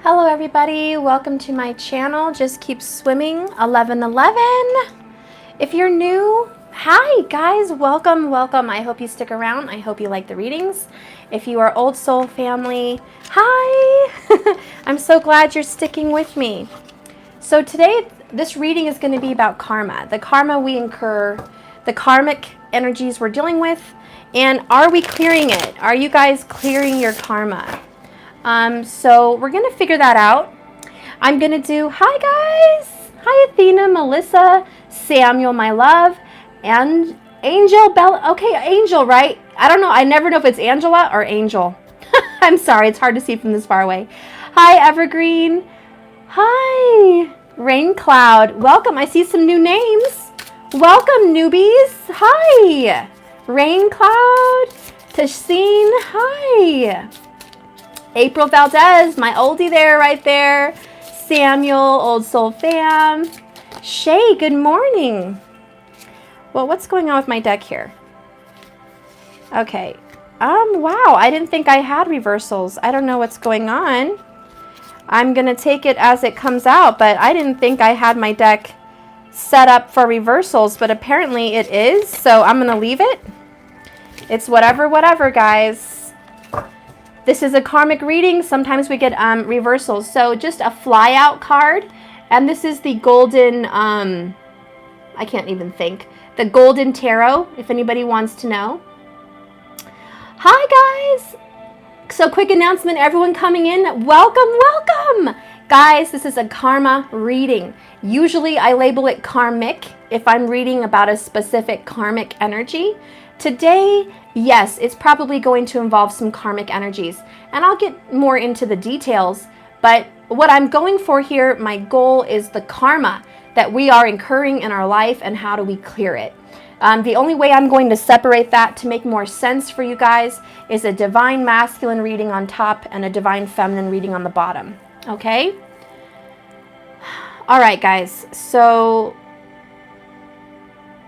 Hello everybody, welcome to my channel, Just Keep Swimming 1111. If you're new, hi guys, welcome. I hope you stick around. I hope you like the readings. If you are old soul family, hi. I'm so glad you're sticking with me. So today, this reading is going to be about karma. The karma we incur, the karmic energies we're dealing with, and are we clearing it? Are you guys clearing your karma? So we're going to figure that out. I'm going to do, hi guys. Hi Athena, Melissa, Samuel, my love, and Angel, Bella. Okay, Angel, right? I don't know. I never know if it's Angela or Angel. I'm sorry. It's hard to see from this far away. Hi, Evergreen. Hi, Rain Cloud. Welcome. I see some new names. Welcome, newbies. Hi, Rain Cloud. Tasheen. Hi. April Valdez, my oldie there, right there. Samuel, Old Soul Fam. Shay, good morning. Well, what's going on with my deck here? Okay. Wow, I didn't think I had reversals. I don't know what's going on. I'm going to take it as it comes out, but I didn't think I had my deck set up for reversals, but apparently it is, so I'm going to leave it. It's whatever, guys. This is a karmic reading. Sometimes we get reversals. So just a fly out card. And this is the golden, I can't even think. The golden tarot, if anybody wants to know. Hi, guys. So quick announcement, everyone coming in. Welcome. Guys, this is a karma reading. Usually I label it karmic if I'm reading about a specific karmic energy. Today, yes, it's probably going to involve some karmic energies, and I'll get more into the details, but what I'm going for here, my goal is the karma that we are incurring in our life and how do we clear it. The only way I'm going to separate that to make more sense for you guys is a divine masculine reading on top and a divine feminine reading on the bottom, okay? All right, guys, so...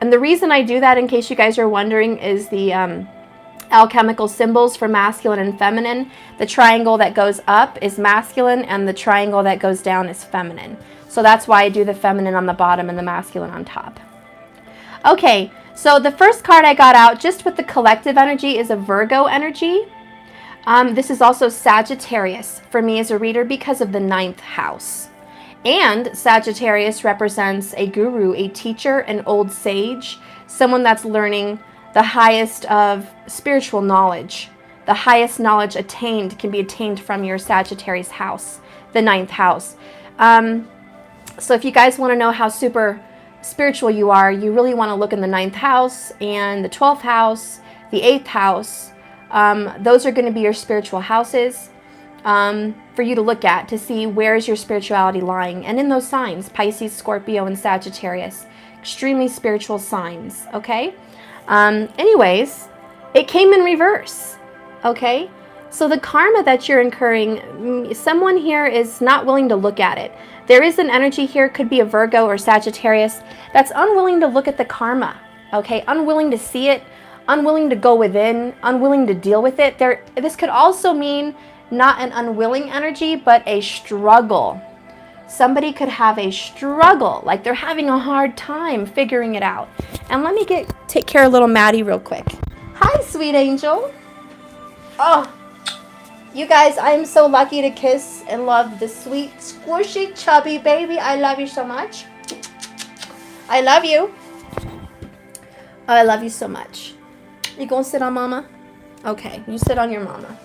And the reason I do that, in case you guys are wondering, is the alchemical symbols for masculine and feminine. The triangle that goes up is masculine, and the triangle that goes down is feminine. So that's why I do the feminine on the bottom and the masculine on top. Okay, so the first card I got out, just with the collective energy, is a Virgo energy. This is also Sagittarius for me as a reader because of the 9th house. And Sagittarius represents a guru, a teacher, an old sage, someone that's learning the highest of spiritual knowledge. The highest knowledge attained can be attained from your Sagittarius house, the 9th house. So if you guys want to know how super spiritual you are, you really want to look in the 9th house and the 12th house, the 8th house. Those are going to be your spiritual houses. For you to look at to see where is your spirituality lying. And in those signs, Pisces, Scorpio, and Sagittarius, extremely spiritual signs, okay? Anyways, it came in reverse, okay? So the karma that you're incurring, someone here is not willing to look at it. There is an energy here, could be a Virgo or Sagittarius, that's unwilling to look at the karma, okay? Unwilling to see it, unwilling to go within, unwilling to deal with it. This could also mean not an unwilling energy, but a struggle. Somebody could have a struggle, like they're having a hard time figuring it out. And let me take care of little Maddie real quick. Hi, sweet angel. Oh, you guys, I am so lucky to kiss and love this sweet, squishy, chubby baby. I love you so much. I love you. Oh, I love you so much. You gonna sit on mama? Okay, you sit on your mama.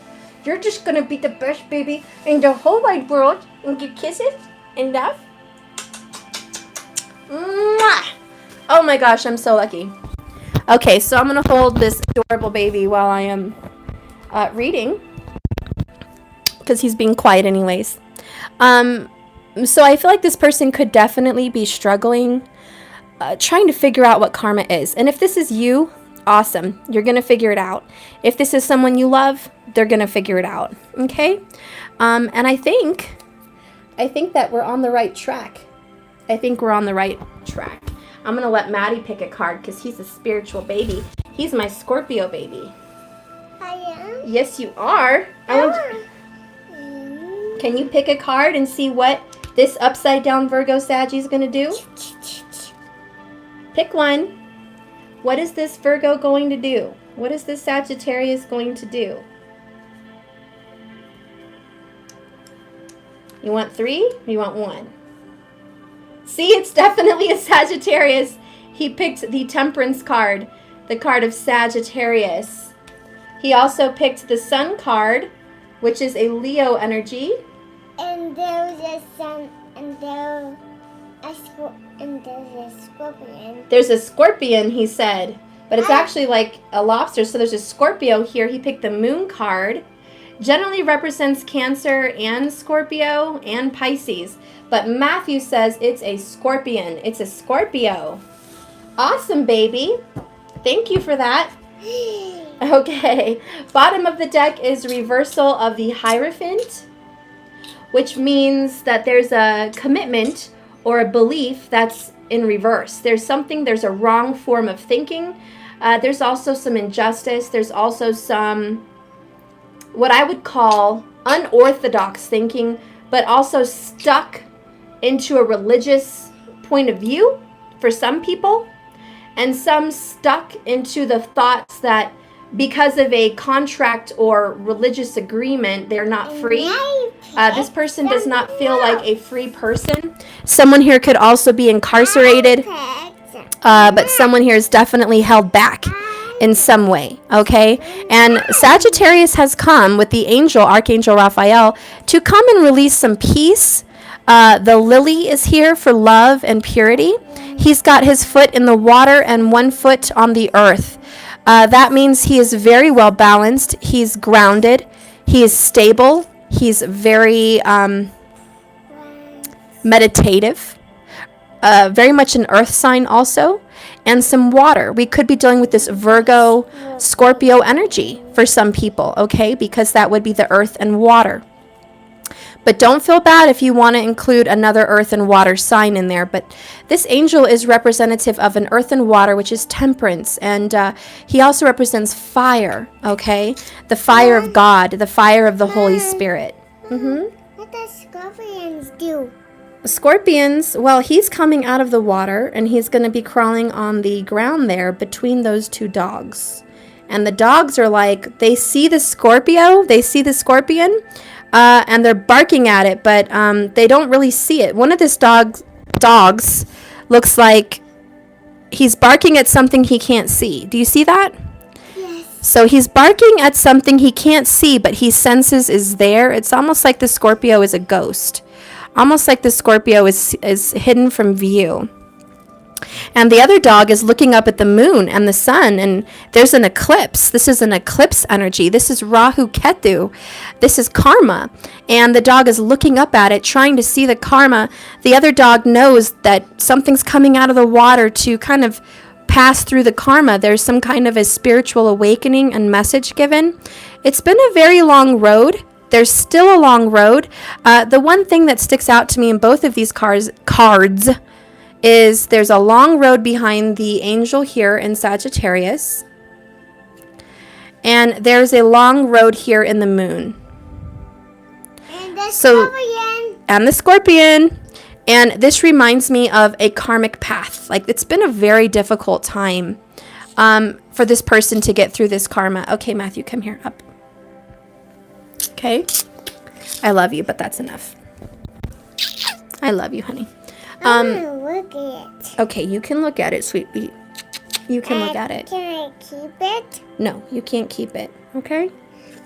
You're just gonna be the best baby in the whole wide world and get kisses and love. Mwah! Oh my gosh, I'm so lucky. Okay, so I'm gonna hold this adorable baby while I am reading, because he's being quiet anyways. So I feel like this person could definitely be struggling, trying to figure out what karma is. And if this is you, awesome, you're gonna figure it out. If this is someone you love, they're gonna figure it out, okay? And I think that we're on the right track. I'm gonna let Maddie pick a card because he's a spiritual baby. He's my Scorpio baby. I am? Yes, you are. Can you pick a card and see what this upside down Virgo Saggy is going to do? Pick one. What is this Virgo going to do? What is this Sagittarius going to do? You want 3 or you want 1? See, it's definitely a Sagittarius. He picked the Temperance card, the card of Sagittarius. He also picked the Sun card, which is a Leo energy. And there's a sun, and there's a scorpion. There's a scorpion, he said, but it's actually like a lobster. So there's a Scorpio here. He picked the Moon card. Generally represents Cancer and Scorpio and Pisces. But Matthew says it's a scorpion. It's a Scorpio. Awesome, baby. Thank you for that. Okay. Bottom of the deck is reversal of the Hierophant, which means that there's a commitment or a belief that's in reverse. There's a wrong form of thinking. There's also some injustice. There's also some, what I would call unorthodox thinking, but also stuck into a religious point of view for some people, and some stuck into the thoughts that because of a contract or religious agreement, they're not free. This person does not feel like a free person. Someone here could also be incarcerated, but someone here is definitely held back in some way, okay? And Sagittarius has come with the angel, Archangel Raphael, to come and release some peace. The lily is here for love and purity. He's got his foot in the water and 1 foot on the earth. That means he is very well balanced. He's grounded. He is stable. He's very meditative. Very much an earth sign also. And some water. We could be dealing with this Virgo, Scorpio energy for some people, okay? Because that would be the earth and water. But don't feel bad if you want to include another earth and water sign in there. But this angel is representative of an earth and water, which is temperance. And he also represents fire, okay? The fire of God, the fire of the Holy Spirit. What does scorpions do? Scorpions, well, he's coming out of the water, and he's going to be crawling on the ground there between those 2 dogs. And the dogs are like, they see the Scorpio, they see the scorpion, and they're barking at it, but they don't really see it. One of this dogs looks like he's barking at something he can't see. Do you see that? Yes. So he's barking at something he can't see, but he senses is there. It's almost like the Scorpio is a ghost. Almost like the Scorpio is hidden from view. And the other dog is looking up at the moon and the sun, and there's an eclipse. This is an eclipse energy. This is Rahu Ketu. This is karma. And the dog is looking up at it, trying to see the karma. The other dog knows that something's coming out of the water to kind of pass through the karma. There's some kind of a spiritual awakening and message given. It's been a very long road. There's still a long road. The one thing that sticks out to me in both of these cards is there's a long road behind the angel here in Sagittarius. And there's a long road here in the moon. And the scorpion. And the scorpion. And this reminds me of a karmic path. Like, it's been a very difficult time for this person to get through this karma. Okay, Matthew, come here, up. Okay, I love you, but that's enough. I love you, honey. I want to look at it. Okay, you can look at it, sweetie. You can look at it. Can I keep it? No, you can't keep it. Okay.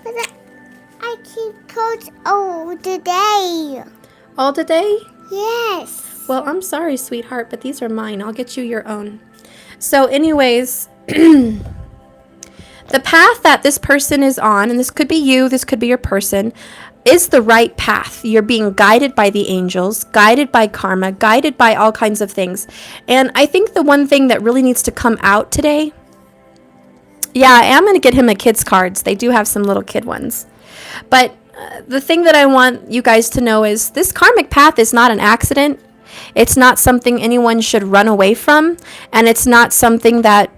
But I keep coats all today. All today? Yes. Well, I'm sorry, sweetheart, but these are mine. I'll get you your own. So, anyways. The path that this person is on, and this could be you, this could be your person, is the right path. You're being guided by the angels, guided by karma, guided by all kinds of things. And I think the one thing that really needs to come out today, yeah, I am going to get him a kid's cards. They do have some little kid ones. But the thing that I want you guys to know is this karmic path is not an accident. It's not something anyone should run away from. And it's not something that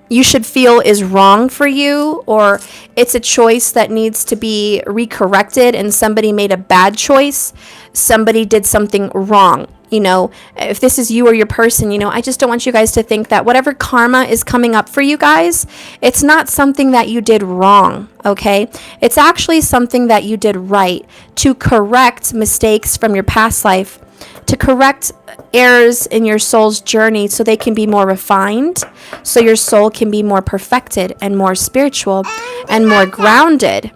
you should feel is wrong for you, or it's a choice that needs to be recorrected and somebody made a bad choice, somebody did something wrong. You know, if this is you or your person, you know, I just don't want you guys to think that whatever karma is coming up for you guys, it's not something that you did wrong, okay? It's actually something that you did right to correct mistakes from your past life, to correct errors in your soul's journey so they can be more refined, so your soul can be more perfected and more spiritual and more grounded.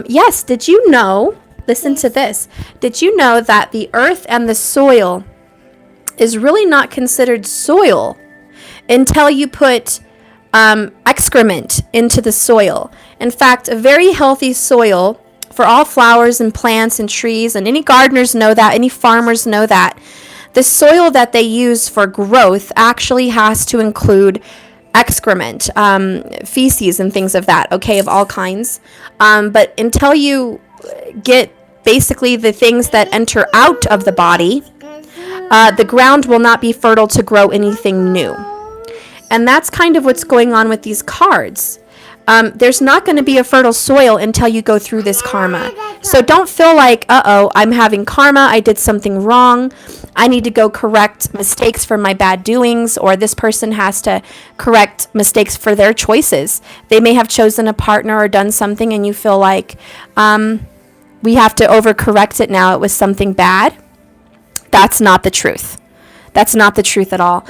Yes, did you know, listen to this, did you know that the earth and the soil is really not considered soil until you put excrement into the soil? In fact, a very healthy soil for all flowers and plants and trees, and any gardeners know that, any farmers know that, the soil that they use for growth actually has to include excrement, feces and things of that, okay, of all kinds. But until you get basically the things that enter out of the body, the ground will not be fertile to grow anything new. And that's kind of what's going on with these cards. There's not going to be a fertile soil until you go through this karma. So don't feel like, uh-oh, I'm having karma, I did something wrong, I need to go correct mistakes for my bad doings, or this person has to correct mistakes for their choices. They may have chosen a partner or done something and you feel like we have to overcorrect it now, it was something bad. That's not the truth. That's not the truth at all.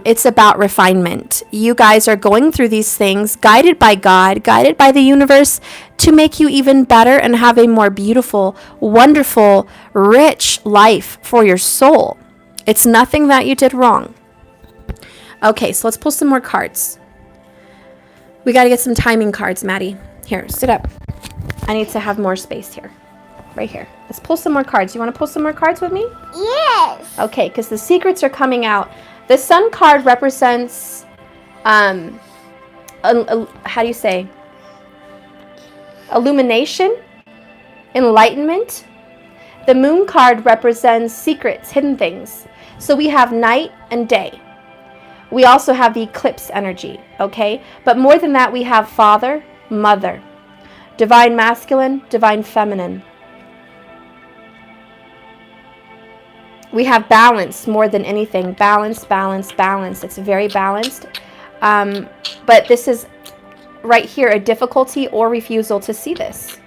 It's about refinement. You guys are going through these things guided by God, guided by the universe to make you even better and have a more beautiful, wonderful, rich life for your soul. It's nothing that you did wrong. Okay, so let's pull some more cards. We got to get some timing cards, Maddie. Here, sit up. I need to have more space here. Right here. Let's pull some more cards. You want to pull some more cards with me? Yes. Okay, because the secrets are coming out. The Sun card represents, how do you say? Illumination, enlightenment. The Moon card represents secrets, hidden things. So we have night and day. We also have the eclipse energy, okay? But more than that, we have father, mother, divine masculine, divine feminine. We have balance more than anything. Balance, balance, balance. It's very balanced. But this is right here a difficulty or refusal to see this.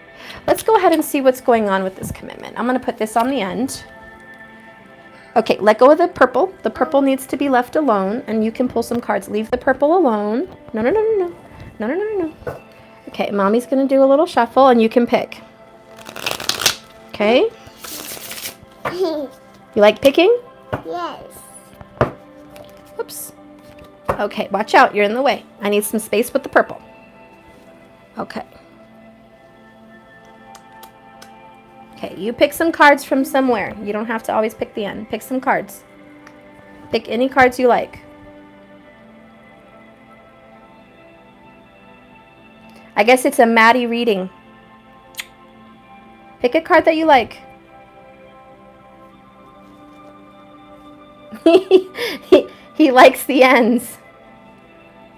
Let's go ahead and see what's going on with this commitment. I'm going to put this on the end. Okay, let go of the purple. The purple needs to be left alone, and you can pull some cards. Leave the purple alone. No, no, no, no, no. No, no, no, no, no. Okay, Mommy's going to do a little shuffle, and you can pick. Okay? You like picking? Yes. Oops. Okay, watch out. You're in the way. I need some space with the purple. Okay. Okay, you pick some cards from somewhere. You don't have to always pick the end. Pick some cards. Pick any cards you like. I guess it's a Maddie reading. Pick a card that you like. He likes the ends.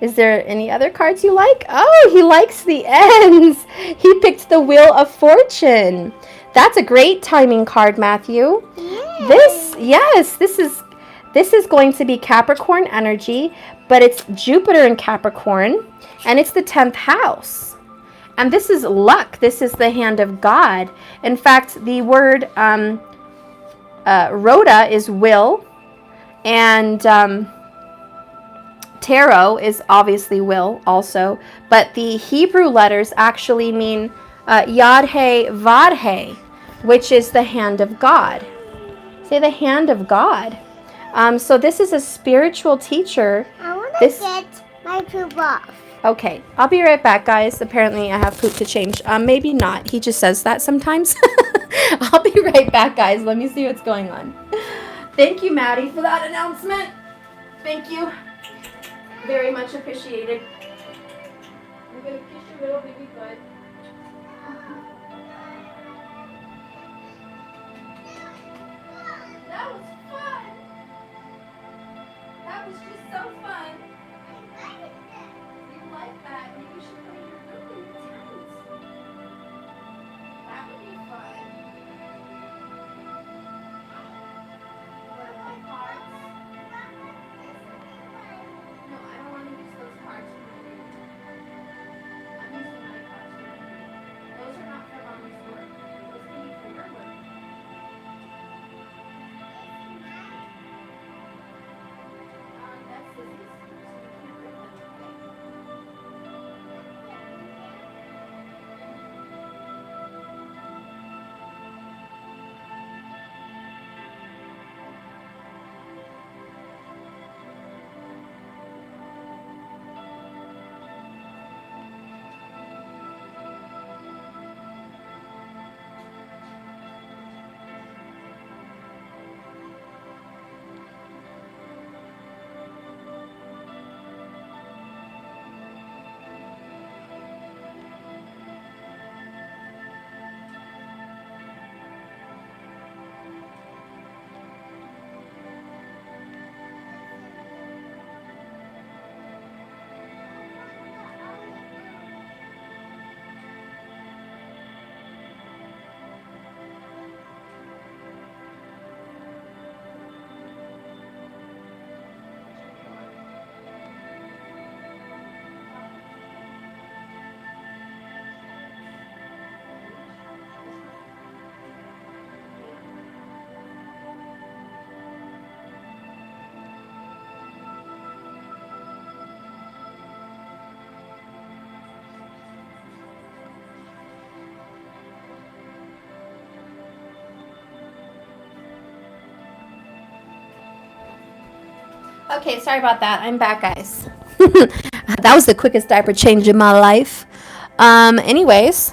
Is there any other cards you like? Oh, he likes the ends. He picked the Wheel of Fortune. That's a great timing card, Matthew. This is going to be Capricorn energy, but it's Jupiter in Capricorn, and it's the 10th house. And this is luck. This is the hand of God. In fact, the word Rhoda is will, and tarot is obviously will also, but the Hebrew letters actually mean Yad-He, Vad-He, which is the hand of God. Say the hand of God. So this is a spiritual teacher. I want to get my poop off. Okay, I'll be right back, guys. Apparently I have poop to change. Maybe not. He just says that sometimes. I'll be right back, guys. Let me see what's going on. Thank you, Maddie, for that announcement. Thank you. Very much appreciated. I'm going to kiss your little baby butt. That was fun. That was just so fun. Okay, sorry about that. I'm back, guys. That was the quickest diaper change in my life. Anyways,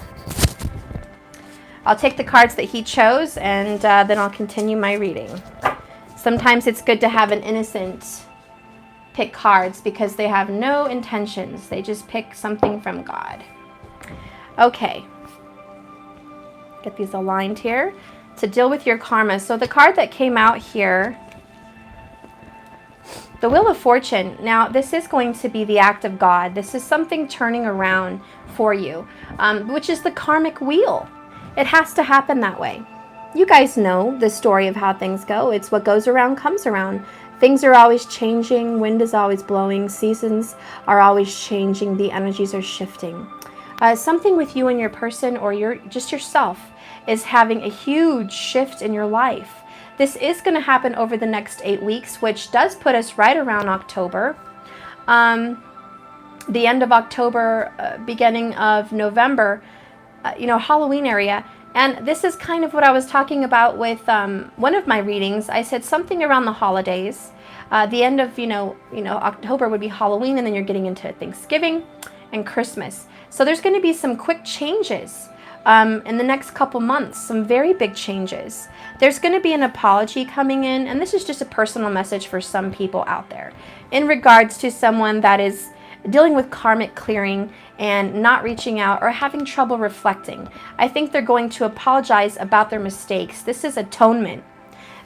I'll take the cards that he chose, and then I'll continue my reading. Sometimes it's good to have an innocent pick cards because they have no intentions. They just pick something from God. Okay. Get these aligned here. To deal with your karma. So the card that came out here, the Wheel of Fortune. Now, this is going to be the act of God. This is something turning around for you, which is the karmic wheel. It has to happen that way. You guys know the story of how things go. It's what goes around comes around. Things are always changing. Wind is always blowing. Seasons are always changing. The energies are shifting. Something with you and your person, or just yourself, is having a huge shift in your life. This is going to happen over the next 8 weeks, which does put us right around October. The end of October, beginning of November, Halloween area. And this is kind of what I was talking about with one of my readings. I said something around the holidays. The end of, October would be Halloween, and then you're getting into Thanksgiving and Christmas. So there's going to be some quick changes in the next couple months, some very big changes. There's going to be an apology coming in, and this is just a personal message for some people out there in regards to someone that is dealing with karmic clearing and not reaching out or having trouble reflecting. I think they're going to apologize about their mistakes. This is atonement.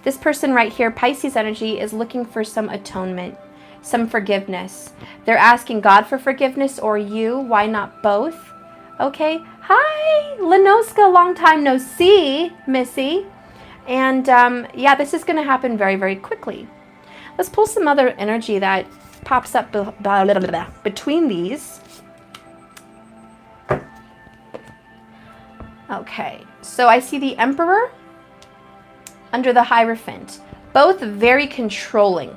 This person right here, Pisces energy, is looking for some atonement, some forgiveness. They're asking God for forgiveness, or you. Why not both? Okay. Hi, Lenoska. Long time no see, Missy. And yeah, this is going to happen very, very quickly. Let's pull some other energy that pops up between these. Okay, so I see the Emperor under the Hierophant. Both very controlling,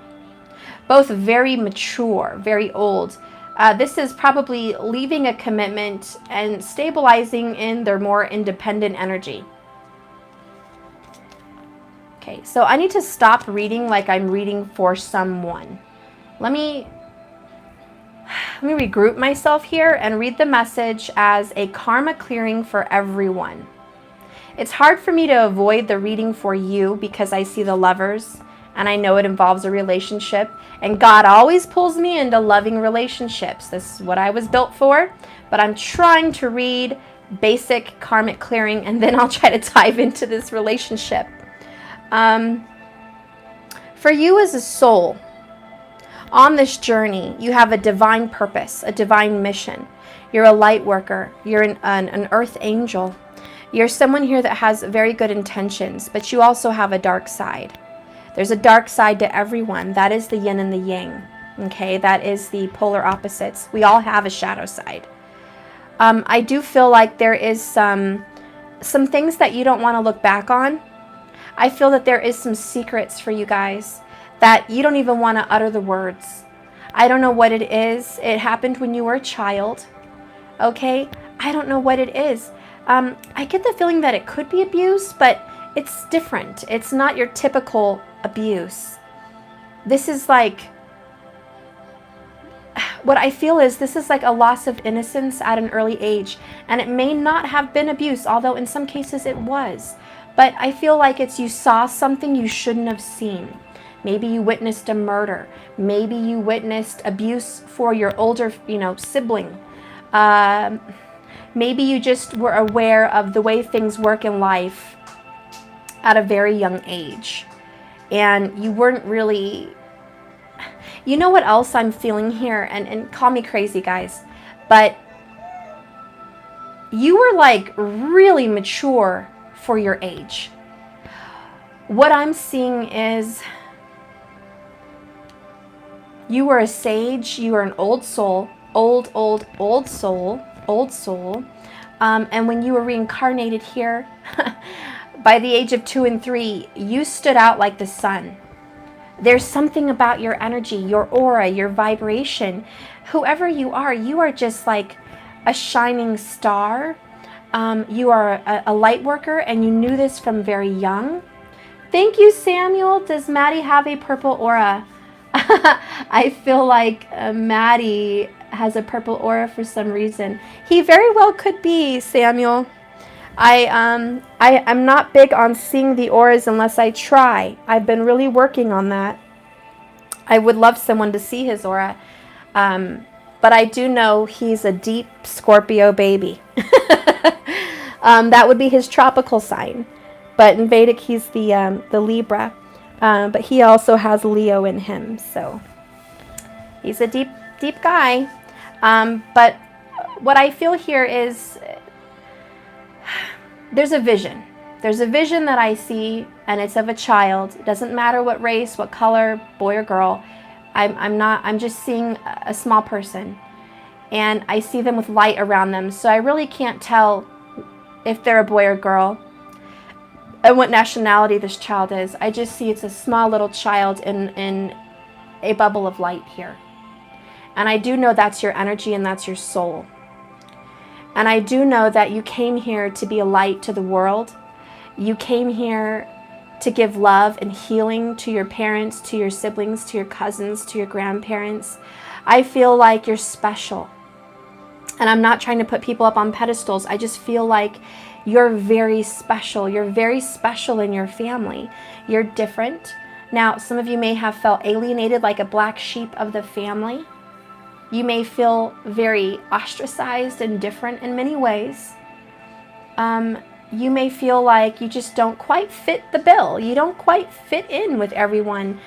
both very mature, very old. This is probably leaving a commitment and stabilizing in their more independent energy. Okay, so I need to stop reading like I'm reading for someone. Let me regroup myself here and read the message as a karma clearing for everyone. It's hard for me to avoid the reading for you because I see the Lovers and I know it involves a relationship, and God always pulls me into loving relationships. This is what I was built for, but I'm trying to read basic karmic clearing, and then I'll try to dive into this relationship. For you as a soul, on this journey, you have a divine purpose, a divine mission. You're a light worker. You're an earth angel. You're someone here that has very good intentions, but you also have a dark side. There's a dark side to everyone. That is the yin and the yang. Okay, that is the polar opposites. We all have a shadow side. I do feel like there is some things that you don't want to look back on. I feel that there is some secrets for you guys that you don't even want to utter the words. I don't know what it is. It happened when you were a child. Okay? I don't know what it is. I get the feeling that it could be abuse, but it's different. It's not your typical abuse. This is like, what I feel is this is like a loss of innocence at an early age. And it may not have been abuse, although in some cases it was. But I feel like it's you saw something you shouldn't have seen. Maybe you witnessed a murder. Maybe you witnessed abuse for your older, sibling. Maybe you just were aware of the way things work in life at a very young age. And you weren't really... You know what else I'm feeling here? And call me crazy, guys. But you were like really mature for your age. What I'm seeing is you were a sage. You were an old soul. Old soul. And when you were reincarnated here, by the age of 2 and 3, you stood out like the sun. There's something about your energy, your aura, your vibration. Whoever you are just like a shining star. You are a light worker, and you knew this from very young. Thank you, Samuel. Does Maddie have a purple aura? I feel like Maddie has a purple aura for some reason. He very well could be, Samuel. I'm not big on seeing the auras unless I try. I've been really working on that. I would love someone to see his aura. But I do know he's a deep Scorpio baby. That would be his tropical sign. But in Vedic, he's the Libra. But he also has Leo in him. So he's a deep, deep guy. But what I feel here is there's a vision. There's a vision that I see, and it's of a child. It doesn't matter what race, what color, boy or girl. I'm just seeing a small person, and I see them with light around them. So I really can't tell if they're a boy or girl and what nationality this child is. I just see it's a small little child in a bubble of light here. And I do know that's your energy and that's your soul. And I do know that you came here to be a light to the world. You came here to give love and healing to your parents, to your siblings, to your cousins, to your grandparents. I feel like you're special. And I'm not trying to put people up on pedestals. I just feel like you're very special. You're very special in your family. You're different. Now, some of you may have felt alienated, like a black sheep of the family. You may feel very ostracized and different in many ways. You may feel like you just don't quite fit the bill. You don't quite fit in with everyone.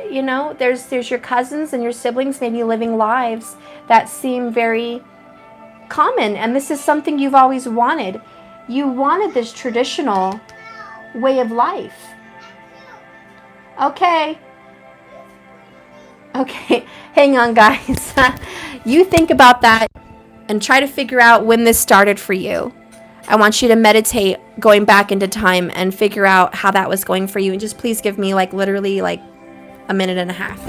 You know, there's your cousins and your siblings maybe living lives that seem very common, and this is something you've always wanted. You wanted this traditional way of life. Okay, hang on, guys. You think about that and try to figure out when this started for you. I want you to meditate going back into time and figure out how that was going for you. And just please give me literally a minute and a half.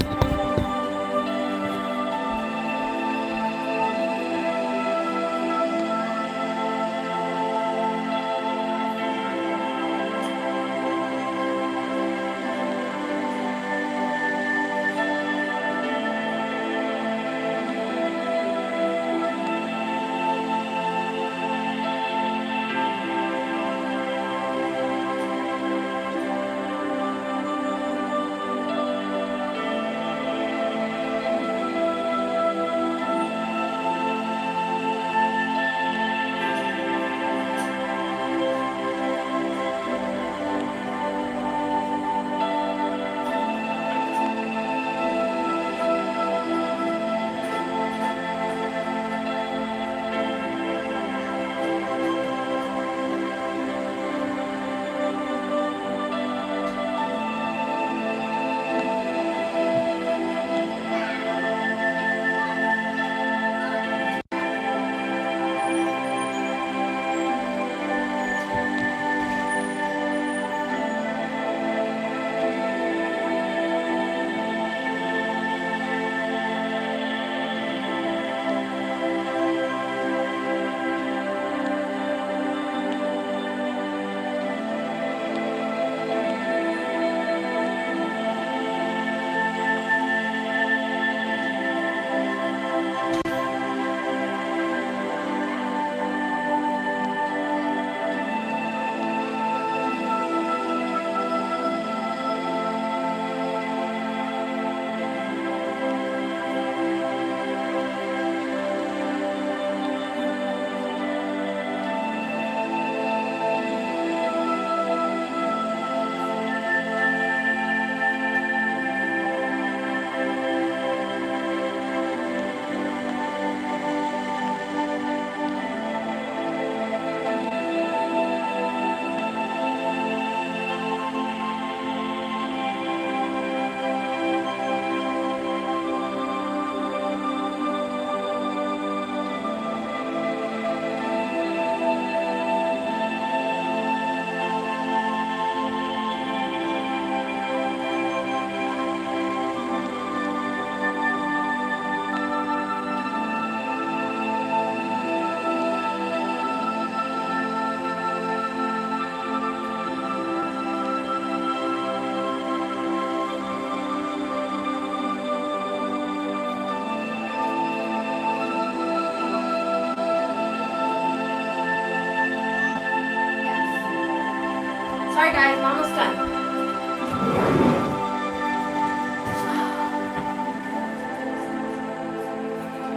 Sorry guys, I'm almost done.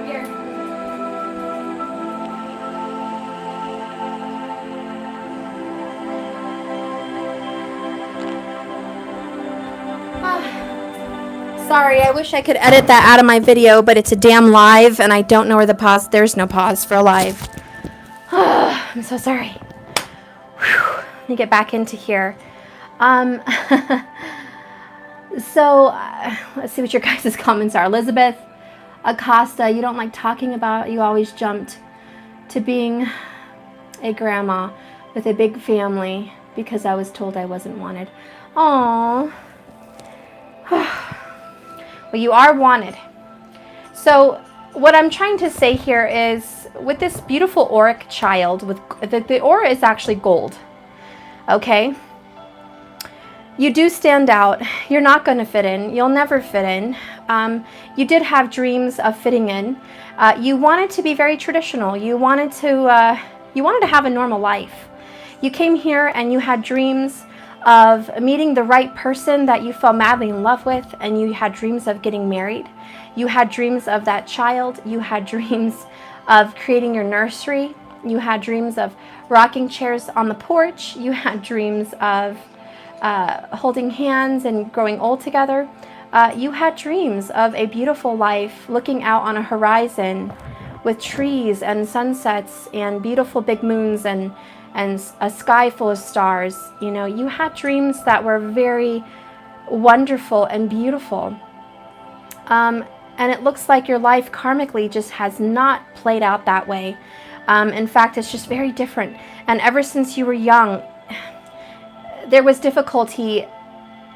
Here. Sorry, I wish I could edit that out of my video, but it's a damn live, and I don't know where the pause. There's no pause for a live. I'm so sorry. Whew. Let me get back into here. So, let's see what your guys' comments are. Elizabeth Acosta, you don't like talking about, you always jumped to being a grandma with a big family because I was told I wasn't wanted. Aww. Well, you are wanted. So what I'm trying to say here is with this beautiful auric child, with the aura is actually gold. Okay? You do stand out. You're not going to fit in. You'll never fit in. You did have dreams of fitting in. You wanted to be very traditional. You wanted to have a normal life. You came here and you had dreams of meeting the right person that you fell madly in love with, and you had dreams of getting married. You had dreams of that child. You had dreams of creating your nursery. You had dreams of rocking chairs on the porch. You had dreams of holding hands and growing old together. You had dreams of a beautiful life looking out on a horizon with trees and sunsets and beautiful big moons and a sky full of stars. You know, you had dreams that were very wonderful and beautiful. And it looks like your life karmically just has not played out that way. In fact, it's just very different. And ever since you were young, there was difficulty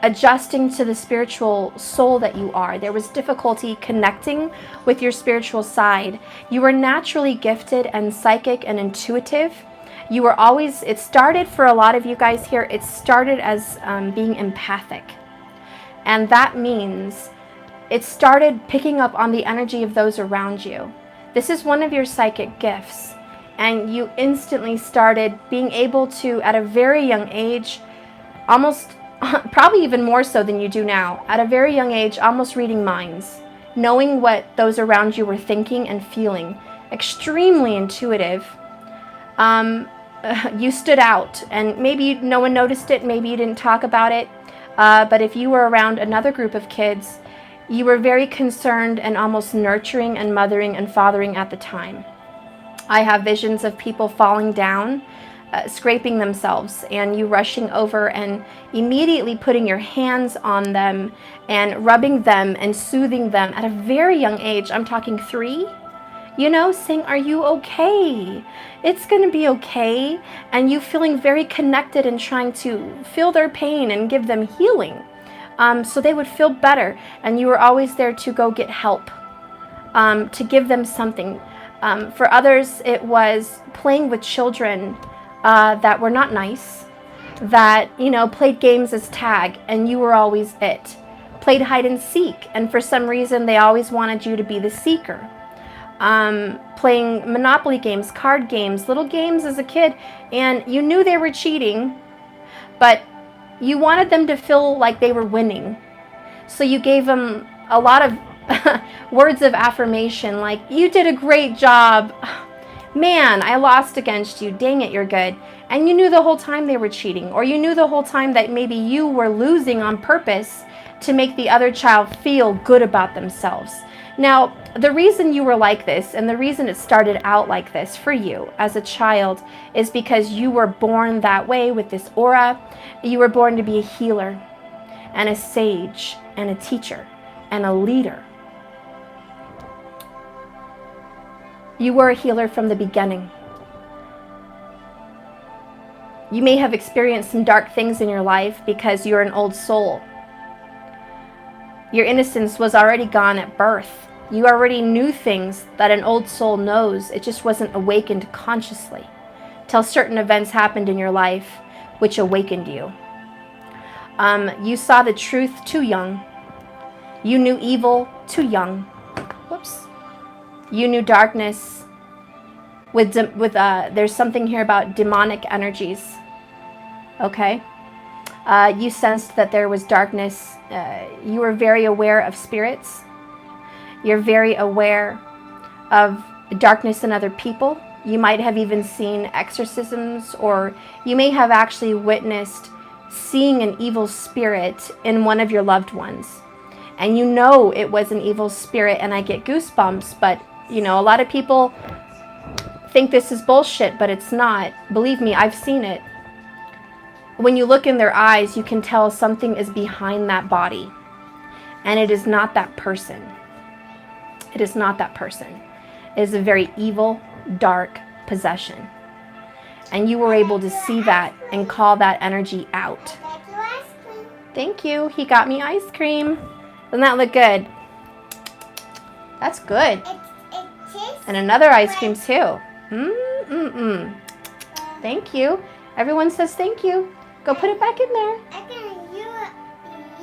adjusting to the spiritual soul that you are. There was difficulty connecting with your spiritual side. You were naturally gifted and psychic and intuitive. You were always, it started for a lot of you guys here, it started as being empathic. And that means it started picking up on the energy of those around you. This is one of your psychic gifts. And you instantly started being able to, at a very young age, almost, probably even more so than you do now, at a very young age, almost reading minds, knowing what those around you were thinking and feeling. Extremely intuitive. You stood out, and maybe no one noticed it, maybe you didn't talk about it, but if you were around another group of kids, you were very concerned and almost nurturing and mothering and fathering at the time. I have visions of people falling down, scraping themselves, and you rushing over and immediately putting your hands on them and rubbing them and soothing them at a very young age. I'm talking 3. You know, saying, are you okay? It's going to be okay. And you feeling very connected and trying to feel their pain and give them healing so they would feel better. And you were always there to go get help, to give them something. For others, it was playing with children that were not nice, that, you know, played games as tag, and you were always it. Played hide and seek, and for some reason, they always wanted you to be the seeker. Playing Monopoly games, card games, little games as a kid, and you knew they were cheating, but you wanted them to feel like they were winning. So you gave them a lot of words of affirmation, like, you did a great job. Man, I lost against you. Dang it, you're good. And you knew the whole time they were cheating, or you knew the whole time that maybe you were losing on purpose to make the other child feel good about themselves. Now, the reason you were like this, and the reason it started out like this for you as a child, is because you were born that way with this aura. You were born to be a healer, and a sage, and a teacher, and a leader. You were a healer from the beginning. You may have experienced some dark things in your life because you're an old soul. Your innocence was already gone at birth. You already knew things that an old soul knows. It just wasn't awakened consciously till certain events happened in your life which awakened you. You saw the truth too young. You knew evil too young. Whoops. You knew darkness there's something here about demonic energies. Okay? You sensed that there was darkness. You were very aware of spirits. You're very aware of darkness in other people. You might have even seen exorcisms, or you may have actually witnessed seeing an evil spirit in one of your loved ones. And you know it was an evil spirit, and I get goosebumps, but you know, a lot of people think this is bullshit, but it's not. Believe me, I've seen it. When you look in their eyes, you can tell something is behind that body, and it is not that person. It is not that person. It is a very evil, dark possession. And you were able to see that and call that energy out. Thank you. He got me ice cream. Doesn't that look good? That's good. And another ice cream too. Thank you. Everyone says thank you. Go put it back in there.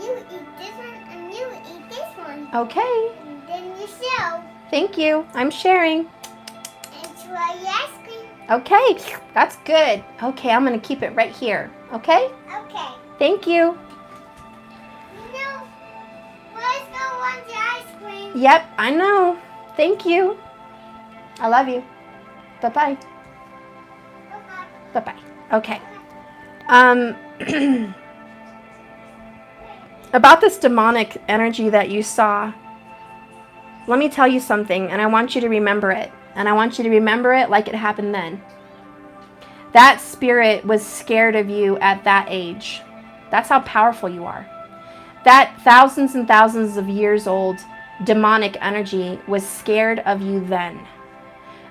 You eat this one and you eat this one. Okay. And then you share. Thank you. I'm sharing. And try your ice cream. Okay. That's good. Okay, I'm going to keep it right here. Okay? Okay. Thank you. You know, boys don't want the ice cream. Yep, I know. Thank you. I love you. Bye-bye. Bye-bye. Bye-bye. Okay. About this demonic energy that you saw, let me tell you something, and I want you to remember it. And I want you to remember it like it happened then. That spirit was scared of you at that age. That's how powerful you are. That thousands and thousands of years old demonic energy was scared of you then.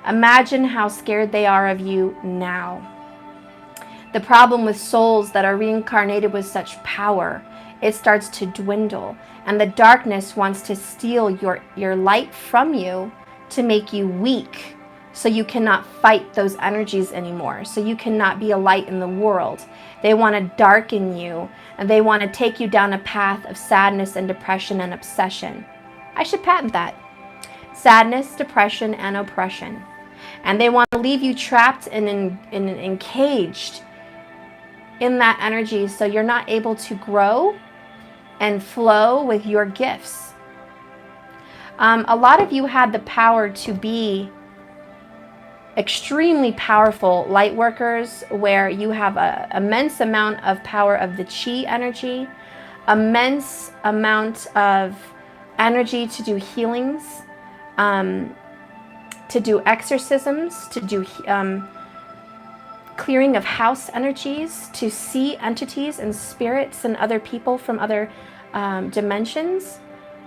Imagine how scared they are of you now. The problem with souls that are reincarnated with such power, it starts to dwindle, and the darkness wants to steal your light from you to make you weak, so you cannot fight those energies anymore, so you cannot be a light in the world. They want to darken you, and they want to take you down a path of sadness and depression and obsession. I should patent that. Sadness, depression, and oppression. And they want to leave you trapped and encaged in that energy, so you're not able to grow and flow with your gifts. A lot of you had the power to be extremely powerful light workers, where you have an immense amount of power of the chi energy, immense amount of energy to do healings, to do exorcisms, to do clearing of house energies, to see entities and spirits and other people from other dimensions.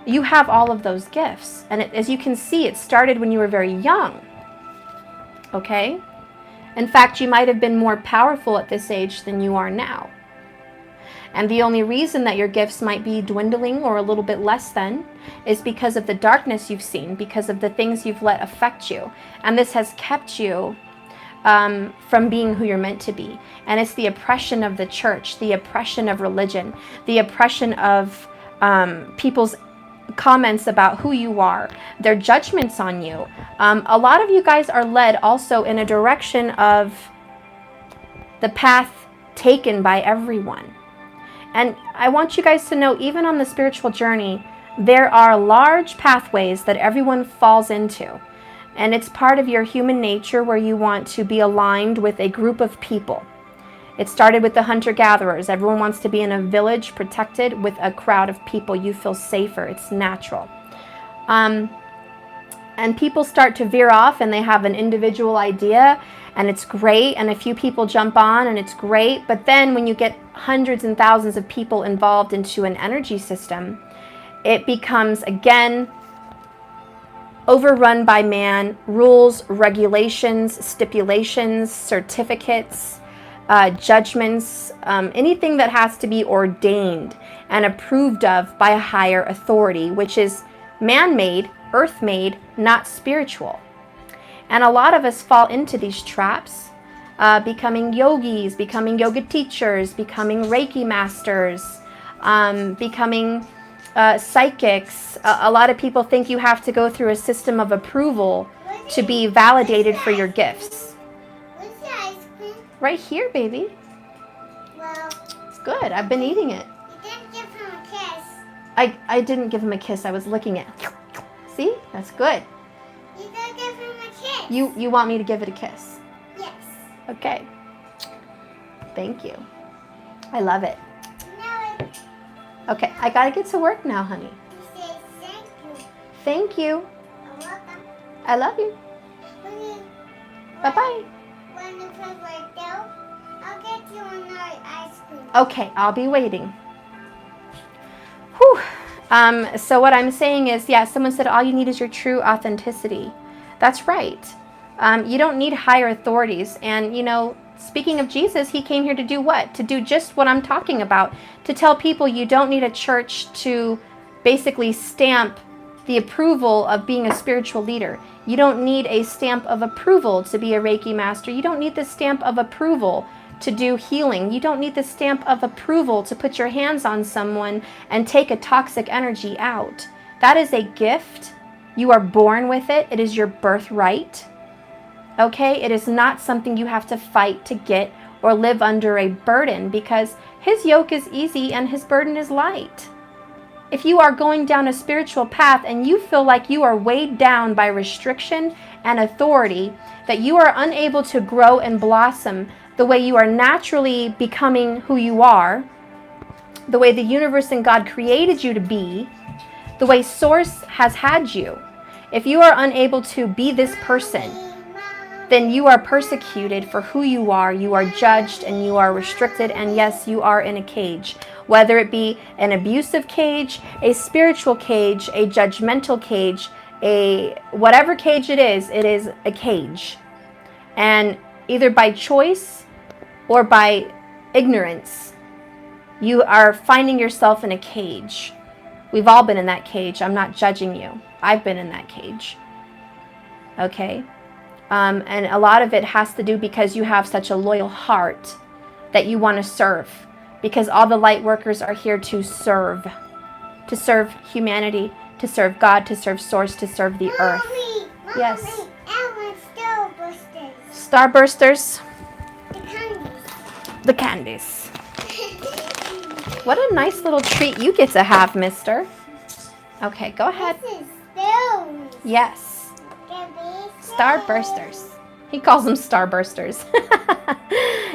You have all of those gifts. And as you can see, it started when you were very young. Okay? In fact, you might have been more powerful at this age than you are now. And the only reason that your gifts might be dwindling or a little bit less than is because of the darkness you've seen, because of the things you've let affect you. And this has kept you from being who you're meant to be. And it's the oppression of the church, the oppression of religion, the oppression of people's comments about who you are, their judgments on you. A lot of you guys are led also in a direction of the path taken by everyone. And I want you guys to know, even on the spiritual journey, there are large pathways that everyone falls into. And it's part of your human nature where you want to be aligned with a group of people. It started with the hunter-gatherers. Everyone wants to be in a village protected with a crowd of people. You feel safer. It's natural. And people start to veer off, and they have an individual idea, and it's great, and a few people jump on, and it's great. But then when you get hundreds and thousands of people involved into an energy system, it becomes, again, overrun by man. Rules, regulations, stipulations, certificates, judgments, anything that has to be ordained and approved of by a higher authority, which is man-made, earth-made, not spiritual. And a lot of us fall into these traps, becoming yogis, becoming yoga teachers, becoming Reiki masters, becoming psychics. A lot of people think you have to go through a system of approval to be validated for your gifts. Where's the ice cream? Right here, baby. Well, good. I've been eating it. You didn't give him a kiss. I didn't give him a kiss. I was licking it. See? That's good. You didn't give him a kiss. You want me to give it a kiss? Yes. Okay. Thank you. I love it. No, Okay, I gotta get to work now, honey. you say thank you. Thank you. You're welcome. I love you. Bye-bye. When you play right there, I'll get you another ice cream. Okay, I'll be waiting. Whew. So what I'm saying is, yeah, someone said all you need is your true authenticity. That's right. You don't need higher authorities. And, you know, speaking of Jesus, he came here to do what? To do just what I'm talking about. To tell people you don't need a church to basically stamp the approval of being a spiritual leader. You don't need a stamp of approval to be a Reiki master. You don't need the stamp of approval to do healing. You don't need the stamp of approval to put your hands on someone and take a toxic energy out. That is a gift. You are born with it. It is your birthright. Okay? It is not something you have to fight to get or live under a burden, because his yoke is easy and his burden is light. If you are going down a spiritual path and you feel like you are weighed down by restriction and authority, that you are unable to grow and blossom the way you are naturally becoming who you are, the way the universe and God created you to be, the way Source has had you, if you are unable to be this person, then you are persecuted for who you are judged, and you are restricted, and yes, you are in a cage. Whether it be an abusive cage, a spiritual cage, a judgmental cage, a whatever cage it is a cage. And either by choice or by ignorance, you are finding yourself in a cage. We've all been in that cage. I'm not judging you. I've been in that cage. Okay? And a lot of it has to do because you have such a loyal heart that you want to serve. Because all the light workers are here to serve humanity, to serve God, to serve Source, to serve the earth. Mommy, Yes. I want Starbursters. Starbursters, The candies. the candies. What a nice little treat you get to have, mister. Okay, go ahead. This is those. Yes, Starbursters. He calls them Starbursters.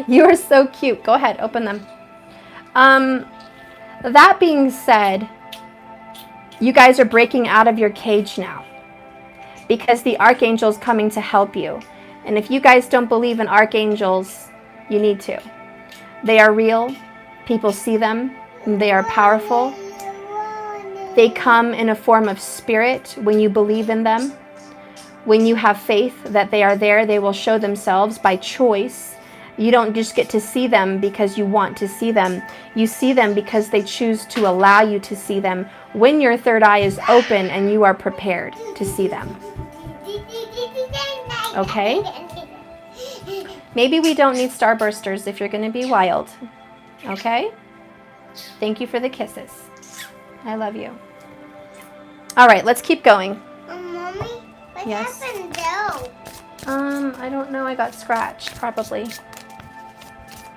You are so cute. Go ahead, open them. That being said, you guys are breaking out of your cage now because the archangel's coming to help you. And if you guys don't believe in archangels, you need to. They are real. People see them. And they are powerful. They come in a form of spirit when you believe in them. When you have faith that they are there, they will show themselves by choice. You don't just get to see them because you want to see them. You see them because they choose to allow you to see them when your third eye is open and you are prepared to see them. Okay? Maybe we don't need Starbursters if you're going to be wild. Okay? Thank you for the kisses. I love you. All right, let's keep going. Mommy, what Yes? happened though? I don't know. I got scratched, probably.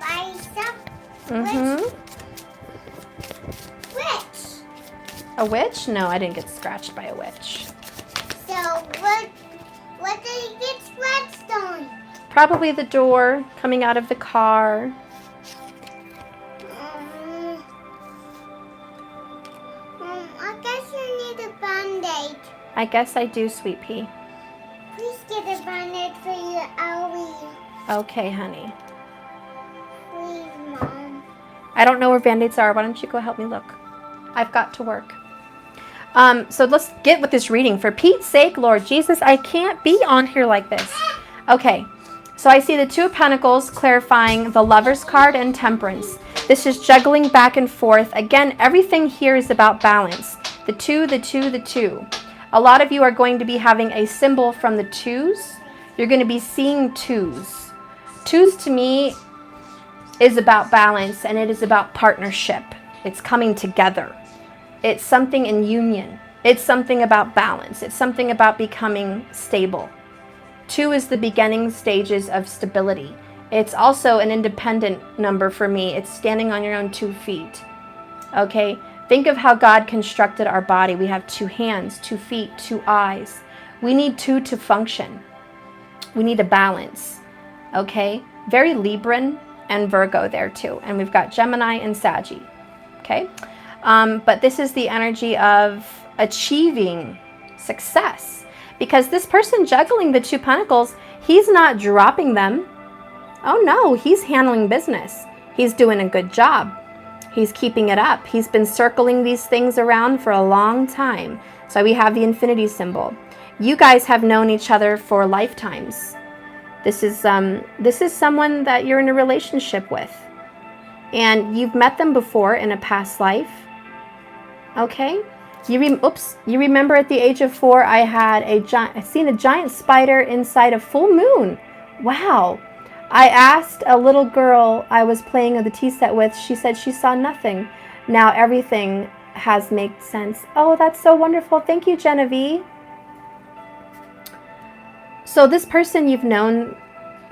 By some Mm-hmm. witch. A witch? No, I didn't get scratched by a witch. So what did you get scratched on? Probably the door coming out of the car. I guess you need a band-aid. I guess I do, sweet pea. Please get a band-aid for your owie. Okay, honey. Please, Mom. I don't know where Band-Aids are. Why don't you go help me look? I've got to work. So let's get with this reading. For Pete's sake, Lord Jesus, I can't be on here like this. Okay, so I see the Two of Pentacles clarifying the Lover's card and Temperance. This is juggling back and forth. Again, everything here is about balance. The two, the two, the two. A lot of you are going to be having a symbol from the twos. You're going to be seeing twos. Twos to me is about balance, and it is about partnership. It's coming together. It's something in union. It's something about balance. It's something about becoming stable. Two is the beginning stages of stability. It's also an independent number for me. It's standing on your own 2 feet. Okay? Think of how God constructed our body. We have 2 hands, 2 feet, 2 eyes. We need 2 to function. We need a balance. Okay? Very Libran and Virgo there too. And we've got Gemini and Saggy. Okay? But this is the energy of achieving success. Because this person juggling the 2 pentacles, he's not dropping them. Oh no, he's handling business. He's doing a good job. He's keeping it up. He's been circling these things around for a long time. So we have the infinity symbol. You guys have known each other for lifetimes. This is someone that you're in a relationship with. And you've met them before in a past life. Okay? You remember at the age of 4, I seen a giant spider inside a full moon. Wow. I asked a little girl I was playing the tea set with, she said she saw nothing. Now everything has made sense. Oh, that's so wonderful. Thank you, Genevieve. So this person you've known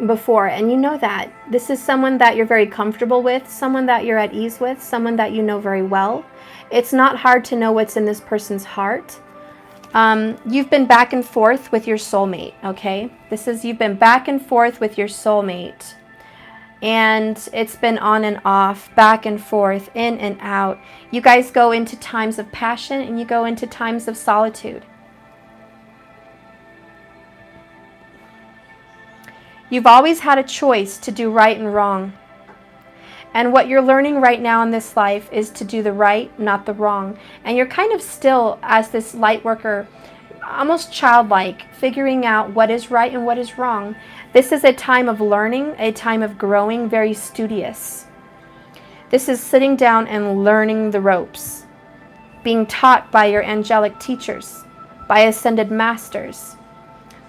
before, and you know that. This is someone that you're very comfortable with, someone that you're at ease with, someone that you know very well. It's not hard to know what's in this person's heart. You've been back and forth with your soulmate, okay? You've been back and forth with your soulmate. And it's been on and off, back and forth, in and out. You guys go into times of passion and you go into times of solitude. You've always had a choice to do right and wrong. And what you're learning right now in this life is to do the right, not the wrong. And you're kind of still, as this light worker, almost childlike, figuring out what is right and what is wrong. This is a time of learning, a time of growing, very studious. This is sitting down and learning the ropes, being taught by your angelic teachers, by ascended masters,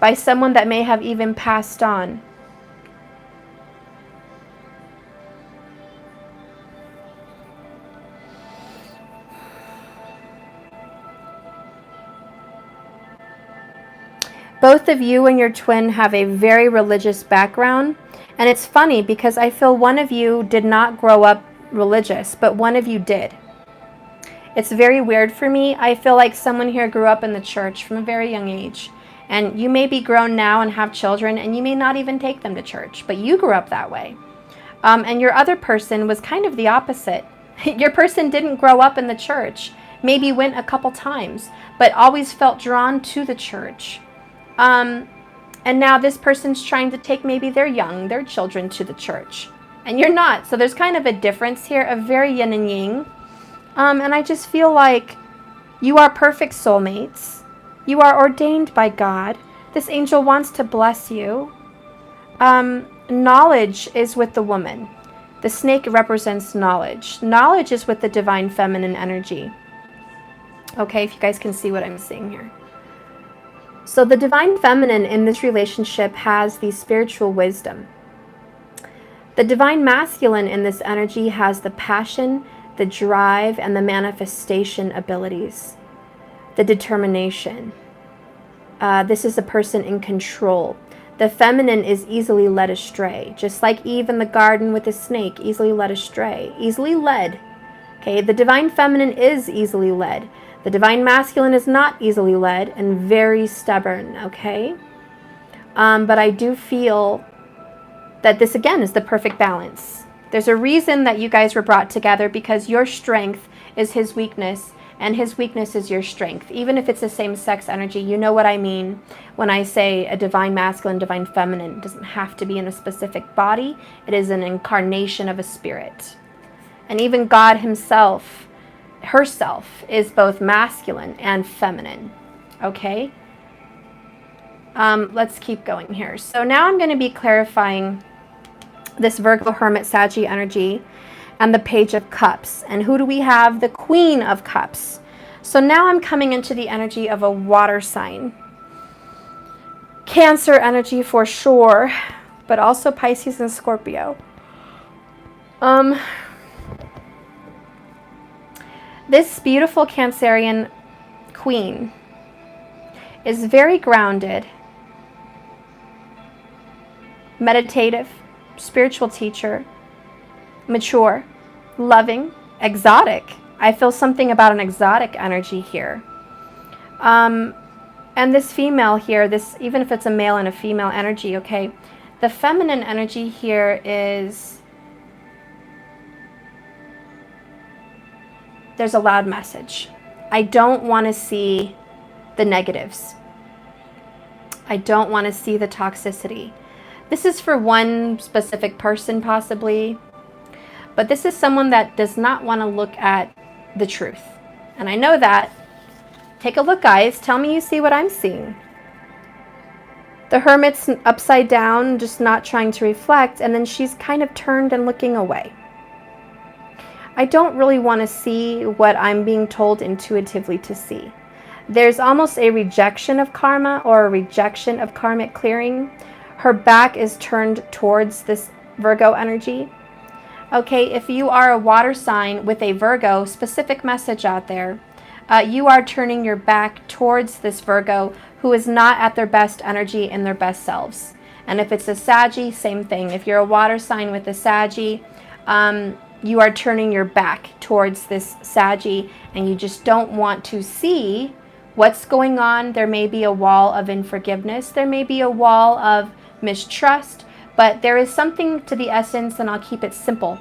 by someone that may have even passed on. Both of you and your twin have a very religious background. And it's funny because I feel one of you did not grow up religious, but one of you did. It's very weird for me. I feel like someone here grew up in the church from a very young age. And you may be grown now and have children, and you may not even take them to church, but you grew up that way. And your other person was kind of the opposite. Your person didn't grow up in the church, maybe went a couple times, but always felt drawn to the church. And now this person's trying to take maybe their children to the church. And you're not. So there's kind of a difference here, a very yin and yang. And I just feel like you are perfect soulmates. You are ordained by God. This angel wants to bless you. Knowledge is with the woman. The snake represents knowledge. Knowledge is with the divine feminine energy. Okay, if you guys can see what I'm seeing here. So the divine feminine in this relationship has the spiritual wisdom. The divine masculine in this energy has the passion, the drive, and the manifestation abilities. The determination. This is a person in control. The feminine is easily led astray, just like Eve in the garden with the snake, easily led astray, easily led. Okay, the divine feminine is easily led. The divine masculine is not easily led and very stubborn, okay? But I do feel that this, again, is the perfect balance. There's a reason that you guys were brought together, because your strength is his weakness and his weakness is your strength. Even if it's the same sex energy, you know what I mean when I say a divine masculine, divine feminine. It doesn't have to be in a specific body. It is an incarnation of a spirit. And even God himself, herself, is both masculine and feminine. Okay? Let's keep going here. So now I'm going to be clarifying this Virgo Hermit Saggy energy and the Page of Cups. And who do we have? The Queen of Cups. So now I'm coming into the energy of a water sign. Cancer energy for sure, but also Pisces and Scorpio. This beautiful Cancerian queen is very grounded, meditative, spiritual teacher, mature, loving, exotic. I feel something about an exotic energy here. And this female here, this, even if it's a male and a female energy, okay, the feminine energy here is, there's a loud message. I don't want to see the negatives. I don't want to see the toxicity. This is for one specific person possibly, but this is someone that does not want to look at the truth. And I know that. Take a look, guys. Tell me you see what I'm seeing. The Hermit's upside down, just not trying to reflect, and then she's kind of turned and looking away. I don't really want to see what I'm being told intuitively to see. There's almost a rejection of karma or a rejection of karmic clearing. Her back is turned towards this Virgo energy. Okay, if you are a water sign with a Virgo, specific message out there. You are turning your back towards this Virgo who is not at their best energy and their best selves. And if it's a Saggy, same thing. If you're a water sign with a Saggy, you are turning your back towards this Saggy and you just don't want to see what's going on. There may be a wall of unforgiveness. There may be a wall of mistrust, but there is something to the essence, and I'll keep it simple.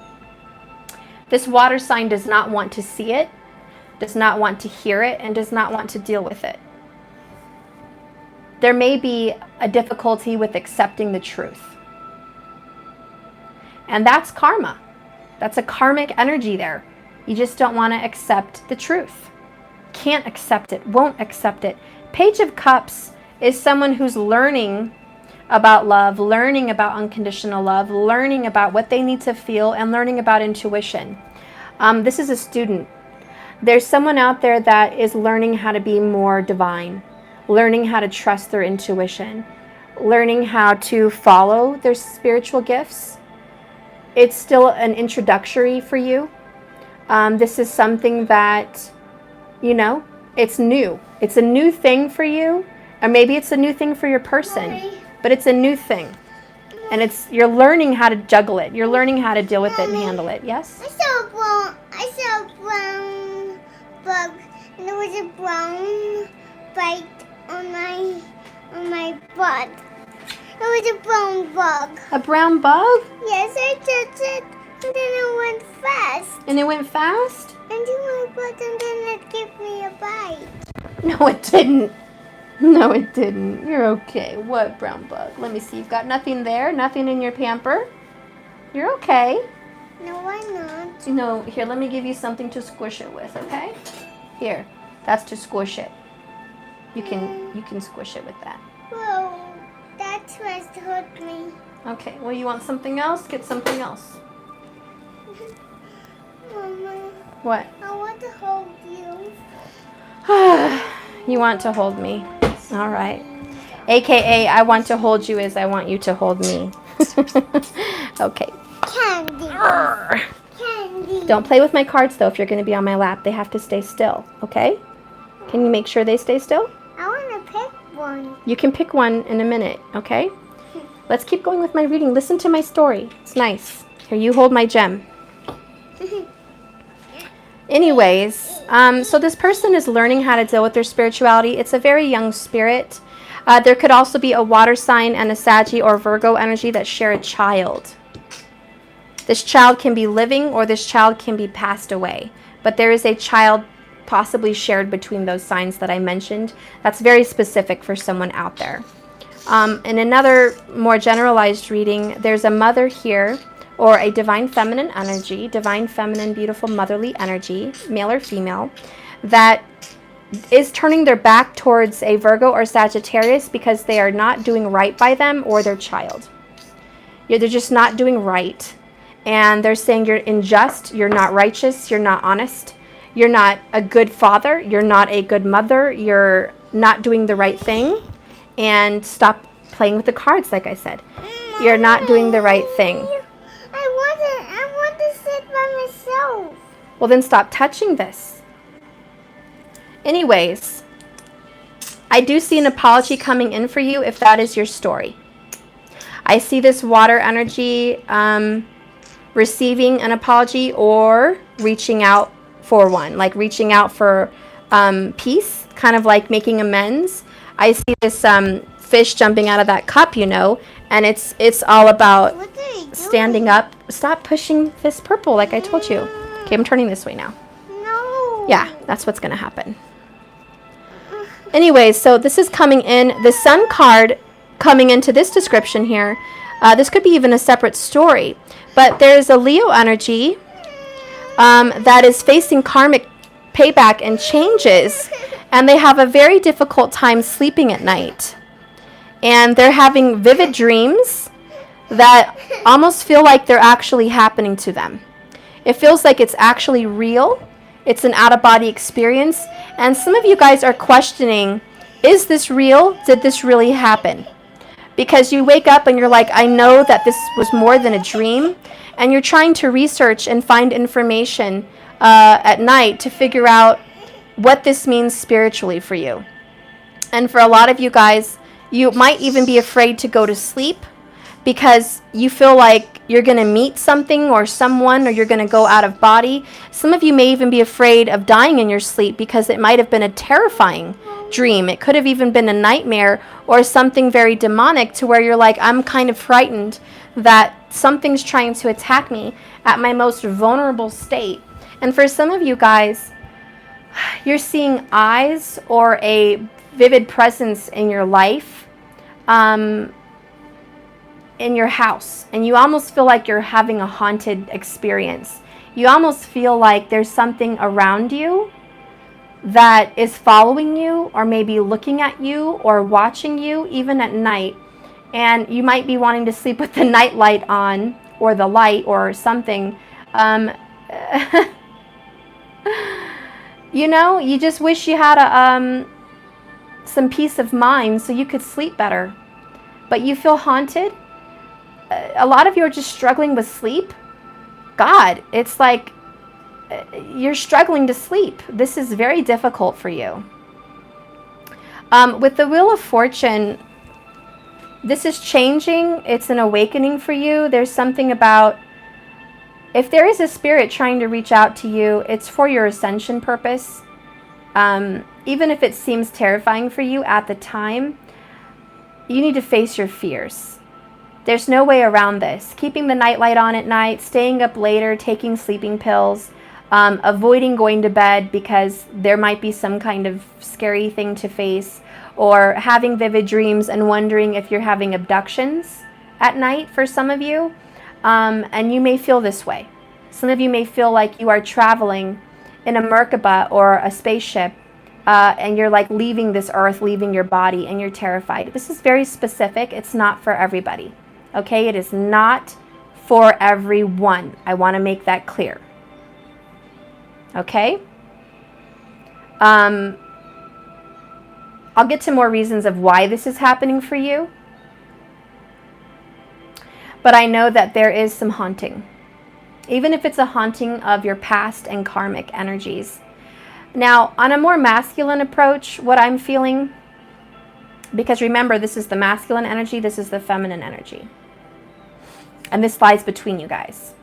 This water sign does not want to see it, does not want to hear it, and does not want to deal with it. There may be a difficulty with accepting the truth. And that's karma. That's a karmic energy there. You just don't want to accept the truth. Can't accept it, won't accept it. Page of Cups is someone who's learning about love, learning about unconditional love, learning about what they need to feel, and learning about intuition. This is a student. There's someone out there that is learning how to be more divine, learning how to trust their intuition, learning how to follow their spiritual gifts. It's still an introductory for you. This is something that, you know, it's new. It's a new thing for you, or maybe it's a new thing for your person, but it's a new thing. And you're learning how to juggle it. You're learning how to deal with it and handle it. Yes? I saw a brown bug, and there was a brown bite on my butt. It was a brown bug. A brown bug? Yes, I touched it, and then it went fast. And it went fast? Into my butt, and then it gave me a bite. No, it didn't. No, it didn't. You're okay. What brown bug? Let me see. You've got nothing there? Nothing in your pamper? You're okay. No, I'm not. No, here, let me give you something to squish it with, okay? Here, that's to squish it. You can squish it with that. Whoa, that was hurt me. Okay, well, you want something else? Get something else. Mama, What? I want to hold you. You want to hold me. All right. AKA, I want to hold you is I want you to hold me. Okay. Candy. Candy. Don't play with my cards, though, if you're going to be on my lap. They have to stay still, okay? Can you make sure they stay still? I want to pick one. You can pick one in a minute, okay? Let's keep going with my reading. Listen to my story. It's nice. Here, you hold my gem. Anyways, so this person is learning how to deal with their spirituality. It's a very young spirit. There could also be a water sign and a Saggy or Virgo energy that share a child. This child can be living or this child can be passed away. But there is a child possibly shared between those signs that I mentioned. That's very specific for someone out there. In another more generalized reading, there's a mother here, or a divine feminine energy, divine feminine, beautiful motherly energy, male or female, that is turning their back towards a Virgo or Sagittarius because they are not doing right by them or their child. They're just not doing right. And they're saying you're unjust, you're not righteous, you're not honest, you're not a good father, you're not a good mother, you're not doing the right thing, and stop playing with the cards, like I said. You're not doing the right thing. I want to sit by myself. Well, then stop touching this. Anyways, I do see an apology coming in for you if that is your story. I see this water energy receiving an apology or reaching out for one, like reaching out for peace, kind of like making amends. I see this fish jumping out of that cup, you know, and it's all about What are you doing? standing up. Stop pushing this purple, like I told you. Okay, I'm turning this way now. No. Yeah, that's what's going to happen. Anyway, so this is coming in, the Sun card coming into this description here. This could be even a separate story, but there's a Leo energy that is facing karmic payback and changes, and they have a very difficult time sleeping at night. And they're having vivid dreams that almost feel like they're actually happening to them. It feels like it's actually real. It's an out-of-body experience. And some of you guys are questioning, is this real? Did this really happen? Because you wake up and you're like, I know that this was more than a dream. And you're trying to research and find information at night to figure out what this means spiritually for you. And for a lot of you guys, you might even be afraid to go to sleep because you feel like you're going to meet something or someone, or you're going to go out of body. Some of you may even be afraid of dying in your sleep because it might have been a terrifying dream. It could have even been a nightmare or something very demonic to where you're like, I'm kind of frightened that something's trying to attack me at my most vulnerable state. And for some of you guys, you're seeing eyes or a vivid presence in your life, in your house, and you almost feel like you're having a haunted experience. You almost feel like there's something around you that is following you, or maybe looking at you or watching you even at night. And you might be wanting to sleep with the night light on, or the light or something. You know, you just wish you had some peace of mind so you could sleep better. But you feel haunted. A lot of you are just struggling with sleep. God, it's like you're struggling to sleep. This is very difficult for you. With the Wheel of Fortune, this is changing. It's an awakening for you. There's something about, if there is a spirit trying to reach out to you, it's for your ascension purpose. Even if it seems terrifying for you at the time, you need to face your fears. There's no way around this. Keeping the nightlight on at night, staying up later, taking sleeping pills, avoiding going to bed because there might be some kind of scary thing to face, or having vivid dreams and wondering if you're having abductions at night for some of you. And you may feel this way. Some of you may feel like you are traveling in a Merkaba or a spaceship, and you're like leaving this earth, leaving your body, and you're terrified. This is very specific. It's not for everybody. Okay, it is not for everyone. I want to make that clear. Okay? I'll get to more reasons of why this is happening for you. But I know that there is some haunting. Even if it's a haunting of your past and karmic energies. Now, on a more masculine approach, what I'm feeling, because remember, this is the masculine energy, this is the feminine energy. And this lies between you guys.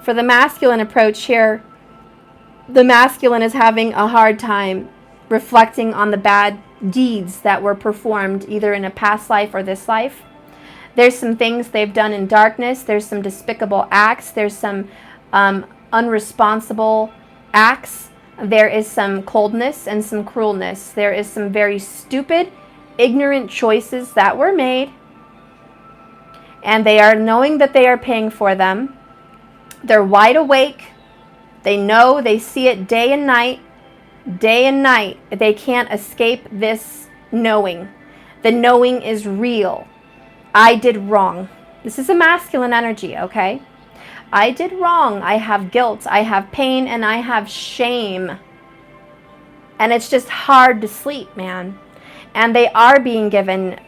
For the masculine approach here, the masculine is having a hard time reflecting on the bad deeds that were performed either in a past life or this life. There's some things they've done in darkness. There's some despicable acts. There's some unresponsible acts. There is some coldness and some cruelness. There is some very stupid, ignorant choices that were made, and they are knowing that they are paying for them. They're wide awake. They know, they see it day and night. Day and night. They can't escape this knowing. The knowing is real. I did wrong. This is a masculine energy, okay? I did wrong. I have guilt. I have pain, and I have shame. And it's just hard to sleep, man. And they are being given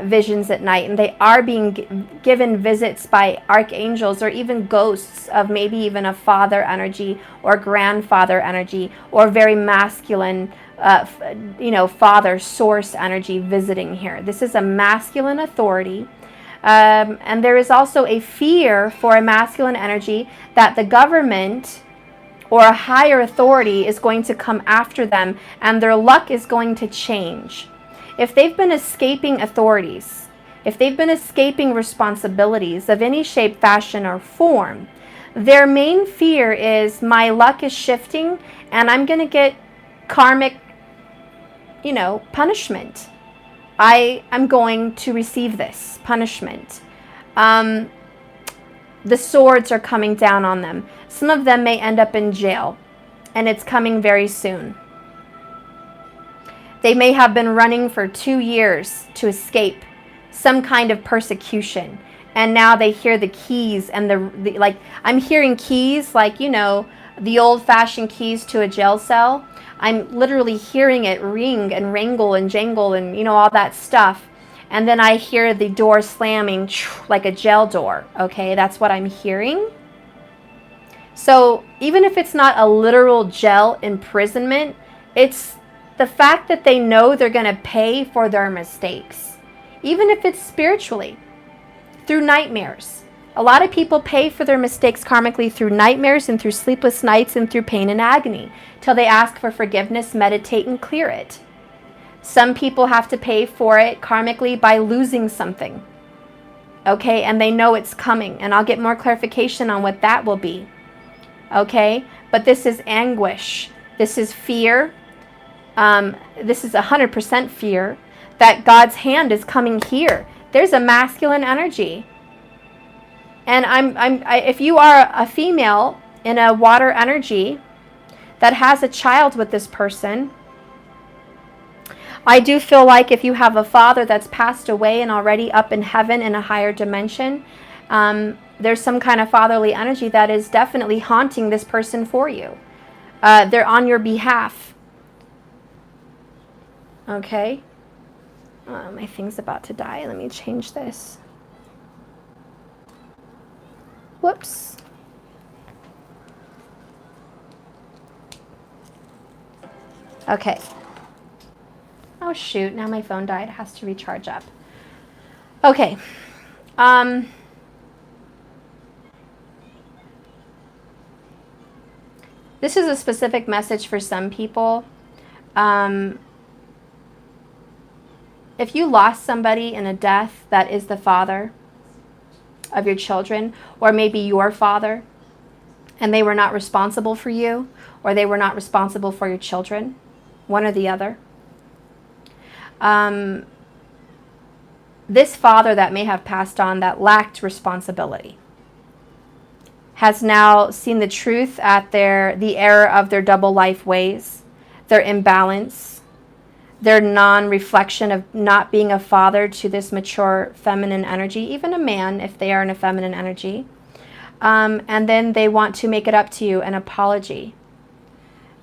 visions at night, and they are being given visits by archangels or even ghosts of maybe even a father energy or grandfather energy or very masculine father, source energy visiting here. This is a masculine authority. And there is also a fear for a masculine energy that the government or a higher authority is going to come after them and their luck is going to change. If they've been escaping authorities, if they've been escaping responsibilities of any shape, fashion, or form, their main fear is my luck is shifting and I'm going to get karmic, punishment. I'm going to receive this punishment. The swords are coming down on them. Some of them may end up in jail, and it's coming very soon. They may have been running for 2 years to escape some kind of persecution, and now they hear the keys and I'm hearing keys like, the old-fashioned keys to a jail cell. I'm literally hearing it ring and wrangle and jangle and, all that stuff. And then I hear the door slamming like a jail door. Okay, that's what I'm hearing. So even if it's not a literal jail imprisonment, it's the fact that they know they're going to pay for their mistakes. Even if it's spiritually, through nightmares. A lot of people pay for their mistakes karmically through nightmares and through sleepless nights and through pain and agony till they ask for forgiveness, meditate, and clear it. Some people have to pay for it karmically by losing something. Okay, and they know it's coming, and I'll get more clarification on what that will be. Okay, but this is anguish. This is fear. This is 100% fear that God's hand is coming here. There's a masculine energy. And if you are a female in a water energy that has a child with this person, I do feel like if you have a father that's passed away and already up in heaven in a higher dimension, there's some kind of fatherly energy that is definitely haunting this person for you. They're on your behalf. Okay. My thing's about to die. Let me change this. Whoops. Okay. Oh shoot, now my phone died. It has to recharge up. Okay. This is a specific message for some people. If you lost somebody in a death that is the father of your children, or maybe your father, and they were not responsible for you, or they were not responsible for your children, one or the other. This father that may have passed on that lacked responsibility has now seen the truth at the error of their double life ways, their imbalance, their non-reflection of not being a father to this mature feminine energy, even a man if they are in a feminine energy. And then they want to make it up to you, an apology.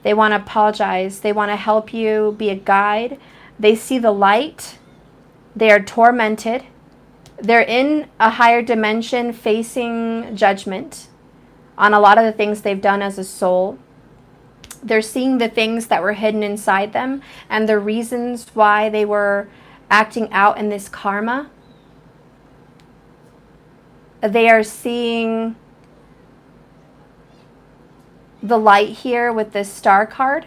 They want to apologize. They want to help you, be a guide. They see the light. They are tormented. They're in a higher dimension facing judgment on a lot of the things they've done as a soul. They're seeing the things that were hidden inside them and the reasons why they were acting out in this karma. They are seeing the light here with this star card.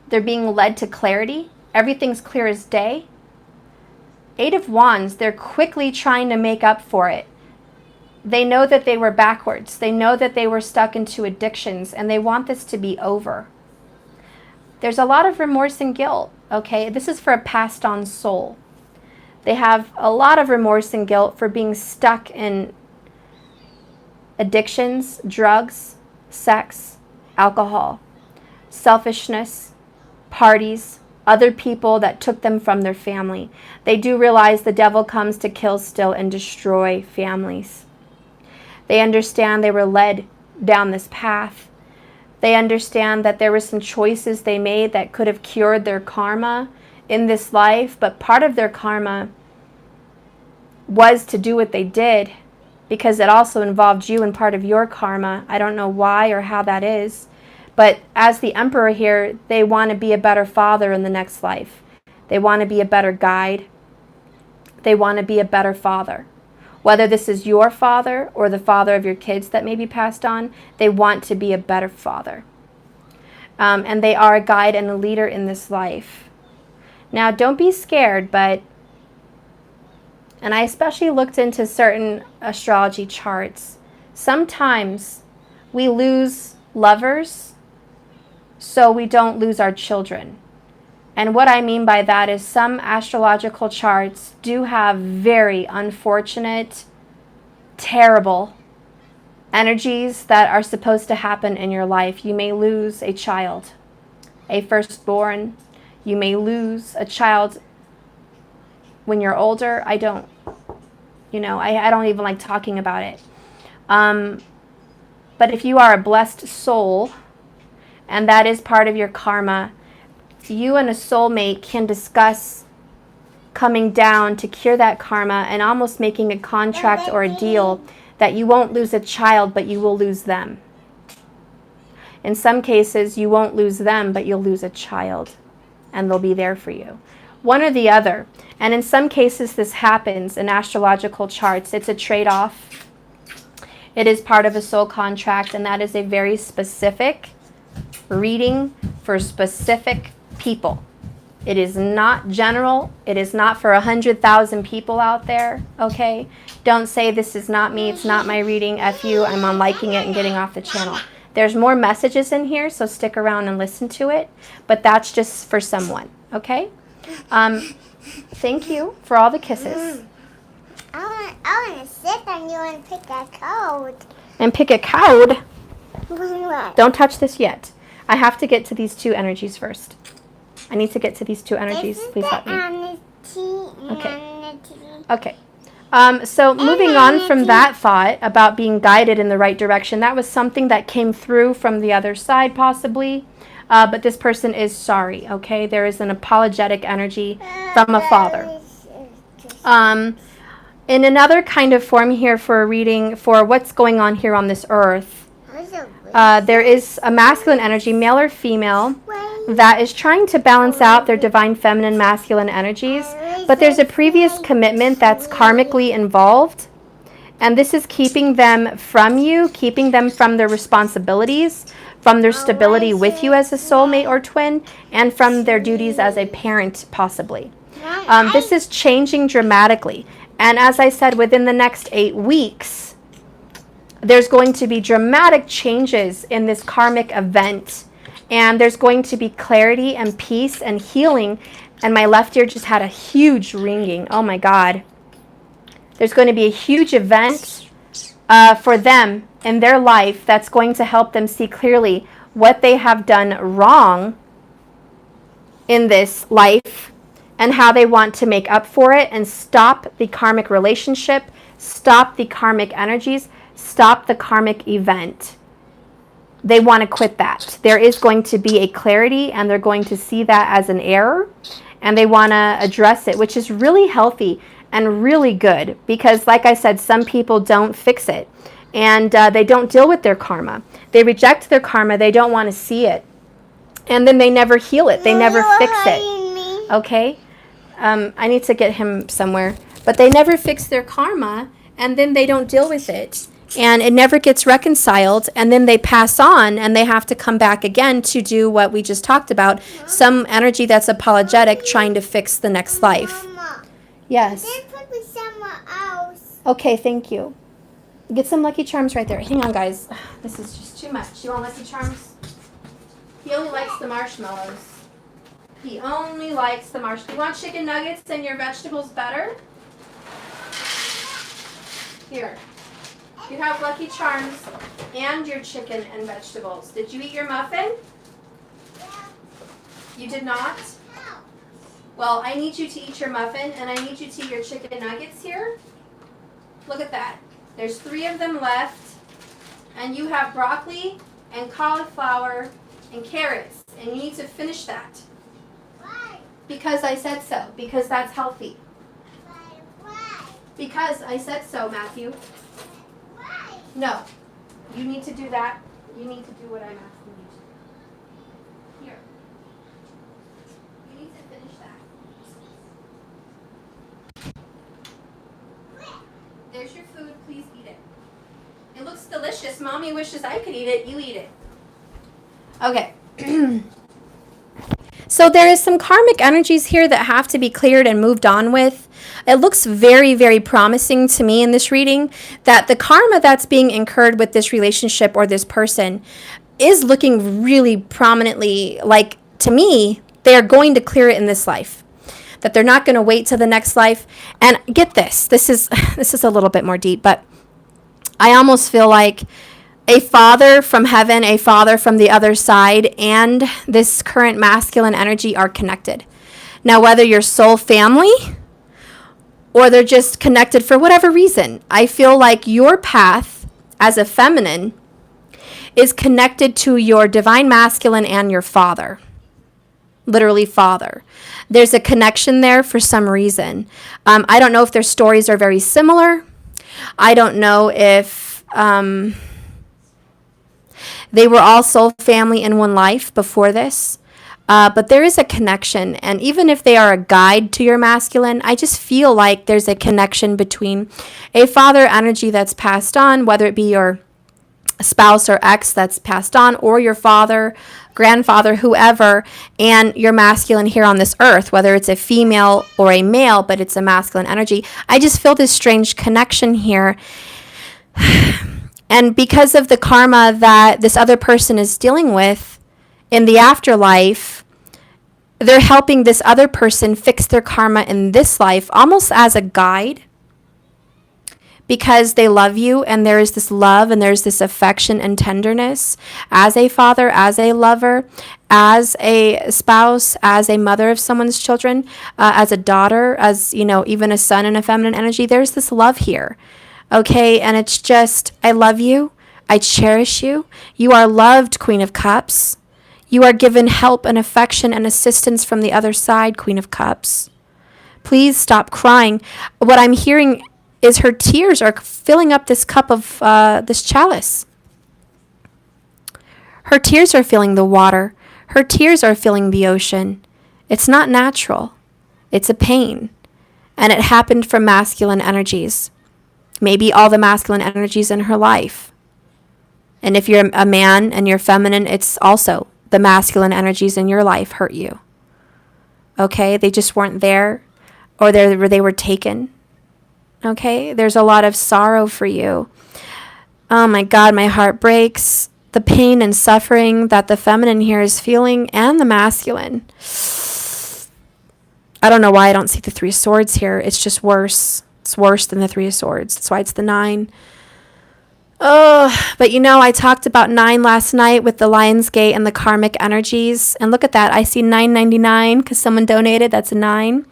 They're being led to clarity. Everything's clear as day. 8 of Wands, they're quickly trying to make up for it. They know that they were backwards. They know that they were stuck into addictions, and they want this to be over. There's a lot of remorse and guilt, okay? This is for a passed on soul. They have a lot of remorse and guilt for being stuck in addictions, drugs, sex, alcohol, selfishness, parties, other people that took them from their family. They do realize the devil comes to kill, steal, and destroy families. They understand they were led down this path. They understand that there were some choices they made that could have cured their karma in this life, but part of their karma was to do what they did because it also involved you and part of your karma. I don't know why or how that is, But as the Emperor here, they want to be a better father in the next life. They want to be a better guide. They want to be a better father. Whether this is your father or the father of your kids that may be passed on, they want to be a better father. And they are a guide and a leader in this life. Now, don't be scared, but, and I especially looked into certain astrology charts, sometimes we lose lovers so we don't lose our children. And what I mean by that is some astrological charts do have very unfortunate, terrible energies that are supposed to happen in your life. You may lose a child, a firstborn. You may lose a child when you're older. I don't even like talking about it. But if you are a blessed soul, and that is part of your karma, you and a soulmate can discuss coming down to cure that karma and almost making a contract or a deal that you won't lose a child, but you will lose them. In some cases, you won't lose them, but you'll lose a child, and they'll be there for you. One or the other. And in some cases, this happens in astrological charts. It's a trade-off. It is part of a soul contract, and that is a very specific reading for specific people. It is not general. It is not for 100,000 people out there, okay? Don't say this is not me, it's not my reading, F you, I'm unliking it and getting off the channel. There's more messages in here, so stick around and listen to it, but that's just for someone, okay? Thank you for all the kisses. I want to sit on you and pick a code. And pick a code? Don't touch this yet. I have to get to these two energies first. I need to get to these two energies. Please help me. Okay. Okay. So moving on from that thought about being guided in the right direction, that was something that came through from the other side possibly. But this person is sorry, okay? There is an apologetic energy from a father. In another kind of form here for a reading for what's going on here on this earth, there is a masculine energy, male or female, that is trying to balance out their divine feminine masculine energies, but there's a previous commitment that's karmically involved, and this is keeping them from you, keeping them from their responsibilities, from their stability with you as a soulmate or twin, and from their duties as a parent possibly. This is changing dramatically, and as I said, within the next 8 weeks, there's going to be dramatic changes in this karmic event, and there's going to be clarity and peace and healing. And my left ear just had a huge ringing. Oh my God. There's going to be a huge event for them in their life that's going to help them see clearly what they have done wrong in this life and how they want to make up for it and stop the karmic relationship, stop the karmic energies, stop the karmic event. They want to quit that. There is going to be a clarity, and they're going to see that as an error, and they want to address it, which is really healthy and really good because, like I said, some people don't fix it, and they don't deal with their karma. They reject their karma. They don't want to see it, and then they never heal it. They never fix it. Okay? I need to get him somewhere. But they never fix their karma, and then they don't deal with it. And it never gets reconciled, and then they pass on, and they have to come back again to do what we just talked about, some energy that's apologetic, trying to fix the next life. Mama, yes. put me somewhere else. Okay, thank you. Get some Lucky Charms right there. Hang on, guys. This is just too much. You want Lucky Charms? He only likes the marshmallows. He only likes the marshmallows. You want chicken nuggets and your vegetables better? Here. You have Lucky Charms and your chicken and vegetables. Did you eat your muffin? You did not? Well, I need you to eat your muffin, and I need you to eat your chicken nuggets here. Look at that. There's 3 of them left, and you have broccoli and cauliflower and carrots, and you need to finish that. Why? Because I said so. Because that's healthy. Why? Because I said so, Matthew. No, you need to do that. You need to do what I'm asking you to do. There's your food. Please eat it. It looks delicious. Mommy wishes I could eat it. You eat it. Okay. So there is some karmic energies here that have to be cleared and moved on with. It looks very, very promising to me in this reading that the karma that's being incurred with this relationship or this person is looking really prominently like, to me, they're going to clear it in this life. That they're not going to wait till the next life. And get this. This is a little bit more deep, but I almost feel like a father from heaven, a father from the other side, and this current masculine energy are connected. Now, whether you're soul family or they're just connected for whatever reason, I feel like your path as a feminine is connected to your divine masculine and your father. Literally father. There's a connection there for some reason. I don't know if their stories are very similar. I don't know if they were all soul family in one life before this. But there is a connection. And even if they are a guide to your masculine, I just feel like there's a connection between a father energy that's passed on, whether it be your spouse or ex that's passed on, or your father, grandfather, whoever, and your masculine here on this earth, whether it's a female or a male, but it's a masculine energy. I just feel this strange connection here. And because of the karma that this other person is dealing with in the afterlife, they're helping this other person fix their karma in this life, almost as a guide, because they love you, and there is this love and there's this affection and tenderness as a father, as a lover, as a spouse, as a mother of someone's children, as a daughter, as, you know, even a son in a feminine energy. There's this love here. Okay, and it's just, I love you. I cherish you. You are loved, Queen of Cups. You are given help and affection and assistance from the other side, Queen of Cups. Please stop crying. What I'm hearing is her tears are filling up this cup of this chalice. Her tears are filling the water. Her tears are filling the ocean. It's not natural. It's a pain. And it happened from masculine energies. Maybe all the masculine energies in her life. And if you're a man and you're feminine, it's also the masculine energies in your life hurt you. Okay? They just weren't there, or they were taken. Okay? There's a lot of sorrow for you. Oh my God, my heart breaks. The pain and suffering that the feminine here is feeling, and the masculine. I don't know why I don't see the Three of Swords here. It's just worse. It's worse than the Three of Swords. That's why it's the 9. Oh, but you know, I talked about 9 last night with the Lion's Gate and the karmic energies. And look at that. I see 9.99 because someone donated. That's a 9.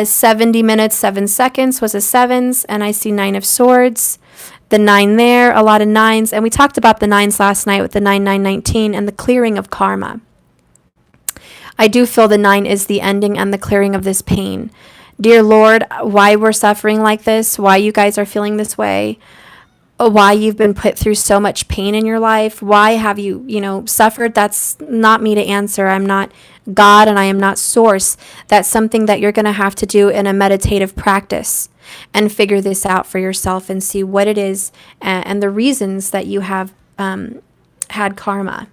70 minutes, 7 seconds was a 7s. And I see 9 of Swords. The 9 there, a lot of 9s. And we talked about the 9s last night with the 9, and the clearing of karma. I do feel the 9 is the ending and the clearing of this pain. Dear Lord, why we're suffering like this, why you guys are feeling this way, why you've been put through so much pain in your life, why have you, suffered? That's not me to answer. I'm not God and I am not Source. That's something that you're going to have to do in a meditative practice and figure this out for yourself and see what it is and the reasons that you have had karma.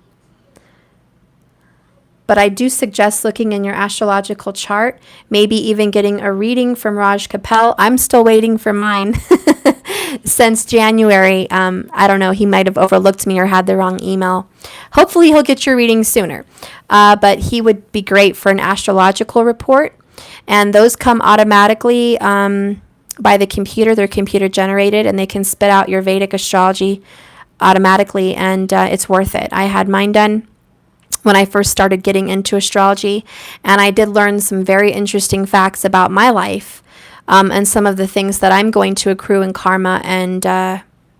But I do suggest looking in your astrological chart, maybe even getting a reading from Raj Kapel. I'm still waiting for mine since January. I don't know, he might have overlooked me or had the wrong email. Hopefully he'll get your reading sooner. But he would be great for an astrological report. And those come automatically by the computer. They're computer generated, and they can spit out your Vedic astrology automatically, and it's worth it. I had mine done when I first started getting into astrology, and I did learn some very interesting facts about my life and some of the things that I'm going to accrue in karma and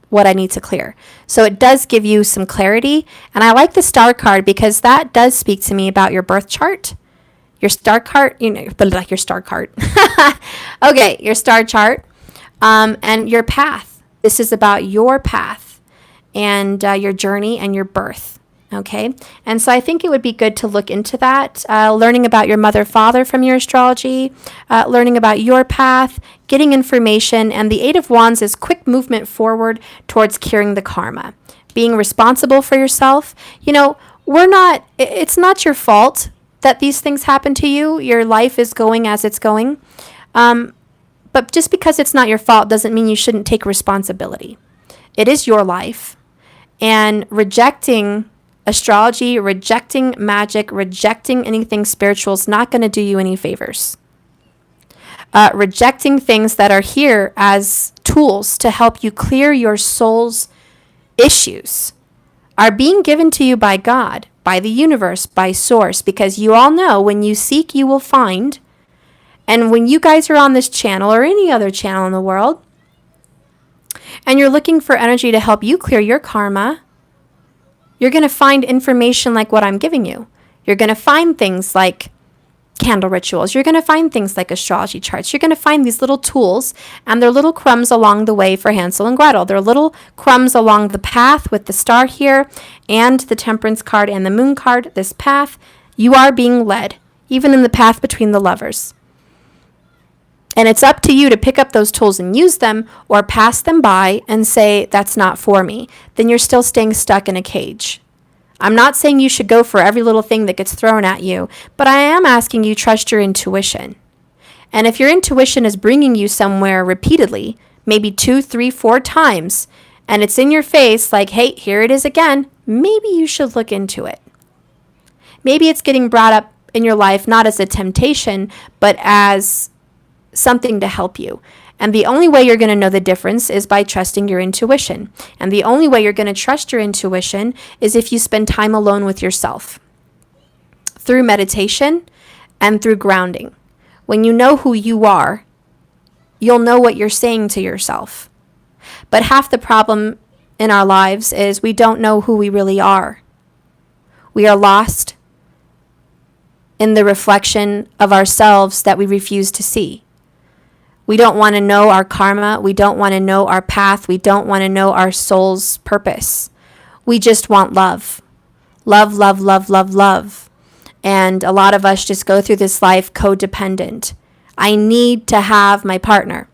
what I need to clear. So it does give you some clarity, and I like the star card because that does speak to me about your birth chart, your star chart, but like your star chart. Okay, your star chart and your path. This is about your path and your journey and your birth. Okay, and so I think it would be good to look into that, learning about your mother, father from your astrology, learning about your path, getting information, and the Eight of Wands is quick movement forward towards curing the karma, being responsible for yourself. You know, it's not your fault that these things happen to you. Your life is going as it's going. But just because it's not your fault doesn't mean you shouldn't take responsibility. It is your life, and rejecting astrology, rejecting magic, rejecting anything spiritual is not going to do you any favors. Rejecting things that are here as tools to help you clear your soul's issues are being given to you by God, by the universe, by source, because you all know when you seek, you will find. And when you guys are on this channel or any other channel in the world, and you're looking for energy to help you clear your karma, you're going to find information like what I'm giving you. You're going to find things like candle rituals. You're going to find things like astrology charts. You're going to find these little tools, and they're little crumbs along the way for Hansel and Gretel. They're little crumbs along the path with the star here and the Temperance card and the Moon card. This path, you are being led, even in the path between the lovers. And it's up to you to pick up those tools and use them, or pass them by and say, that's not for me. Then you're still staying stuck in a cage. I'm not saying you should go for every little thing that gets thrown at you, but I am asking you trust your intuition. And if your intuition is bringing you somewhere repeatedly, maybe 2, 3, 4 times, and it's in your face like, hey, here it is again, maybe you should look into it. Maybe it's getting brought up in your life not as a temptation, but as something to help you. And the only way you're going to know the difference is by trusting your intuition. And the only way you're going to trust your intuition is if you spend time alone with yourself through meditation and through grounding. When you know who you are, you'll know what you're saying to yourself. But half the problem in our lives is we don't know who we really are. We are lost in the reflection of ourselves that we refuse to see. We don't want to know our karma. We don't want to know our path. We don't want to know our soul's purpose. We just want love. Love, love, love, love, love. And a lot of us just go through this life codependent. I need to have my partner.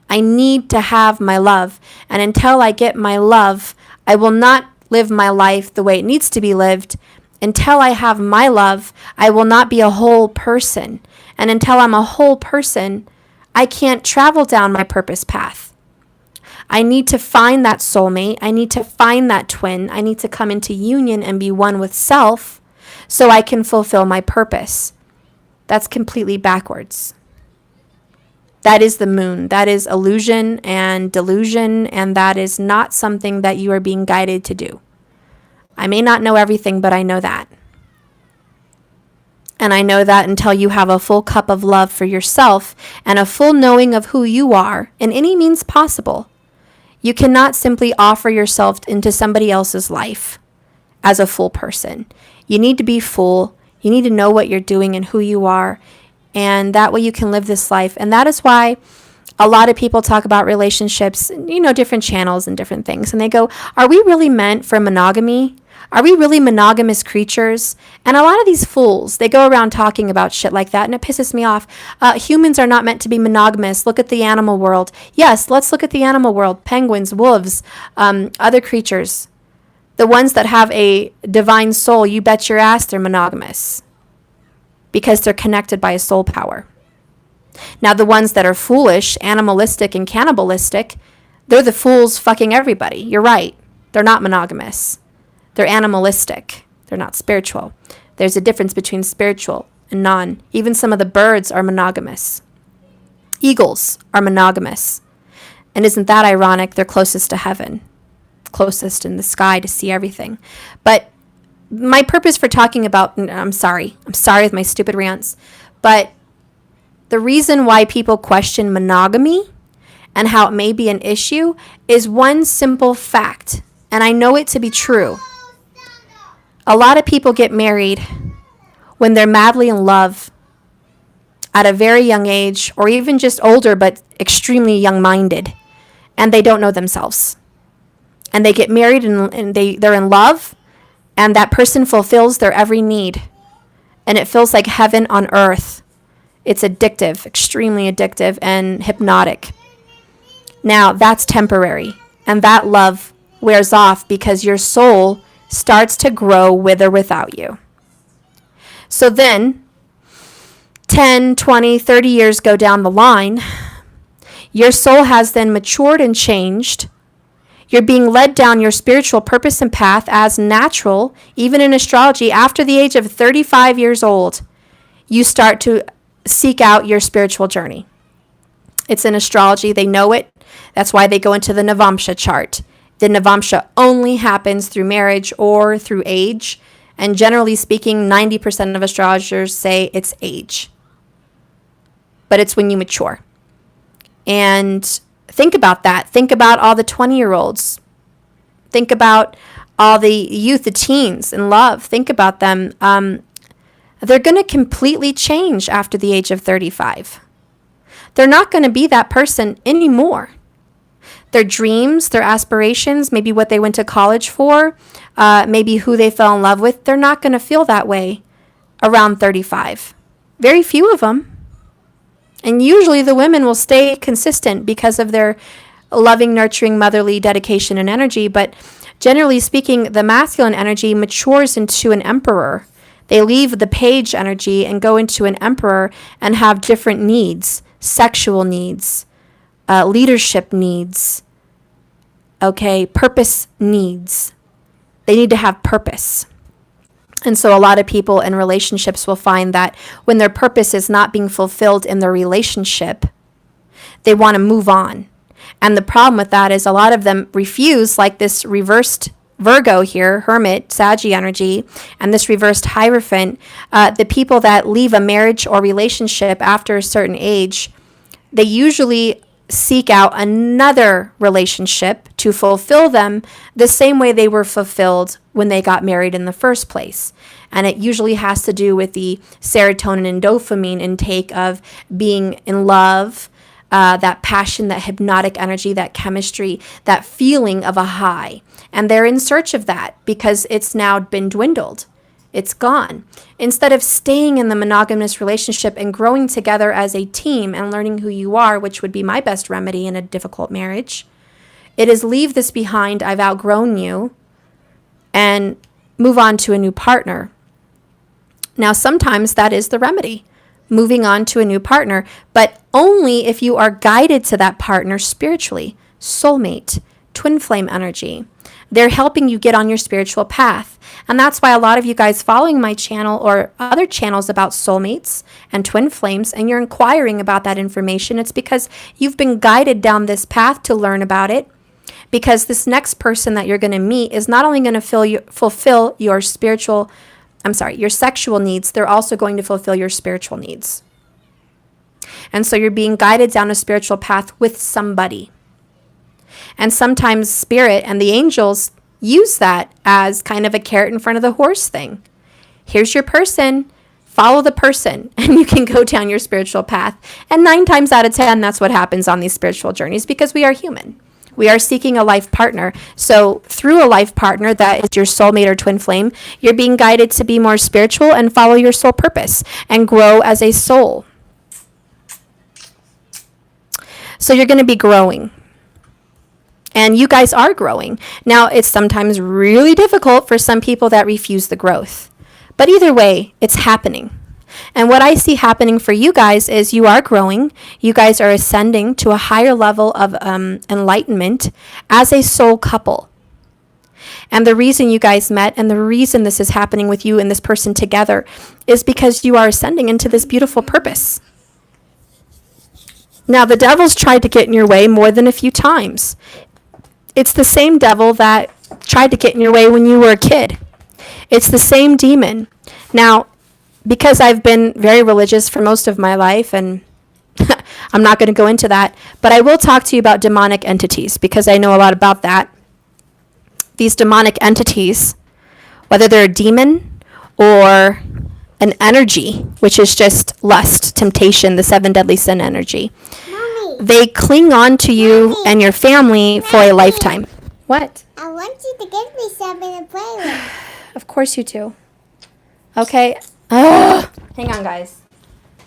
I need to have my love. And until I get my love, I will not live my life the way it needs to be lived. Until I have my love, I will not be a whole person. And until I'm a whole person, I can't travel down my purpose path. I need to find that soulmate. I need to find that twin. I need to come into union and be one with self so I can fulfill my purpose. That's completely backwards. That is the moon. That is illusion and delusion, and that is not something that you are being guided to do. I may not know everything, but I know that. And I know that until you have a full cup of love for yourself and a full knowing of who you are in any means possible, you cannot simply offer yourself into somebody else's life as a full person. You need to be full. You need to know what you're doing and who you are. And that way you can live this life. And that is why a lot of people talk about relationships, different channels and different things. And they go, are we really meant for monogamy? Are we really monogamous creatures? And a lot of these fools, they go around talking about shit like that, and it pisses me off. Humans are not meant to be monogamous. Look at the animal world. Yes, let's look at the animal world. Penguins, wolves, other creatures. The ones that have a divine soul, you bet your ass they're monogamous because they're connected by a soul power. Now, the ones that are foolish, animalistic, and cannibalistic, they're the fools fucking everybody. You're right. They're not monogamous. They're animalistic. They're not spiritual. There's a difference between spiritual and non. Even some of the birds are monogamous. Eagles are monogamous. And isn't that ironic? They're closest to heaven, closest in the sky to see everything. But my purpose for talking about, I'm sorry with my stupid rants, but the reason why people question monogamy and how it may be an issue is one simple fact, and I know it to be true. A lot of people get married when they're madly in love at a very young age, or even just older but extremely young-minded, and they don't know themselves. And they get married and they're in love, And that person fulfills their every need. And it feels like heaven on earth. It's addictive, extremely addictive and hypnotic. Now, that's temporary. And that love wears off because your soul starts to grow with or without you. So then, 10, 20, 30 years go down the line. Your soul has then matured and changed. You're being led down your spiritual purpose and path as natural, even in astrology. After the age of 35 years old, you start to seek out your spiritual journey. It's in astrology. They know it. That's why they go into the Navamsha chart. The Navamsha only happens through marriage or through age. And generally speaking, 90% of astrologers say it's age. But it's when you mature. And think about that. Think about all the 20-year-olds. Think about all the youth, the teens in love. Think about them. They're going to completely change after the age of 35. They're not going to be that person anymore. Their dreams, their aspirations, maybe what they went to college for, maybe who they fell in love with, they're not going to feel that way around 35. Very few of them. And usually the women will stay consistent because of their loving, nurturing, motherly dedication and energy. But generally speaking, the masculine energy matures into an emperor. They leave the page energy and go into an emperor and have different needs, sexual needs, leadership needs, purpose needs. They need to have purpose. And so a lot of people in relationships will find that when their purpose is not being fulfilled in their relationship, they want to move on. And the problem with that is a lot of them refuse, like this reversed Virgo here, Hermit, Saggy energy, and this reversed Hierophant. The people that leave a marriage or relationship after a certain age, they usually seek out another relationship to fulfill them the same way they were fulfilled when they got married in the first place. And it usually has to do with the serotonin and dopamine intake of being in love, that passion, that hypnotic energy, that chemistry, that feeling of a high. And they're in search of that because it's now been dwindled. It's gone. Instead of staying in the monogamous relationship and growing together as a team and learning who you are, which would be my best remedy in a difficult marriage, it is leave this behind, I've outgrown you, and move on to a new partner. Now, sometimes that is the remedy, moving on to a new partner, but only if you are guided to that partner spiritually, soulmate, twin flame energy. They're helping you get on your spiritual path. And that's why a lot of you guys following my channel or other channels about soulmates and twin flames, and you're inquiring about that information, it's because you've been guided down this path to learn about it. Because this next person that you're going to meet is not only going to fulfill your sexual needs, they're also going to fulfill your spiritual needs. And so you're being guided down a spiritual path with somebody. And sometimes spirit and the angels use that as kind of a carrot in front of the horse thing. Here's your person, follow the person, and you can go down your spiritual path. And 9 times out of 10, that's what happens on these spiritual journeys because we are human. We are seeking a life partner. So through a life partner that is your soulmate or twin flame, you're being guided to be more spiritual and follow your soul purpose and grow as a soul. So you're going to be growing. And you guys are growing. Now, it's sometimes really difficult for some people that refuse the growth. But either way, it's happening. And what I see happening for you guys is you are growing. You guys are ascending to a higher level of enlightenment as a soul couple. And the reason you guys met and the reason this is happening with you and this person together is because you are ascending into this beautiful purpose. Now, the devil's tried to get in your way more than a few times. It's the same devil that tried to get in your way when you were a kid. It's the same demon. Now, because I've been very religious for most of my life, and I'm not going to go into that, but I will talk to you about demonic entities because I know a lot about that. These demonic entities, whether they're a demon or an energy, which is just lust, temptation, the 7 deadly sin energy, they cling on to you and your family for a lifetime. What? I want you to give me something to play with. Of course you do. Okay. Ugh. Hang on, guys.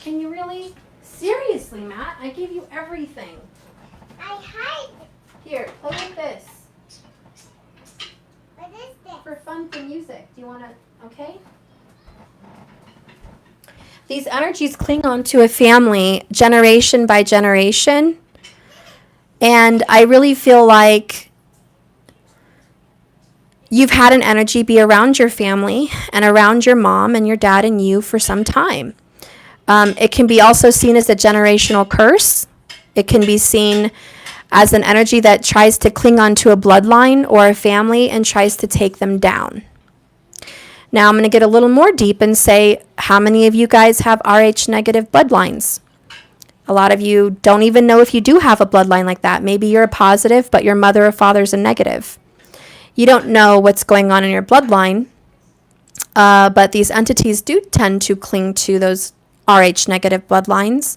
Can you really? Seriously, Matt? I gave you everything. I hide. Here, play with this. What is this? For fun, for music. Do you want to? Okay. These energies cling on to a family generation by generation. And I really feel like you've had an energy be around your family and around your mom and your dad and you for some time. It can be also seen as a generational curse. It can be seen as an energy that tries to cling onto a bloodline or a family and tries to take them down. Now I'm going to get a little more deep and say, how many of you guys have RH negative bloodlines? A lot of you don't even know if you do have a bloodline like that. Maybe you're a positive, but your mother or father's a negative. You don't know what's going on in your bloodline, but these entities do tend to cling to those RH negative bloodlines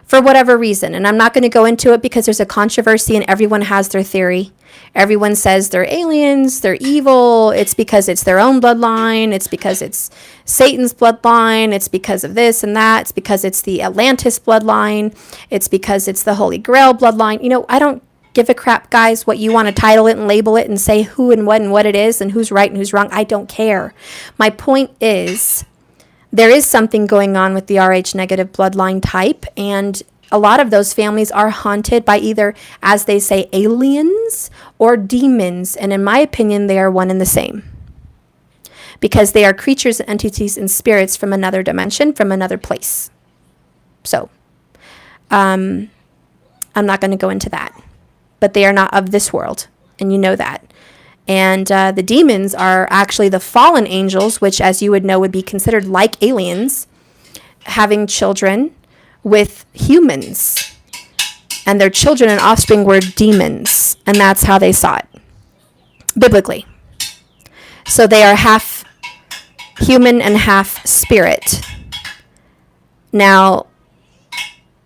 for whatever reason. And I'm not going to go into it because there's a controversy and everyone has their theory. Everyone says they're aliens, they're evil, it's because it's their own bloodline, it's because it's Satan's bloodline, it's because of this and that, it's because it's the Atlantis bloodline, it's because it's the Holy Grail bloodline. You know, I don't give a crap, guys, what you want to title it and label it and say who and what it is and who's right and who's wrong. I don't care. My point is, there is something going on with the RH negative bloodline type, and a lot of those families are haunted by either, as they say, aliens or demons. And in my opinion, they are one and the same. Because they are creatures and entities and spirits from another dimension, from another place. So, I'm not going to go into that. But they are not of this world. And you know that. And the demons are actually the fallen angels, which, as you would know, would be considered like aliens, having children with humans, and their children and offspring were demons, and that's how they saw it biblically. So they are half human and half spirit. Now,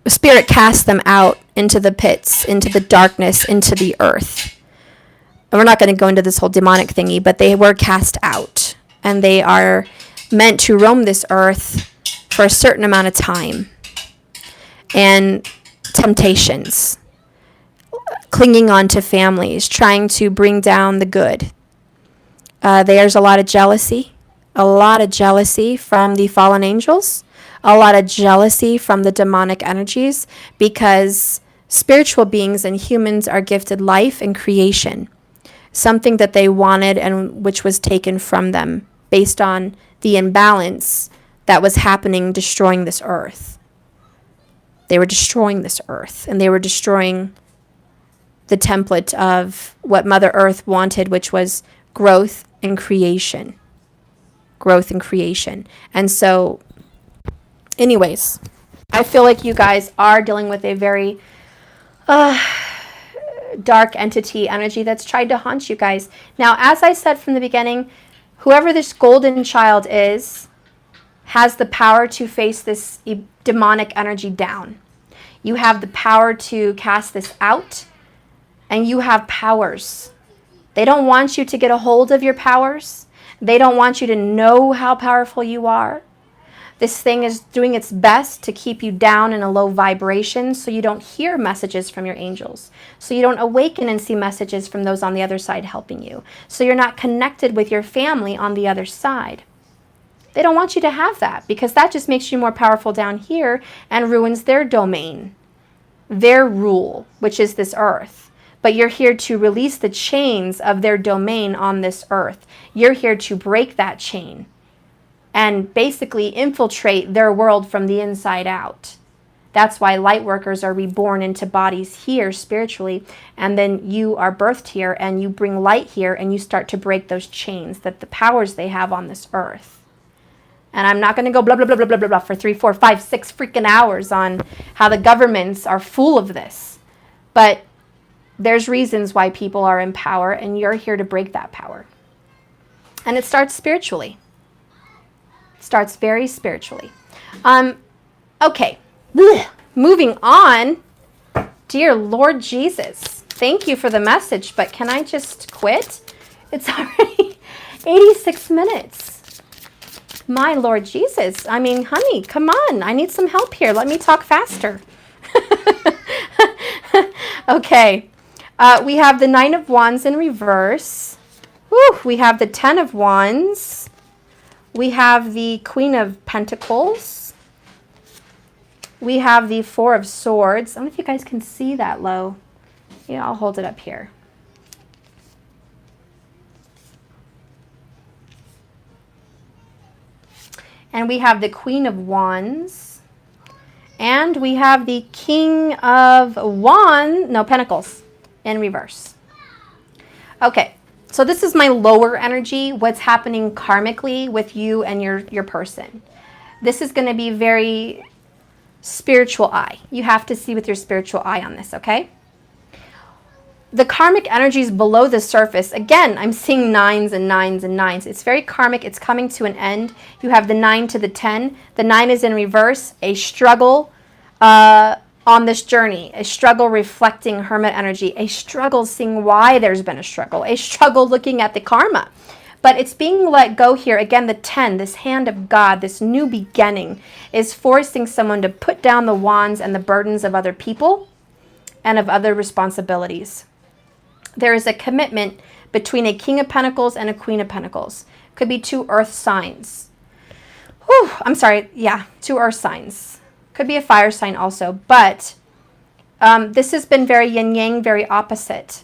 spirit cast them out into the pits, into the darkness, into the earth. And we're not going to go into this whole demonic thingy, but they were cast out, and they are meant to roam this earth for a certain amount of time. And temptations, clinging on to families, trying to bring down the good. There's a lot of jealousy from the fallen angels, a lot of jealousy from the demonic energies, because spiritual beings and humans are gifted life and creation, something that they wanted and which was taken from them based on the imbalance that was happening, destroying this earth. They were destroying this earth, and they were destroying the template of what Mother Earth wanted, which was growth and creation. Growth and creation. And so, anyways, I feel like you guys are dealing with a very dark entity energy that's tried to haunt you guys. Now, as I said from the beginning, whoever this golden child is has the power to face this demonic energy down. You have the power to cast this out, and you have powers. They don't want you to get a hold of your powers. They don't want you to know how powerful you are. This thing is doing its best to keep you down in a low vibration so you don't hear messages from your angels. So you don't awaken and see messages from those on the other side helping you. So you're not connected with your family on the other side. They don't want you to have that, because that just makes you more powerful down here and ruins their domain, their rule, which is this earth. But you're here to release the chains of their domain on this earth. You're here to break that chain and basically infiltrate their world from the inside out. That's why light workers are reborn into bodies here spiritually, and then you are birthed here and you bring light here and you start to break those chains, that the powers they have on this earth. And I'm not going to go blah, blah, blah, blah, blah, blah, blah for 3, 4, 5, 6 freaking hours on how the governments are full of this. But there's reasons why people are in power, and you're here to break that power. And it starts spiritually. It starts very spiritually. Okay. Ugh. Moving on. Dear Lord Jesus, thank you for the message, but can I just quit? It's already... 86 minutes. My Lord Jesus. I mean, honey, come on. I need some help here. Let me talk faster. Okay. We have the Nine of Wands in reverse. Whew, we have the Ten of Wands. We have the Queen of Pentacles. We have the Four of Swords. I don't know if you guys can see that low. Yeah, I'll hold it up here. And we have the Queen of Wands. And we have the King of Pentacles in reverse. Okay, so this is my lower energy, what's happening karmically with you and your person. This is going to be very spiritual eye. You have to see with your spiritual eye on this, okay? The karmic energies below the surface, again, I'm seeing nines and nines and nines. It's very karmic. It's coming to an end. You have the 9 to the 10. The 9 is in reverse, a struggle on this journey, a struggle reflecting hermit energy, a struggle seeing why there's been a struggle looking at the karma. But it's being let go here. Again, the 10, this hand of God, this new beginning, is forcing someone to put down the wands and the burdens of other people and of other responsibilities. There is a commitment between a King of Pentacles and a Queen of Pentacles. Could be 2 earth signs. Whew, I'm sorry. Yeah, 2 earth signs. Could be a fire sign also. But this has been very yin-yang, very opposite.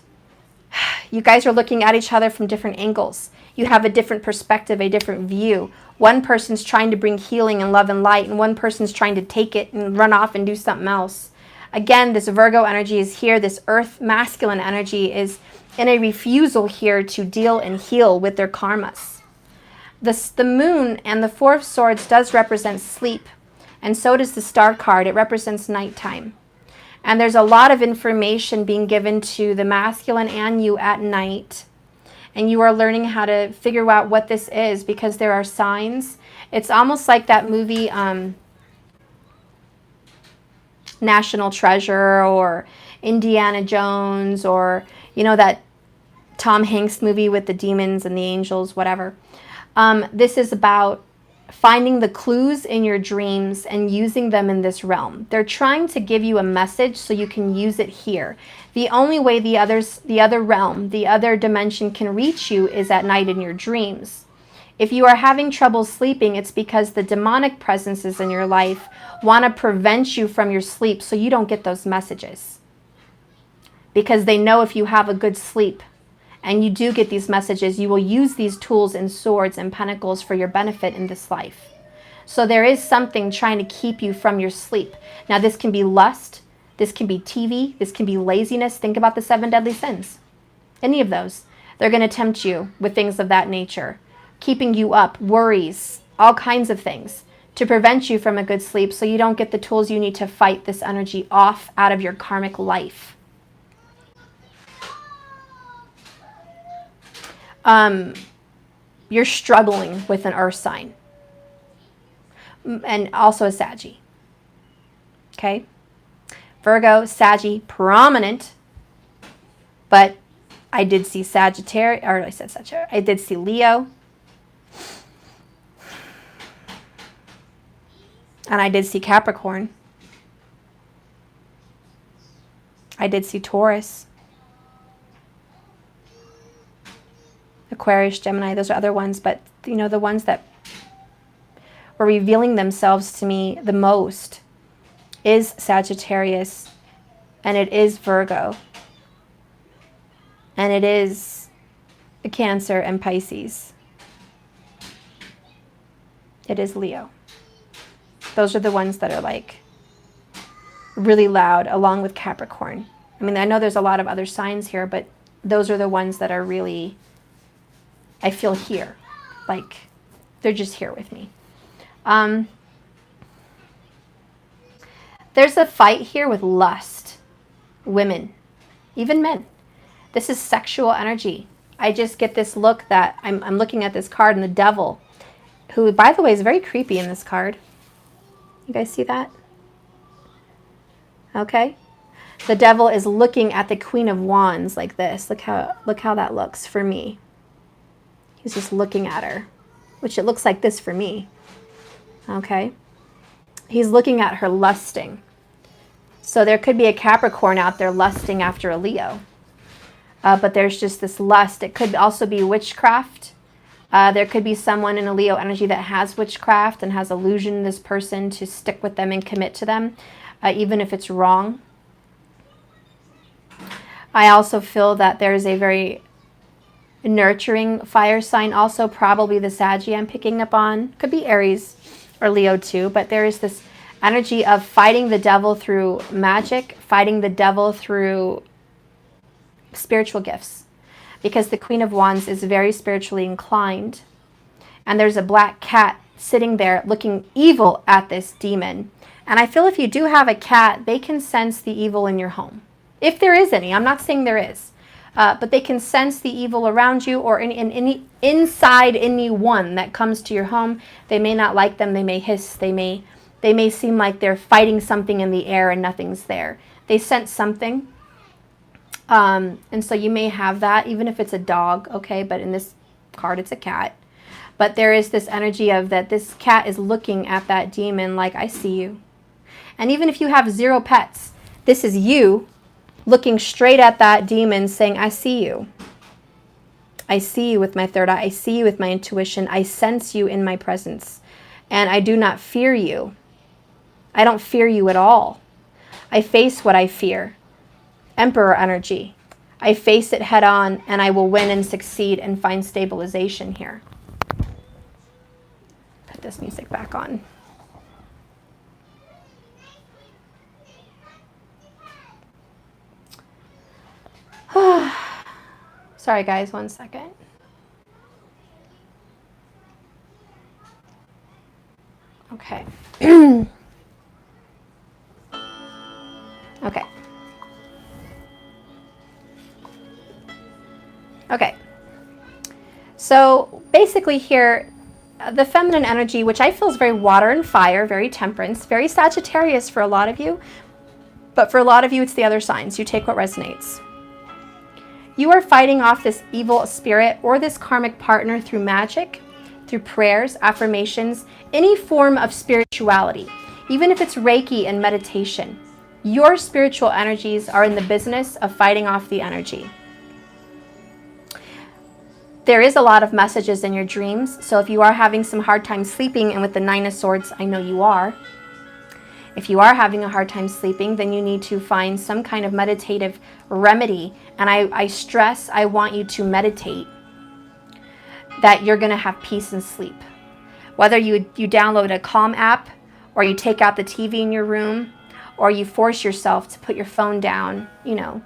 You guys are looking at each other from different angles. You have a different perspective, a different view. One person's trying to bring healing and love and light, and one person's trying to take it and run off and do something else. Again, this Virgo energy is here. This earth masculine energy is in a refusal here to deal and heal with their karmas. The moon and the Four of Swords does represent sleep, and so does the star card. It represents nighttime. And there's a lot of information being given to the masculine and you at night. And you are learning how to figure out what this is because there are signs. It's almost like that movie, National Treasure, or Indiana Jones, or you know that Tom Hanks movie with the demons and the angels, whatever. This is about finding the clues in your dreams and using them in this realm. They're trying to give you a message so you can use it here. The only way the other realm, the other dimension can reach you is at night in your dreams. If you are having trouble sleeping, it's because the demonic presences in your life want to prevent you from your sleep so you don't get those messages. Because they know if you have a good sleep and you do get these messages, you will use these tools and swords and pentacles for your benefit in this life. So there is something trying to keep you from your sleep. Now this can be lust, this can be TV, this can be laziness. Think about the 7 deadly sins. Any of those. They're going to tempt you with things of that nature. Keeping you up, worries, all kinds of things to prevent you from a good sleep so you don't get the tools you need to fight this energy off out of your karmic life. You're struggling with an earth sign and also a Saggy. Okay? Virgo, Saggy, prominent, but I did see Sagittarius, or I said Sagittarius, I did see Leo. And I did see Capricorn. I did see Taurus. Aquarius, Gemini, those are other ones, but you know, the ones that were revealing themselves to me the most is Sagittarius, and it is Virgo, and it is Cancer and Pisces. It is Leo. Those are the ones that are like really loud, along with Capricorn. I mean, I know there's a lot of other signs here, but those are the ones that are really, I feel here. Like they're just here with me. There's a fight here with lust, women, even men. This is sexual energy. I just get this look that I'm looking at this card and the devil, who, by the way, is very creepy in this card. You guys see that? Okay. The devil is looking at the Queen of Wands like this. Look how that looks for me. He's just looking at her, which it looks like this for me. Okay? He's looking at her lusting. So there could be a Capricorn out there lusting after a Leo. But there's just this lust. It could also be witchcraft. There could be someone in a Leo energy that has witchcraft and has illusioned this person to stick with them and commit to them, even if it's wrong. I also feel that there's a very nurturing fire sign, also probably the Saggy I'm picking up on. Could be Aries or Leo too, but there is this energy of fighting the devil through magic, fighting the devil through spiritual gifts, because the Queen of Wands is very spiritually inclined, and there's a black cat sitting there looking evil at this demon. And I feel if you do have a cat, they can sense the evil in your home, if there is any. I'm not saying there is, but they can sense the evil around you, or inside anyone that comes to your home. They may not like them, they may hiss, they may seem like they're fighting something in the air and nothing's there. They sense something. And so you may have that, even if it's a dog, okay? But in this card, it's a cat. But there is this energy of that this cat is looking at that demon like, I see you. And even if you have 0 pets, this is you looking straight at that demon saying, I see you. I see you with my third eye. I see you with my intuition. I sense you in my presence. And I do not fear you. I don't fear you at all. I face what I fear. Emperor energy. I face it head on, and I will win and succeed and find stabilization here. Put this music back on. Sorry guys, 1 second. Okay. Okay. Okay. So basically here, the feminine energy, which I feel is very water and fire, very temperance, very Sagittarius for a lot of you. But for a lot of you, it's the other signs. You take what resonates. You are fighting off this evil spirit or this karmic partner through magic, through prayers, affirmations, any form of spirituality, even if it's Reiki and meditation. Your spiritual energies are in the business of fighting off the energy. There is a lot of messages in your dreams, so if you are having some hard time sleeping, and with the 9 of Swords, I know you are. If you are having a hard time sleeping, then you need to find some kind of meditative remedy. And I stress, I want you to meditate, that you're going to have peace and sleep. Whether you download a Calm app, or you take out the TV in your room, or you force yourself to put your phone down, you know,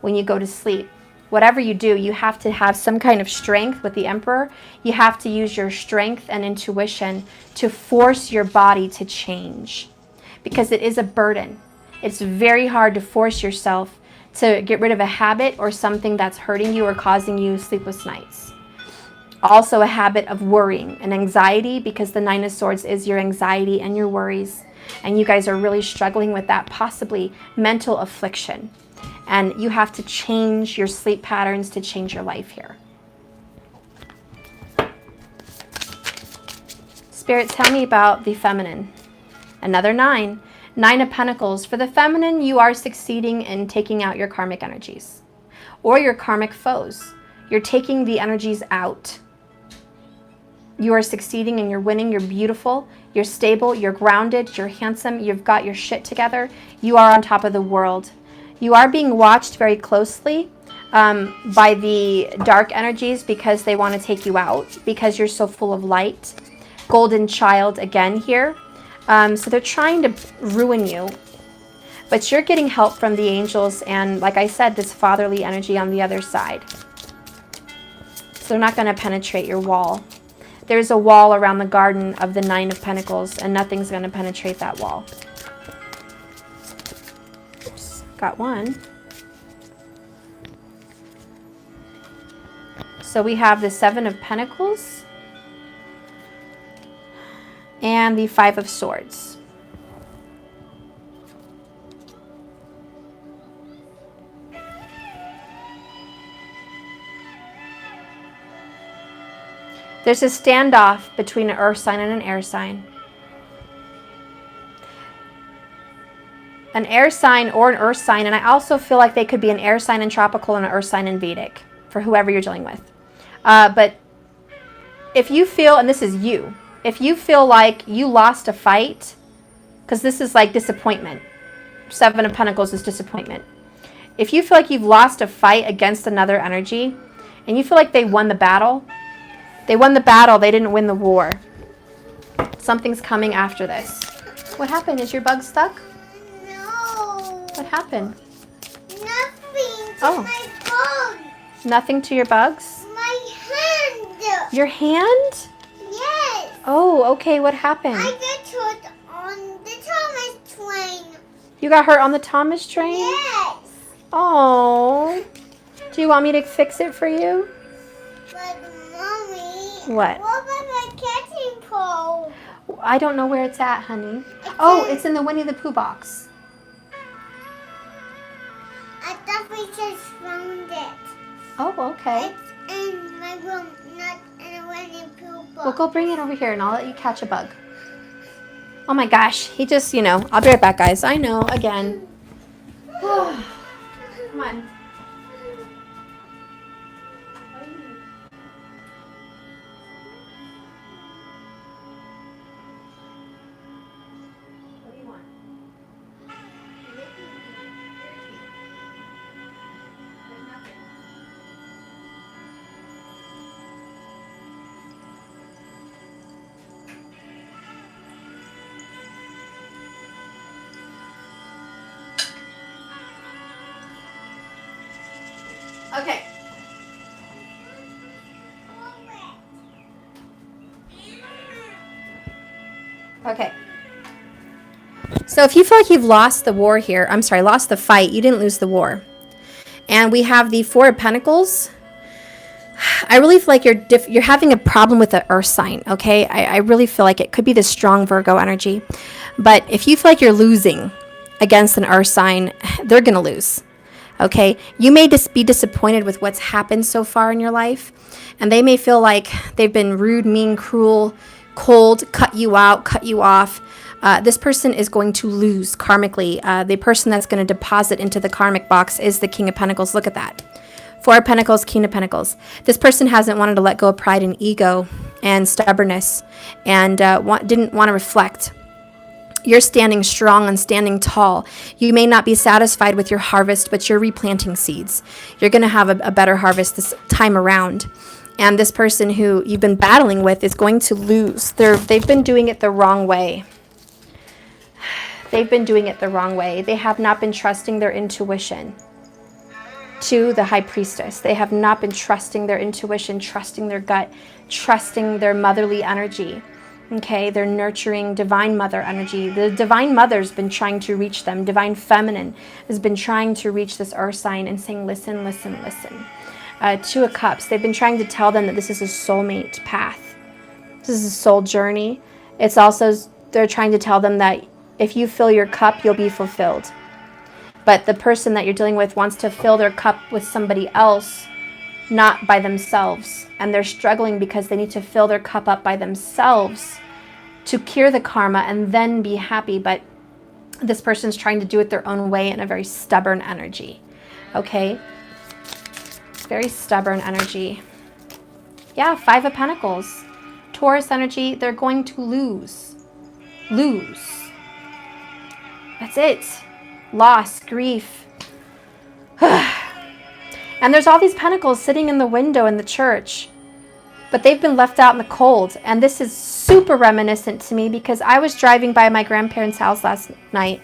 when you go to sleep. Whatever you do, you have to have some kind of strength with the Emperor. You have to use your strength and intuition to force your body to change, because it is a burden. It's very hard to force yourself to get rid of a habit or something that's hurting you or causing you sleepless nights. Also a habit of worrying and anxiety, because the 9 of Swords is your anxiety and your worries. And you guys are really struggling with that, possibly mental affliction. And you have to change your sleep patterns to change your life here. Spirit, tell me about the feminine. Another 9. 9 of Pentacles. For the feminine, you are succeeding in taking out your karmic energies or your karmic foes. You're taking the energies out. You are succeeding and you're winning. You're beautiful. You're stable. You're grounded. You're handsome. You've got your shit together. You are on top of the world. You are being watched very closely by the dark energies, because they want to take you out, because you're so full of light. Golden child again here. So they're trying to ruin you, but you're getting help from the angels, and like I said, this fatherly energy on the other side. So they're not going to penetrate your wall. There's a wall around the garden of the 9 of Pentacles, and nothing's going to penetrate that wall. Oops, got one. So we have the 7 of Pentacles and the 5 of Swords. There's a standoff between an earth sign and an air sign. An air sign or an earth sign, and I also feel like they could be an air sign in tropical and an earth sign in Vedic, for whoever you're dealing with. But if you feel, and this is you, if you feel like you lost a fight, because this is like disappointment. 7 of Pentacles is disappointment. If you feel like you've lost a fight against another energy, and you feel like they won the battle, they didn't win the war. Something's coming after this. What happened? Is your bug stuck? No. What happened? Nothing to Oh. my bug. Nothing to your bugs? My hand. Your hand? Yes. Oh, okay. What happened? I got hurt on the Thomas train. You got hurt on the Thomas train? Yes. Oh. Do you want me to fix it for you? But mommy. What? What about my catching pole? I don't know where it's at, honey. Oh, it's in the Winnie the Pooh box. I thought we just found it. Oh, okay. It's in my room, not in a Winnie the Pooh box. Well, go bring it over here and I'll let you catch a bug. Oh my gosh. He just, I'll be right back, guys. I know, again. Come on. What do you want? Okay. Okay. So if you feel like you've lost the war here, lost the fight, you didn't lose the war. And we have the 4 of Pentacles. I really feel like you're having a problem with the earth sign, okay? I really feel like it could be the strong Virgo energy. But if you feel like you're losing against an earth sign, they're going to lose. Okay, you may just be disappointed with what's happened so far in your life, and they may feel like they've been rude, mean, cruel, cold, cut you out, cut you off. This person is going to lose karmically. The person that's going to deposit into the karmic box is the King of Pentacles. Look at that. 4 of Pentacles, King of Pentacles. This person hasn't wanted to let go of pride and ego and stubbornness and didn't want to reflect. You're standing strong and standing tall. You may not be satisfied with your harvest, but you're replanting seeds. You're going to have a better harvest this time around. And this person who you've been battling with is going to lose. They've been doing it the wrong way. They've been doing it the wrong way. They have not been trusting their intuition to the High Priestess. They have not been trusting their intuition, trusting their gut, trusting their motherly energy. Okay, they're nurturing divine mother energy. The divine mother's been trying to reach them. Divine feminine has been trying to reach this earth sign and saying, listen, listen, listen. 2 of Cups, they've been trying to tell them that this is a soulmate path. This is a soul journey. It's also, they're trying to tell them that if you fill your cup, you'll be fulfilled. But the person that you're dealing with wants to fill their cup with somebody else, not by themselves. And they're struggling because they need to fill their cup up by themselves to cure the karma and then be happy. But this person's trying to do it their own way in a very stubborn energy. Okay? Very stubborn energy. Yeah, 5 of Pentacles. Taurus energy, they're going to lose. Lose. That's it. Loss, grief. And there's all these pentacles sitting in the window in the church, but they've been left out in the cold. And this is super reminiscent to me because I was driving by my grandparents' house last night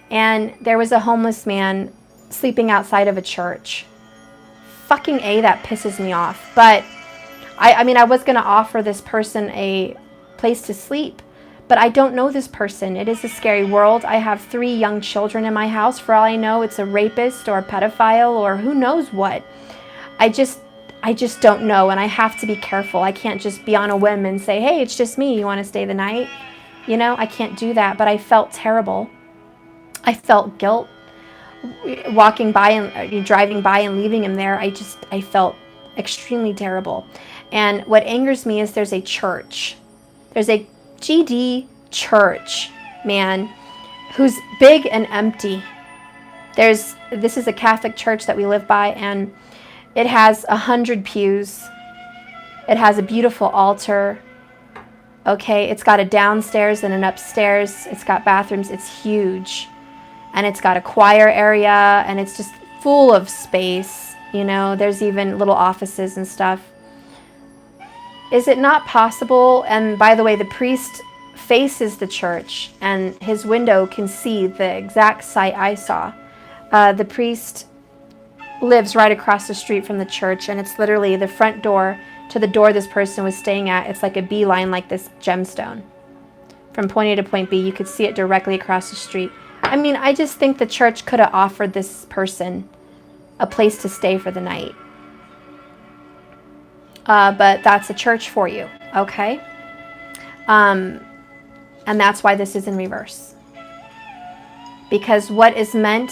and there was a homeless man sleeping outside of a church. Fucking A, that pisses me off. But I mean, I was going to offer this person a place to sleep, but I don't know this person. It is a scary world. I have 3 young children in my house. For all I know, it's a rapist or a pedophile or who knows what. I just don't know, and I have to be careful. I can't just be on a whim and say, hey, it's just me. You want to stay the night? You know, I can't do that, but I felt terrible. I felt guilt walking by and driving by and leaving him there. I felt extremely terrible. And what angers me is there's a church. There's a GD church, man, who's big and empty. This is a Catholic church that we live by, and it has 100 pews. It has a beautiful altar. Okay, it's got a downstairs and an upstairs. It's got bathrooms. It's huge. And it's got a choir area, and it's just full of space. You know, there's even little offices and stuff. Is it not possible? And by the way, the priest faces the church, and his window can see the exact site I saw. The priest lives right across the street from the church, and it's literally the front door to the door this person was staying at. It's like a beeline, like this gemstone. From point A to point B, you could see it directly across the street. I mean, I just think the church could have offered this person a place to stay for the night. But that's a church for you, okay? And that's why this is in reverse. Because what is meant,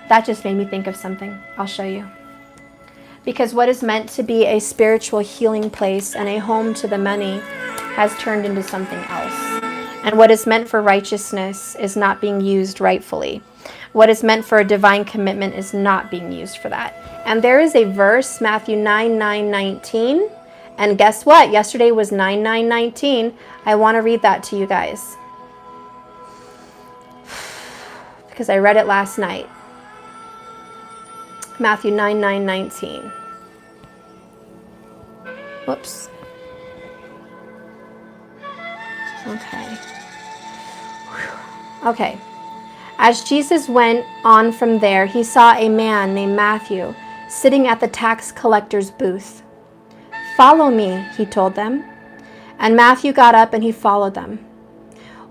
that just made me think of something. I'll show you. Because what is meant to be a spiritual healing place and a home to the many has turned into something else. And what is meant for righteousness is not being used rightfully. What is meant for a divine commitment is not being used for that. And there is a verse, Matthew 9:19. And guess what? Yesterday was 9:19. I want to read that to you guys, because I read it last night. Matthew 9:19. Whoops. Okay. Okay. As Jesus went on from there, he saw a man named Matthew sitting at the tax collector's booth. "Follow me," he told them. And Matthew got up and he followed them.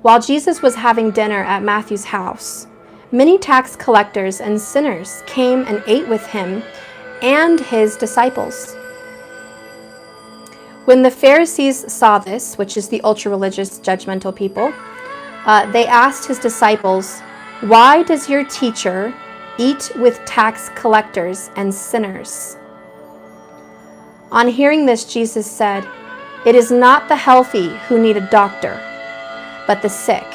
While Jesus was having dinner at Matthew's house, many tax collectors and sinners came and ate with him and his disciples. When the Pharisees saw this, which is the ultra-religious, judgmental people, they asked his disciples, "Why does your teacher eat with tax collectors and sinners?" On hearing this, Jesus said, "It is not the healthy who need a doctor, but the sick.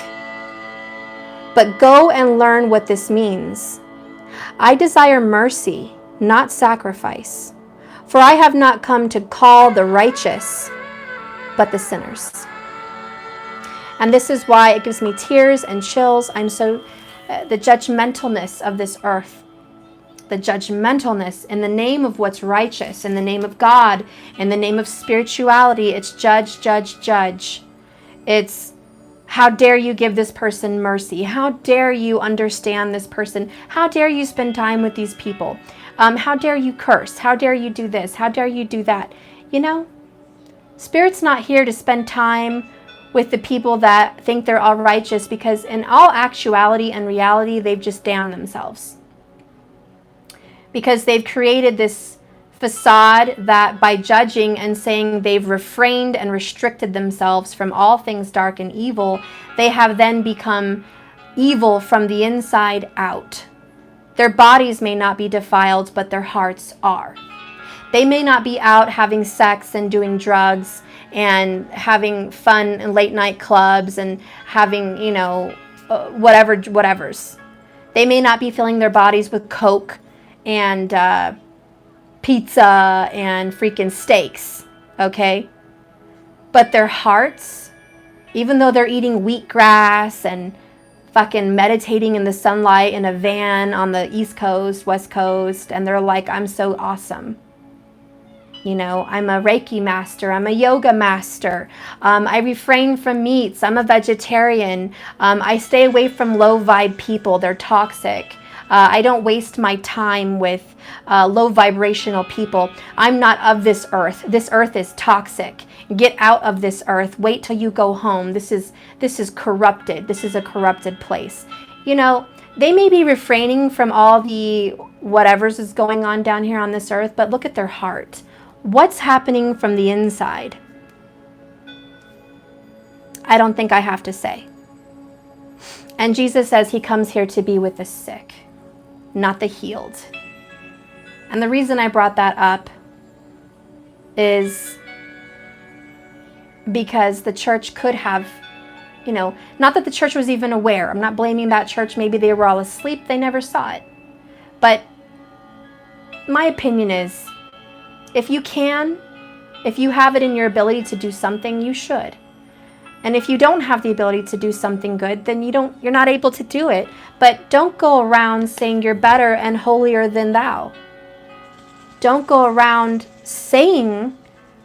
But go and learn what this means. I desire mercy, not sacrifice, for I have not come to call the righteous, but the sinners." And this is why it gives me tears and chills. The judgmentalness of this earth, the judgmentalness in the name of what's righteous, in the name of God, in the name of spirituality. It's judge, judge, judge. It's, how dare you give this person mercy? How dare you understand this person? How dare you spend time with these people? How dare you curse? How dare you do this? How dare you do that? You know, Spirit's not here to spend time with the people that think they're all righteous, because in all actuality and reality, they've just damned themselves. Because they've created this facade that by judging and saying they've refrained and restricted themselves from all things dark and evil, they have then become evil from the inside out. Their bodies may not be defiled, but their hearts are. They may not be out having sex and doing drugs and having fun in late night clubs and having, whatevers. They may not be filling their bodies with Coke and pizza and freaking steaks, okay? But their hearts, even though they're eating wheatgrass and fucking meditating in the sunlight in a van on the East Coast, West Coast, and they're like, "I'm so awesome. I'm a Reiki master. I'm a yoga master. I refrain from meats. I'm a vegetarian. I stay away from low vibe people. They're toxic. I don't waste my time with low vibrational people. I'm not of this earth. This earth is toxic. Get out of this earth. Wait till you go home. This is corrupted. This is a corrupted place." They may be refraining from all the whatever's is going on down here on this earth, but look at their heart. What's happening from the inside? I don't think I have to say. And Jesus says he comes here to be with the sick, not the healed. And the reason I brought that up is because the church could have, not that the church was even aware. I'm not blaming that church. Maybe they were all asleep. They never saw it. But my opinion is, if you have it in your ability to do something, you should. And if you don't have the ability to do something good, then you're not able to do it. But don't go around saying you're better and holier than thou. Don't go around saying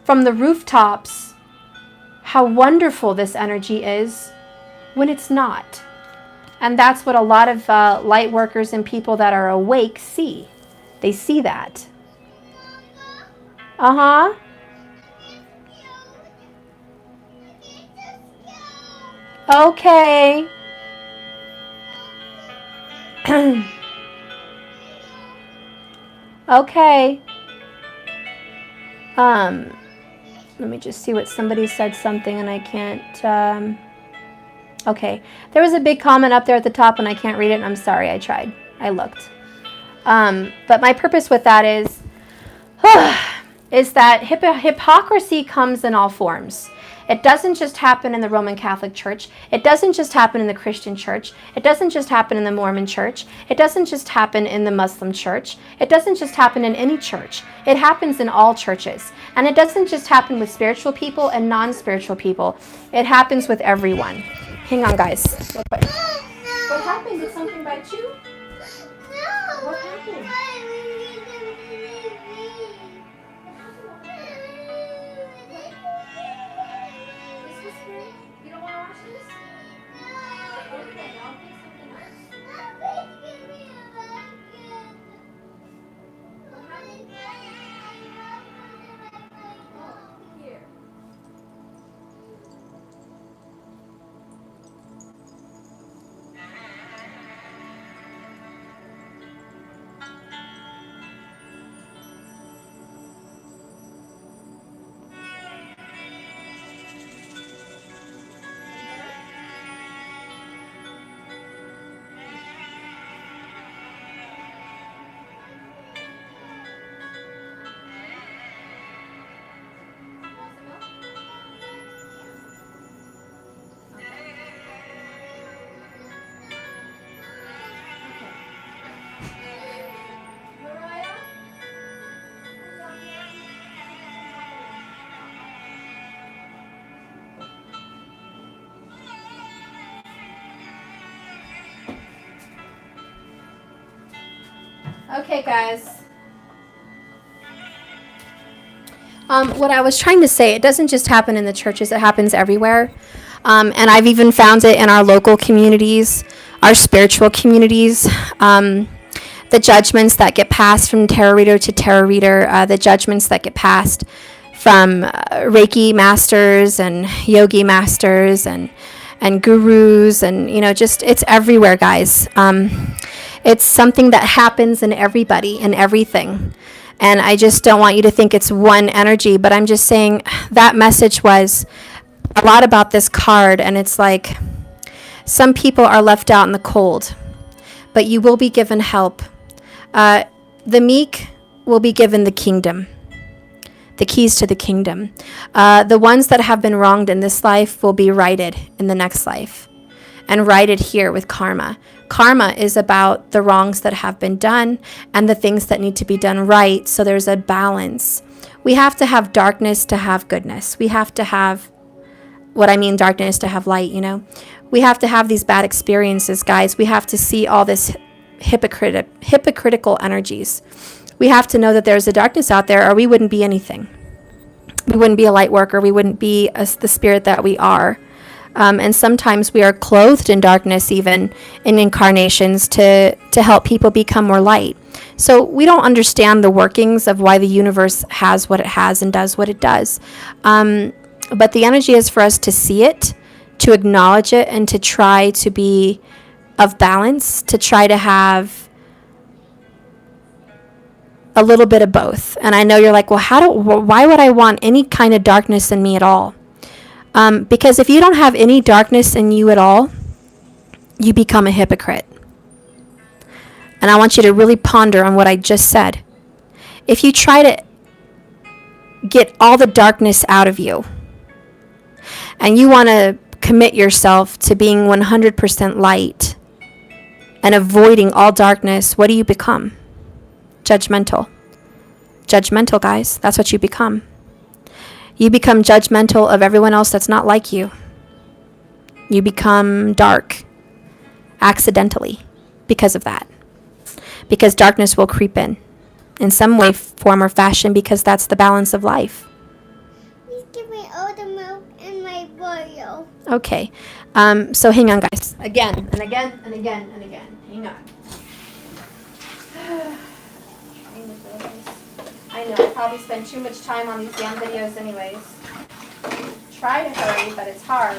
from the rooftops how wonderful this energy is when it's not. And that's what a lot of light workers and people that are awake see. They see that. Uh-huh. Okay. Okay. Let me just see what somebody said something and I can't, okay. There was a big comment up there at the top and I can't read it. I'm sorry, I tried. I looked. But my purpose with that is that hypocrisy comes in all forms. It doesn't just happen in the Roman Catholic Church. It doesn't just happen in the Christian Church. It doesn't just happen in the Mormon Church. It doesn't just happen in the Muslim Church. It doesn't just happen in any church. It happens in all churches. And it doesn't just happen with spiritual people and non-spiritual people. It happens with everyone. Hang on, guys. Real quick. What happened? Did something bite you? No. What happened? You don't want to watch this? Okay, I'll pick something else. What happened? Oh, here. Okay, guys. What I was trying to say, it doesn't just happen in the churches, it happens everywhere. And I've even found it in our local communities, our spiritual communities. The judgments that get passed from tarot reader to tarot reader, the judgments that get passed from Reiki masters and yogi masters and gurus and, just it's everywhere, guys. It's something that happens in everybody and everything. And I just don't want you to think it's one energy, but I'm just saying that message was a lot about this card. And it's like some people are left out in the cold, but you will be given help. The meek will be given the kingdom, the keys to the kingdom. The ones that have been wronged in this life will be righted in the next life and righted here with karma. Karma is about the wrongs that have been done and the things that need to be done right. So there's a balance. We have to have darkness to have goodness. We have to have, darkness to have light, We have to have these bad experiences, guys. We have to see all this hypocritical energies. We have to know that there's a darkness out there or we wouldn't be anything. We wouldn't be a light worker. We wouldn't be the spirit that we are. And sometimes we are clothed in darkness, even in incarnations, to help people become more light. So we don't understand the workings of why the universe has what it has and does what it does. But the energy is for us to see it, to acknowledge it, and to try to be of balance, to try to have a little bit of both. And I know you're like, well, why would I want any kind of darkness in me at all? Because if you don't have any darkness in you at all, you become a hypocrite. And I want you to really ponder on what I just said. If you try to get all the darkness out of you, and you want to commit yourself to being 100% light and avoiding all darkness, what do you become? Judgmental. Judgmental, guys. That's what you become. You become judgmental of everyone else that's not like you. You become dark accidentally because of that. Because darkness will creep in some way, form, or fashion, because that's the balance of life. Please give me all the milk in my boil. Okay. So hang on, guys. Again, and again, and again, and again. Hang on. I know, I probably spend too much time on these damn videos anyways. Try to hurry, but it's hard.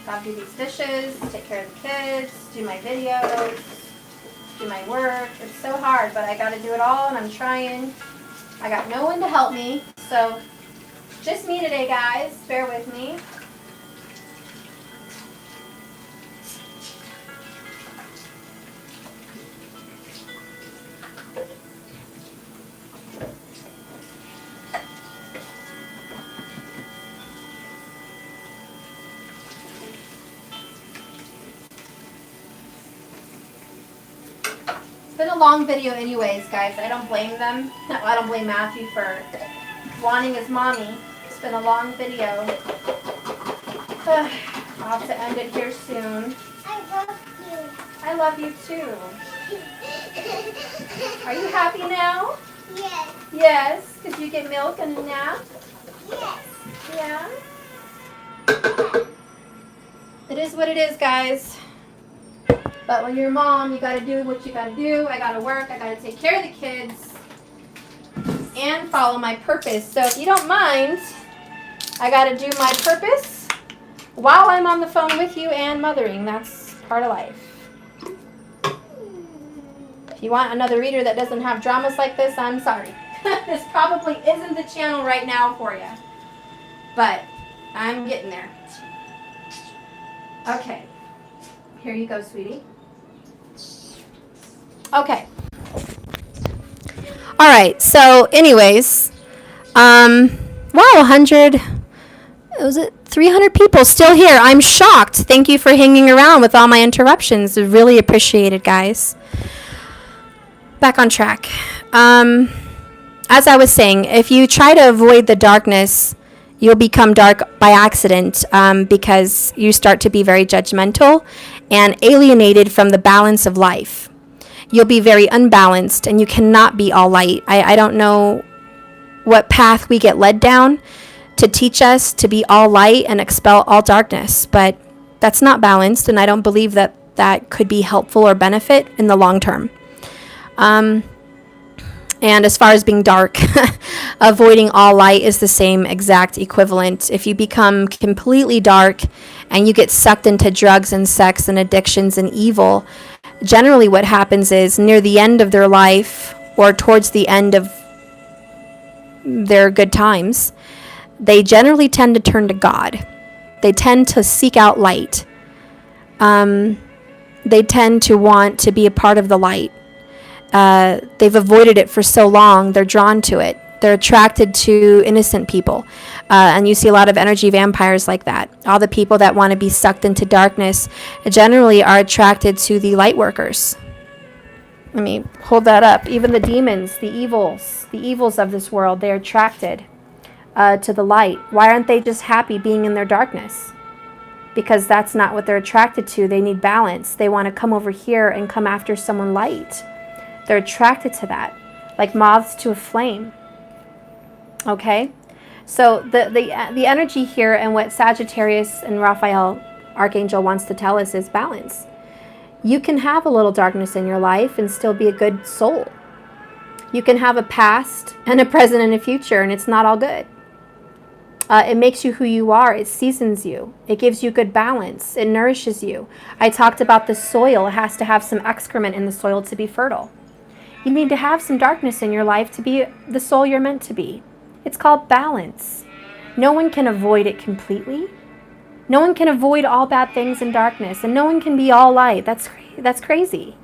Gotta do these dishes, take care of the kids, do my videos, do my work. It's so hard, but I gotta do it all, and I'm trying. I got no one to help me, so just me today, guys. Bear with me. It's been a long video anyways, guys. I don't blame them. I don't blame Matthew for wanting his mommy. It's been a long video. I'll have to end it here soon. I love you. I love you too. Are you happy now? Yes. Yes, because you get milk and a nap? Yes. Yeah? It is what it is, guys. But when you're a mom, you gotta do what you gotta do. I gotta work, I gotta take care of the kids, and follow my purpose. So if you don't mind, I gotta do my purpose while I'm on the phone with you and mothering. That's part of life. If you want another reader that doesn't have dramas like this, I'm sorry. This probably isn't the channel right now for you. But I'm getting there. Okay. Here you go, sweetie. Okay. All right. So anyways, wow, 100, was it 300 people still here? I'm shocked. Thank you for hanging around with all my interruptions. Really appreciate it, guys. Back on track. As I was saying, if you try to avoid the darkness, you'll become dark by accident, because you start to be very judgmental and alienated from the balance of life. You'll be very unbalanced, and you cannot be all light. I don't know what path we get led down to teach us to be all light and expel all darkness, but that's not balanced, and I don't believe that that could be helpful or benefit in the long term. And as far as being dark, avoiding all light is the same exact equivalent. If you become completely dark and you get sucked into drugs and sex and addictions and evil, generally what happens is near the end of their life or towards the end of their good times, they generally tend to turn to God. They tend to seek out light. They tend to want to be a part of the light. They've avoided it for so long, they're drawn to it. They're attracted to innocent people. And you see a lot of energy vampires like that. All the people that want to be sucked into darkness generally are attracted to the light workers. Let me hold that up. Even the demons, the evils of this world, they're attracted to the light. Why aren't they just happy being in their darkness? Because that's not what they're attracted to. They need balance. They want to come over here and come after someone light. They're attracted to that, like moths to a flame. Okay? So the energy here and what Sagittarius and Raphael, Archangel, wants to tell us is balance. You can have a little darkness in your life and still be a good soul. You can have a past and a present and a future, and it's not all good. It makes you who you are. It seasons you. It gives you good balance. It nourishes you. I talked about the soil. It has to have some excrement in the soil to be fertile. You need to have some darkness in your life to be the soul you're meant to be. It's called balance. No one can avoid it completely. No one can avoid all bad things in darkness, and no one can be all light. That's crazy.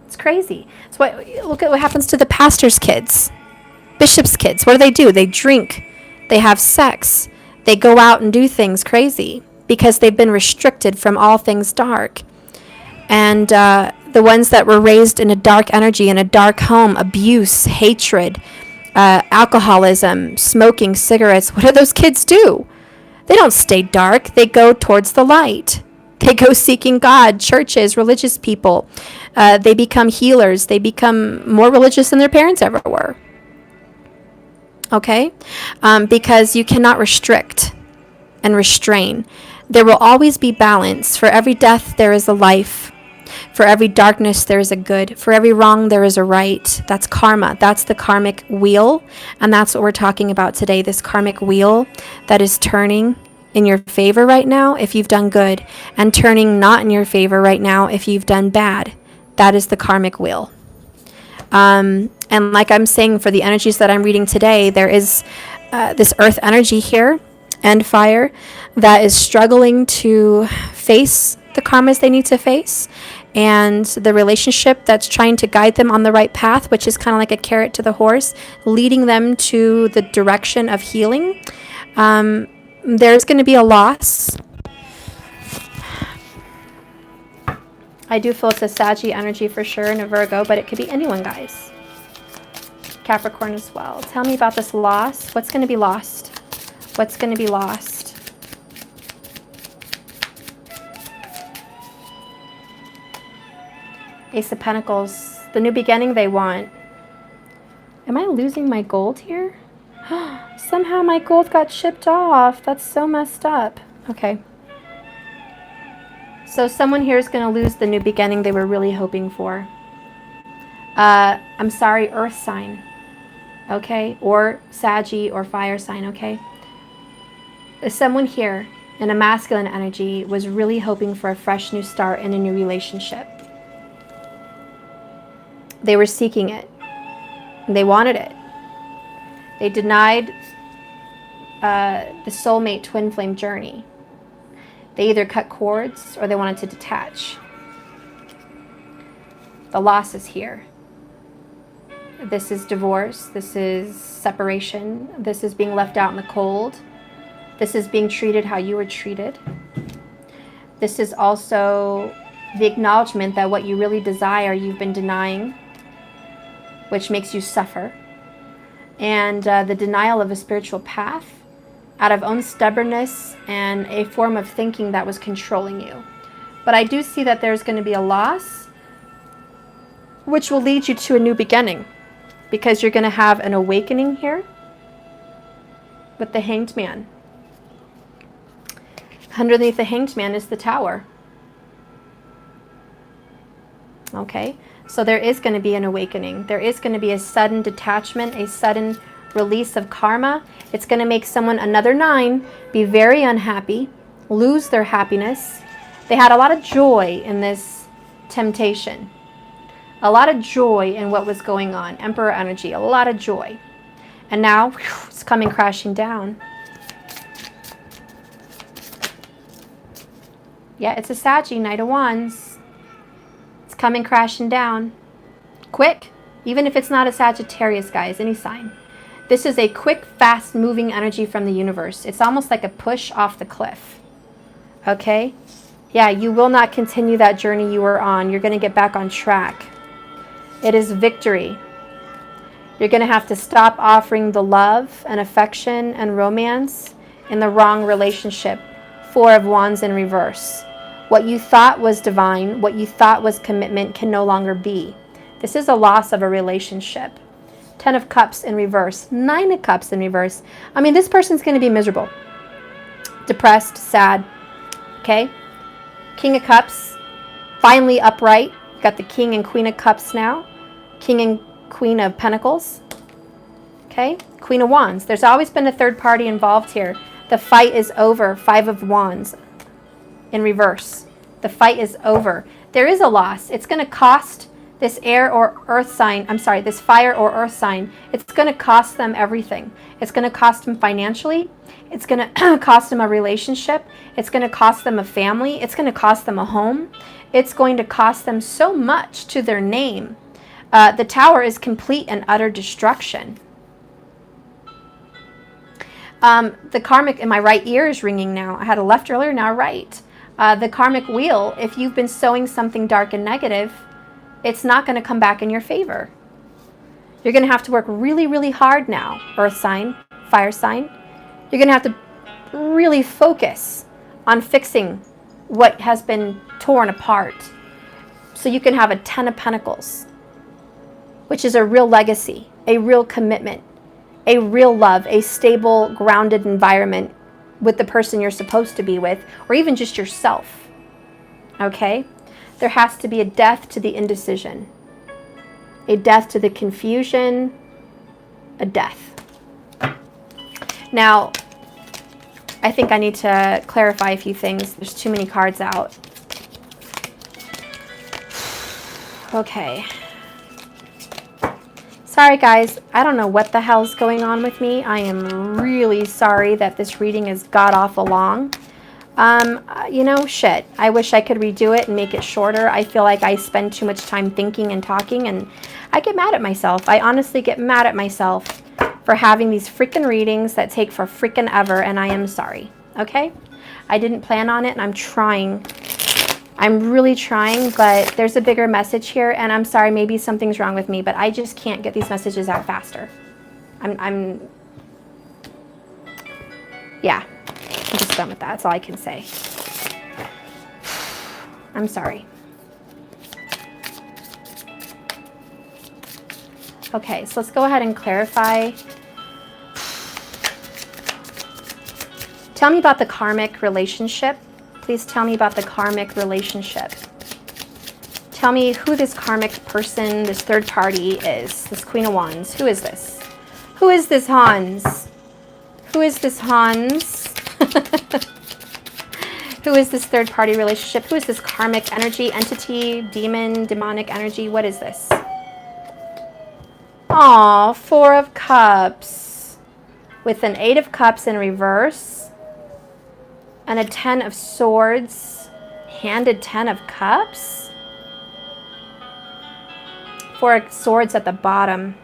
It's crazy. Look at what happens to the pastor's kids. Bishop's kids, what do? They drink, they have sex, they go out and do things crazy because they've been restricted from all things dark. And the ones that were raised in a dark energy, in a dark home, abuse, hatred, alcoholism, smoking, cigarettes, what do those kids do? They don't stay dark. They go towards the light. They go seeking God, churches, religious people. They become healers. They become more religious than their parents ever were. Okay? Because you cannot restrict and restrain. There will always be balance. For every death, there is a life. For every darkness, there is a good. For every wrong, there is a right. That's karma. That's the karmic wheel. And that's what we're talking about today, this karmic wheel that is turning in your favor right now if you've done good, and turning not in your favor right now if you've done bad. That is the karmic wheel. And like I'm saying, for the energies that I'm reading today, there is this earth energy here and fire that is struggling to face the karmas they need to face, and the relationship that's trying to guide them on the right path, which is kind of like a carrot to the horse, leading them to the direction of healing. There's going to be a loss. I do feel it's a Saggy energy for sure, and a Virgo, but it could be anyone, guys. Capricorn as well. Tell me about this loss. What's going to be lost? What's going to be lost? Ace of Pentacles. The new beginning they want. Am I losing my gold here? Somehow my gold got shipped off. That's so messed up. Okay. So someone here is going to lose the new beginning they were really hoping for. I'm sorry, earth sign. Okay? Or Saggy or fire sign, okay? Someone here in a masculine energy was really hoping for a fresh new start in a new relationship. They were seeking it. They wanted it. They denied the soulmate twin flame journey. They either cut cords or they wanted to detach. The loss is here. This is divorce. This is separation. This is being left out in the cold. This is being treated how you were treated. This is also the acknowledgement that what you really desire, you've been denying, which makes you suffer. And the denial of a spiritual path out of own stubbornness and a form of thinking that was controlling you. But I do see that there's going to be a loss, which will lead you to a new beginning, because you're going to have an awakening here with the Hanged Man. Underneath the Hanged Man is the Tower. Okay? So there is going to be an awakening. There is going to be a sudden detachment, a sudden release of karma. It's going to make someone, another 9, be very unhappy, lose their happiness. They had a lot of joy in this temptation. A lot of joy in what was going on. Emperor energy, a lot of joy. And now, whew, it's coming crashing down. Yeah, it's a Saggy, Knight of Wands. Coming crashing down. Quick. Even if it's not a Sagittarius, guys, any sign. This is a quick, fast moving energy from the universe. It's almost like a push off the cliff. Okay? Yeah, you will not continue that journey you were on. You're going to get back on track. It is victory. You're going to have to stop offering the love and affection and romance in the wrong relationship. 4 of Wands in reverse. What you thought was divine, what you thought was commitment can no longer be. This is a loss of a relationship. 10 of Cups in reverse. 9 of Cups in reverse. I mean, this person's going to be miserable. Depressed, sad. Okay? King of Cups. Finally upright. Got the King and Queen of Cups now. King and Queen of Pentacles. Okay? Queen of Wands. There's always been a third party involved here. The fight is over. 5 of Wands. In reverse. The fight is over. There is a loss. It's going to cost this air or earth sign, this fire or earth sign, it's going to cost them everything. It's going to cost them financially. It's going to cost them a relationship. It's going to cost them a family. It's going to cost them a home. It's going to cost them so much to their name. The Tower is complete and utter destruction. The karmic in my right ear is ringing now. I had a left earlier, now right. The karmic wheel, if you've been sowing something dark and negative, it's not going to come back in your favor. You're going to have to work really, really hard now. Earth sign, fire sign. You're going to have to really focus on fixing what has been torn apart so you can have a 10 of Pentacles, which is a real legacy, a real commitment, a real love, a stable, grounded environment with the person you're supposed to be with, or even just yourself. Okay? There has to be a death to the indecision, a death to the confusion, a death. Now, I think I need to clarify a few things. There's too many cards out. Okay. Sorry guys, I don't know what the hell's going on with me. I am really sorry that this reading has got awful long. You know, shit. I wish I could redo it and make it shorter. I feel like I spend too much time thinking and talking, and I get mad at myself. I honestly get mad at myself for having these freaking readings that take for freaking ever, and I am sorry, okay? I didn't plan on it, and I'm trying. I'm really trying, but there's a bigger message here, and I'm sorry, maybe something's wrong with me, but I just can't get these messages out faster. Yeah, I'm just done with that. That's all I can say. I'm sorry. Okay, so let's go ahead and clarify. Tell me about the karmic relationship. Please tell me about the karmic relationship. Tell me who this karmic person, this third party is. This Queen of Wands. Who is this? Who is this Hans? Who is this Hans? Who is this third party relationship? Who is this karmic energy, entity, demon, demonic energy? What is this? Aw, Four of Cups. With an Eight of Cups in reverse. And a 10 of Swords. Handed 10 of Cups. Four of Swords at the bottom.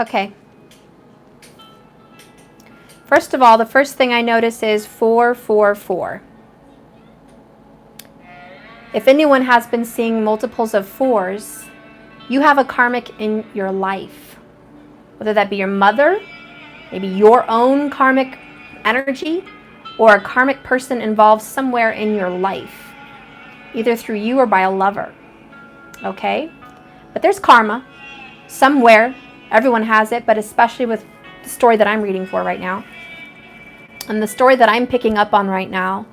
Okay. First of all, the first thing I notice is 444. If anyone has been seeing multiples of fours, you have a karmic in your life. Whether that be your mother, maybe your own karmic energy, or a karmic person involved somewhere in your life, either through you or by a lover. Okay? But there's karma somewhere. Everyone has it, but especially with the story that I'm reading for right now. And the story that I'm picking up on right now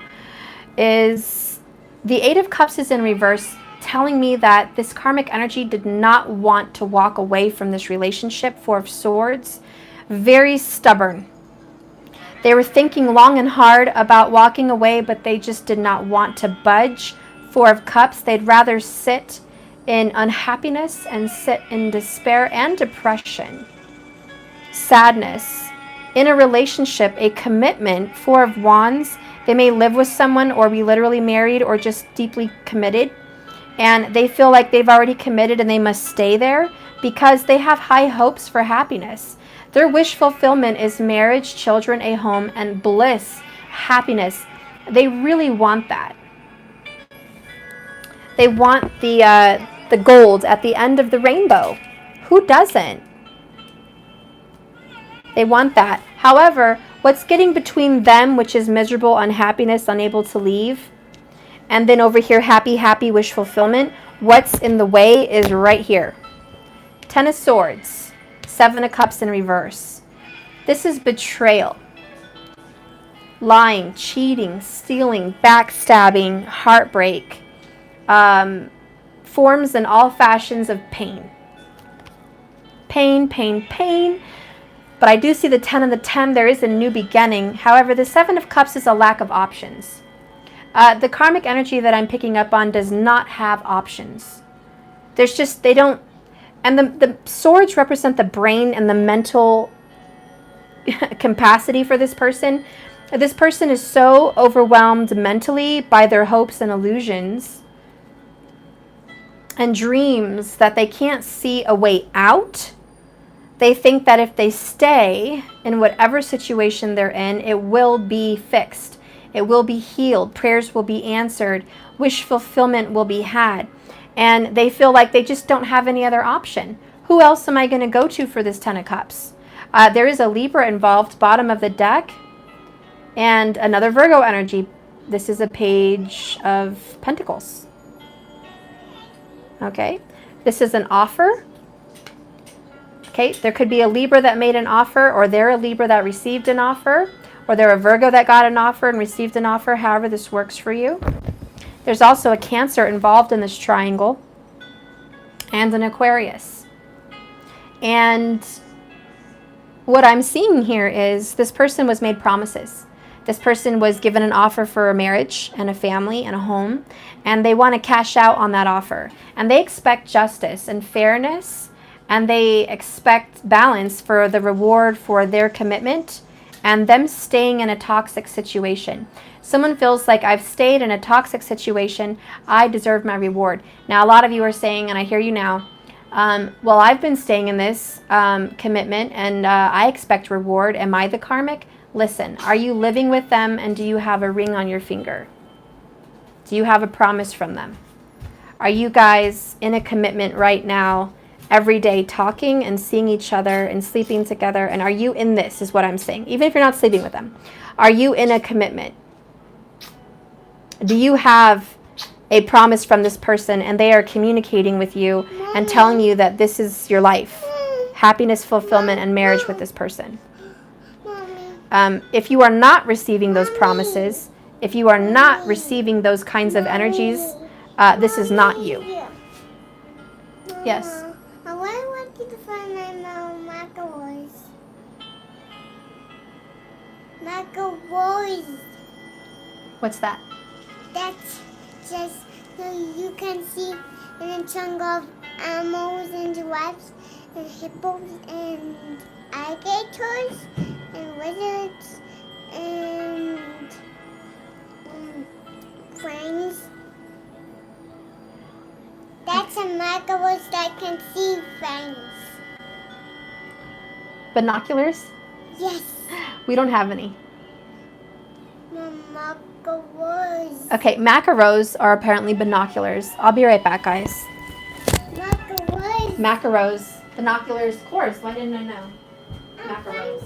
is the Eight of Cups is in reverse, telling me that this karmic energy did not want to walk away from this relationship. Four of Swords, very stubborn. They were thinking long and hard about walking away, but they just did not want to budge. Four of Cups, they'd rather sit in unhappiness and sit in despair and depression, sadness. In a relationship, a commitment, Four of Wands, they may live with someone or be literally married or just deeply committed, and they feel like they've already committed and they must stay there because they have high hopes for happiness. Their wish fulfillment is marriage, children, a home, and bliss, happiness. They really want that. They want the gold at the end of the rainbow. Who doesn't? They want that. However, what's getting between them, which is miserable, unhappiness, unable to leave, and then over here, happy, happy, wish fulfillment, what's in the way is right here. 10 of Swords, 7 of Cups in reverse. This is betrayal. Lying, cheating, stealing, backstabbing, heartbreak. Forms in all fashions of pain. Pain, pain, pain. But I do see the 10 and the 10. There is a new beginning. However, the 7 of Cups is a lack of options. The karmic energy that I'm picking up on does not have options. There's just, they don't, and the swords represent the brain and the mental capacity for this person. This person is so overwhelmed mentally by their hopes and illusions and dreams that they can't see a way out. They think that if they stay in whatever situation they're in, it will be fixed. It will be healed. Prayers will be answered. Wish fulfillment will be had. And they feel like they just don't have any other option. Who else am I going to go to for this Ten of Cups? There is a Libra involved, bottom of the deck, and another Virgo energy. This is a Page of Pentacles. Okay, this is an offer. Okay, there could be a Libra that made an offer, or they're a Libra that received an offer, or they're a Virgo that got an offer and received an offer, however this works for you. There's also a Cancer involved in this triangle, and an Aquarius. And what I'm seeing here is this person was made promises. This person was given an offer for a marriage and a family and a home, and they want to cash out on that offer. And they expect justice and fairness, and they expect balance for the reward for their commitment and them staying in a toxic situation. Someone feels like, I've stayed in a toxic situation, I deserve my reward. Now, a lot of you are saying, and I hear you now, well, I've been staying in this commitment and I expect reward. Am I the karmic? Listen, are you living with them, and do you have a ring on your finger? Do you have a promise from them? Are you guys in a commitment right now, every day talking and seeing each other and sleeping together? And are you in this, is what I'm saying, even if you're not sleeping with them? Are you in a commitment? Do you have a promise from this person, and they are communicating with you and telling you that this is your life, happiness, fulfillment, and marriage with this person? If you are not receiving those promises, if you are not receiving those kinds of energies, this is not you. Yes? I want you to find my macaroons. Macaroons. What's that? That's just so you can see in a chunk of animals and giraffes and hippos and alligators and lizards and friends. That's a macaroon that can see things. Binoculars? Yes. We don't have any. Macaroons. Okay, macaroons are apparently binoculars. I'll be right back, guys. Macaroons. Macaroons. Binoculars, of course. Why didn't I know? Macaroons.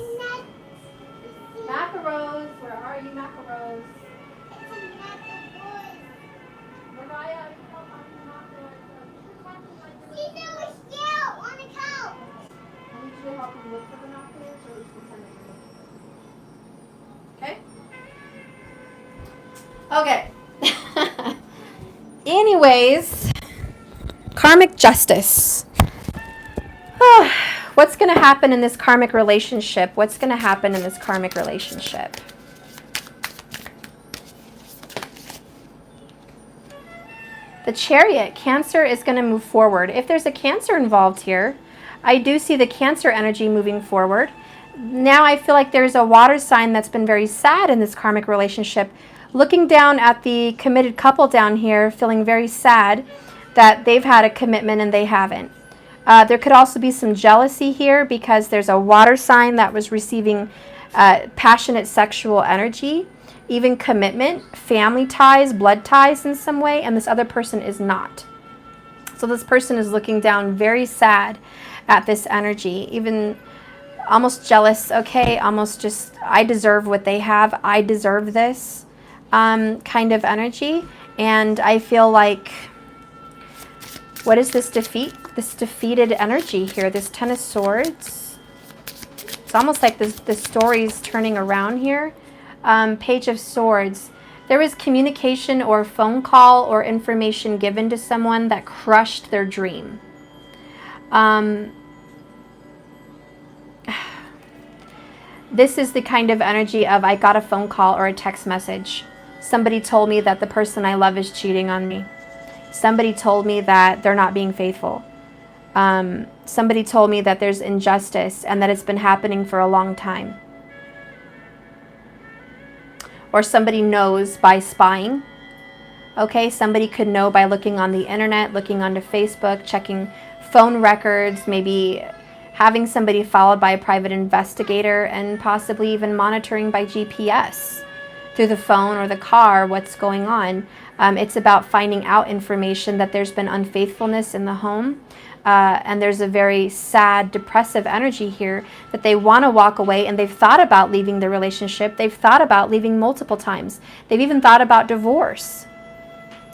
Macaroons. Where are you, macaroons? Mariah, you don't want binoculars. See, they were still on the couch. I need you to help me look for binoculars, or we can send it to me. Okay? Okay. Anyways, karmic justice. What's going to happen in this karmic relationship? What's going to happen in this karmic relationship? The Chariot, Cancer is going to move forward. If there's a Cancer involved here, I do see the Cancer energy moving forward. Now I feel like there's a water sign that's been very sad in this karmic relationship. Looking down at the committed couple down here, feeling very sad that they've had a commitment and they haven't. There could also be some jealousy here because there's a water sign that was receiving passionate sexual energy, even commitment, family ties, blood ties in some way, and this other person is not. So this person is looking down very sad at this energy, even almost jealous, okay, almost just, I deserve what they have, I deserve this kind of energy. And I feel like, what is this defeat? This defeated energy here, this Ten of Swords. It's almost like the story's turning around here. Page of Swords. There was communication or phone call or information given to someone that crushed their dream. This is the kind of energy of, I got a phone call or a text message. Somebody told me that the person I love is cheating on me. Somebody told me that they're not being faithful. Somebody told me that there's injustice and that it's been happening for a long time. Or somebody knows by spying. Okay, somebody could know by looking on the internet, looking onto Facebook, checking phone records, maybe having somebody followed by a private investigator, and possibly even monitoring by GPS through the phone or the car what's going on. It's about finding out information that there's been unfaithfulness in the home. And there's a very sad, depressive energy here that they want to walk away, and they've thought about leaving the relationship. They've thought about leaving multiple times. They've even thought about divorce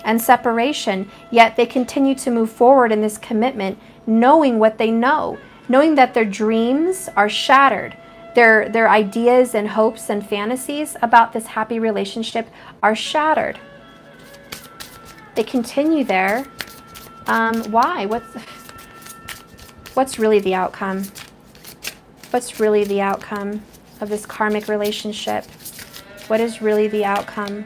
and separation, yet they continue to move forward in this commitment, knowing what they know, knowing that their dreams are shattered. Their ideas and hopes and fantasies about this happy relationship are shattered. They continue there. Why? What's really the outcome? What's really the outcome of this karmic relationship? What is really the outcome?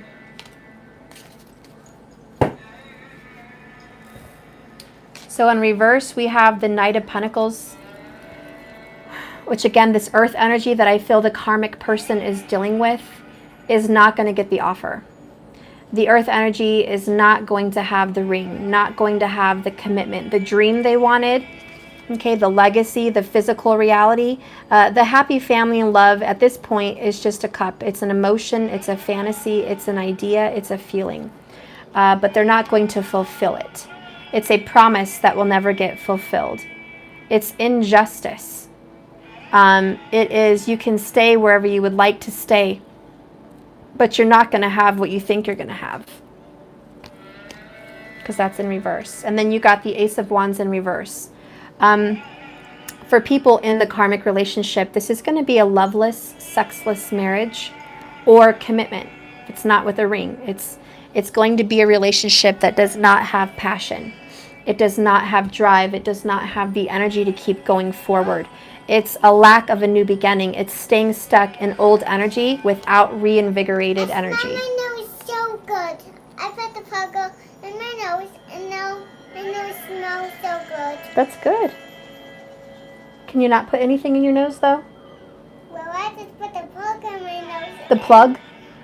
So in reverse, we have the Knight of Pentacles, which again, this earth energy that I feel the karmic person is dealing with is not going to get the offer. The earth energy is not going to have the ring, not going to have the commitment, the dream they wanted, okay, the legacy, the physical reality. The happy family and love at this point is just a cup. It's an emotion, it's a fantasy, it's an idea, it's a feeling. But they're not going to fulfill it. It's a promise that will never get fulfilled. It's injustice. It is, you can stay wherever you would like to stay, but you're not going to have what you think you're going to have, because that's in reverse. And then you got the Ace of Wands in reverse. For people in the karmic relationship, this is going to be a loveless, sexless marriage or commitment. It's not with a ring. It's going to be a relationship that does not have passion. It does not have drive. It does not have the energy to keep going forward. It's a lack of a new beginning. It's staying stuck in old energy without reinvigorated energy. My nose is so good. I put the plug in my nose, and now my nose smells so good. That's good. Can you not put anything in your nose, though? Well, I just put the plug in my nose. The plug?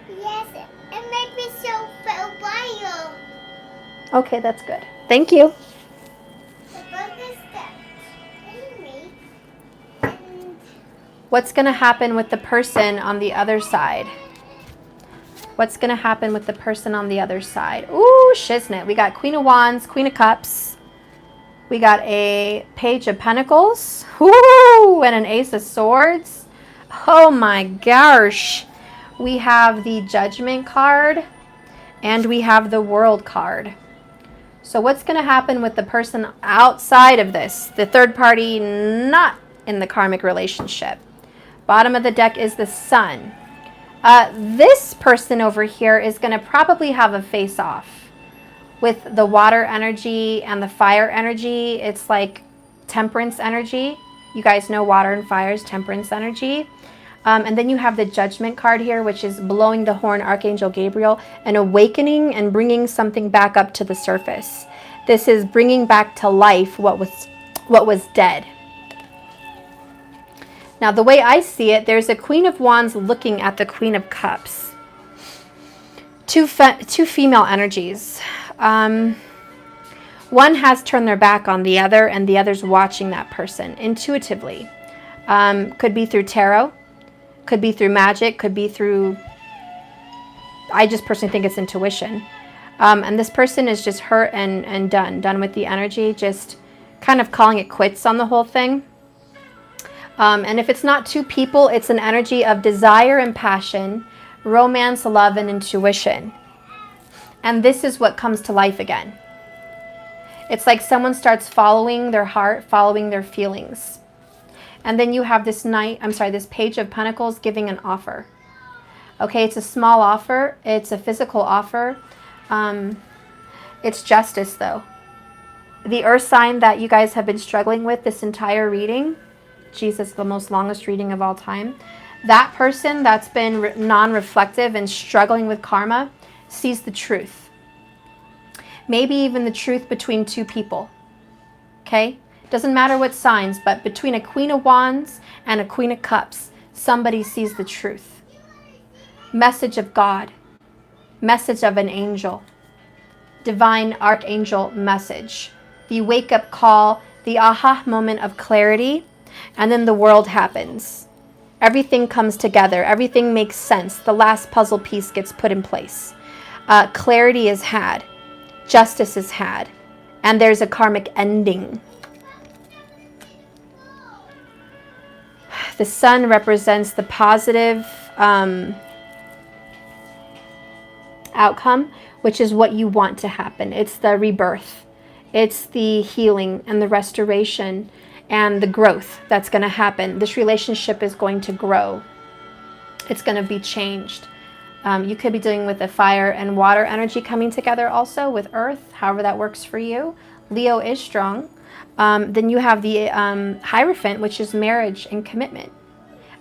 Yes, it makes me so feel wild. Okay, that's good. Thank you. The plug is stuck in me. And What's going to happen with the person on the other side? What's going to happen with the person on the other side? Ooh, shiznit. We got Queen of Wands, Queen of Cups. We got a Page of Pentacles. Ooh, and an Ace of Swords. Oh my gosh. We have the Judgment card and we have the World card. So what's going to happen with the person outside of this? The third party not in the karmic relationship. Bottom of the deck is the Sun. This person over here is going to probably have a face-off with the water energy and the fire energy. It's like temperance energy. You guys know water and fire is temperance energy. And then you have the Judgment card here, which is blowing the horn, Archangel Gabriel, and awakening and bringing something back up to the surface. This is bringing back to life what was dead. Now, the way I see it, there's a Queen of Wands looking at the Queen of Cups. Two female energies. One has turned their back on the other, and the other's watching that person intuitively. Could be through tarot. Could be through magic, could be through, I just personally think it's intuition. And this person is just hurt and done with the energy, just kind of calling it quits on the whole thing. And if it's not two people, it's an energy of desire and passion, romance, love, and intuition. And this is what comes to life again. It's like someone starts following their heart, following their feelings. And then you have this this Page of Pentacles giving an offer. Okay, it's a small offer. It's a physical offer. It's justice, though. The earth sign that you guys have been struggling with this entire reading, Jesus, the most longest reading of all time, that person that's been non-reflective and struggling with karma sees the truth. Maybe even the truth between two people. Okay? Doesn't matter what signs, but between a Queen of Wands and a Queen of Cups, somebody sees the truth. Message of God. Message of an angel. Divine archangel message. The wake-up call, the aha moment of clarity, and then the world happens. Everything comes together. Everything makes sense. The last puzzle piece gets put in place. Clarity is had. Justice is had. And there's a karmic ending. The sun represents the positive outcome, which is what you want to happen. It's the rebirth. It's the healing and the restoration and the growth that's going to happen. This relationship is going to grow. It's going to be changed. You could be dealing with the fire and water energy coming together also with earth, however that works for you. Leo is strong. Then you have the Hierophant, which is marriage and commitment.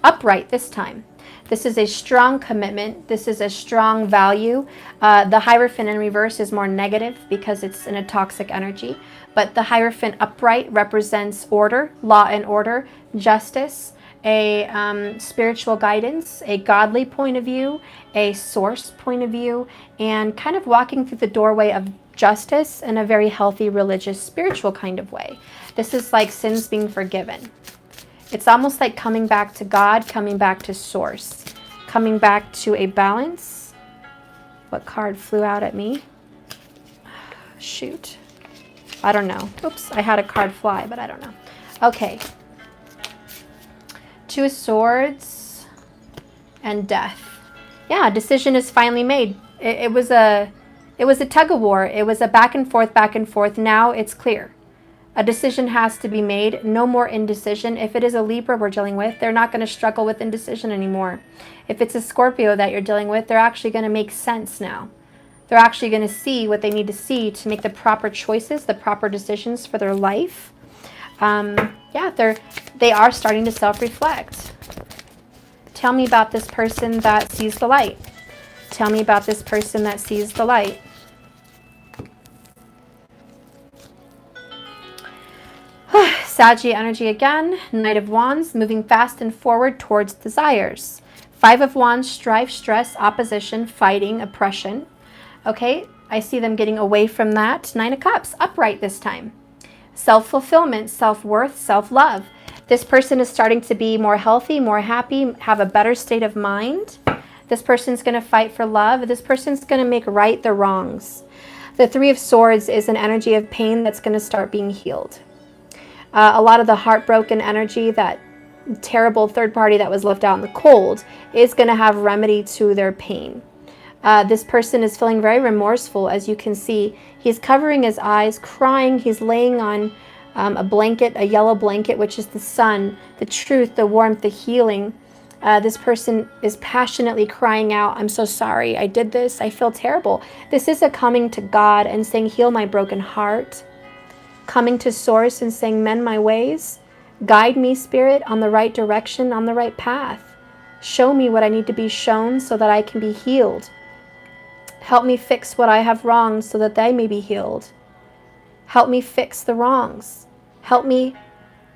Upright this time. This is a strong commitment. This is a strong value. The Hierophant in reverse is more negative because it's in a toxic energy. But the Hierophant upright represents order, law and order, justice, a spiritual guidance, a godly point of view, a source point of view, and kind of walking through the doorway of justice in a very healthy, religious, spiritual kind of way. This is like sins being forgiven. It's almost like coming back to God, coming back to source, coming back to a balance. What card flew out at me? Shoot. I don't know. Oops, I had a card fly, but I don't know. Okay. Two of Swords and Death. Yeah, a decision is finally made. It was a tug of war. It was a back and forth, back and forth. Now it's clear. A decision has to be made. No more indecision. If it is a Libra we're dealing with, they're not going to struggle with indecision anymore. If it's a Scorpio that you're dealing with, they're actually going to make sense now. They're actually going to see what they need to see to make the proper choices, the proper decisions for their life. Yeah, they are starting to self-reflect. Tell me about this person that sees the light. Tell me about this person that sees the light. Saggy energy again. Knight of Wands, moving fast and forward towards desires. Five of Wands, strife, stress, opposition, fighting, oppression. Okay, I see them getting away from that. Nine of Cups, upright this time. Self-fulfillment, self-worth, self-love. This person is starting to be more healthy, more happy, have a better state of mind. This person's going to fight for love. This person's going to make right the wrongs. The Three of Swords is an energy of pain that's going to start being healed. A lot of the heartbroken energy, that terrible third party that was left out in the cold, is going to have remedy to their pain. This person is feeling very remorseful, as you can see. He's covering his eyes, crying. He's laying on a blanket, a yellow blanket, which is the sun, the truth, the warmth, the healing. This person is passionately crying out, I'm so sorry, I did this, I feel terrible. This is a coming to God and saying, heal my broken heart. Coming to source and saying, mend my ways. Guide me, Spirit, on the right direction, on the right path. Show me what I need to be shown so that I can be healed. Help me fix what I have wronged so that they may be healed. Help me fix the wrongs. Help me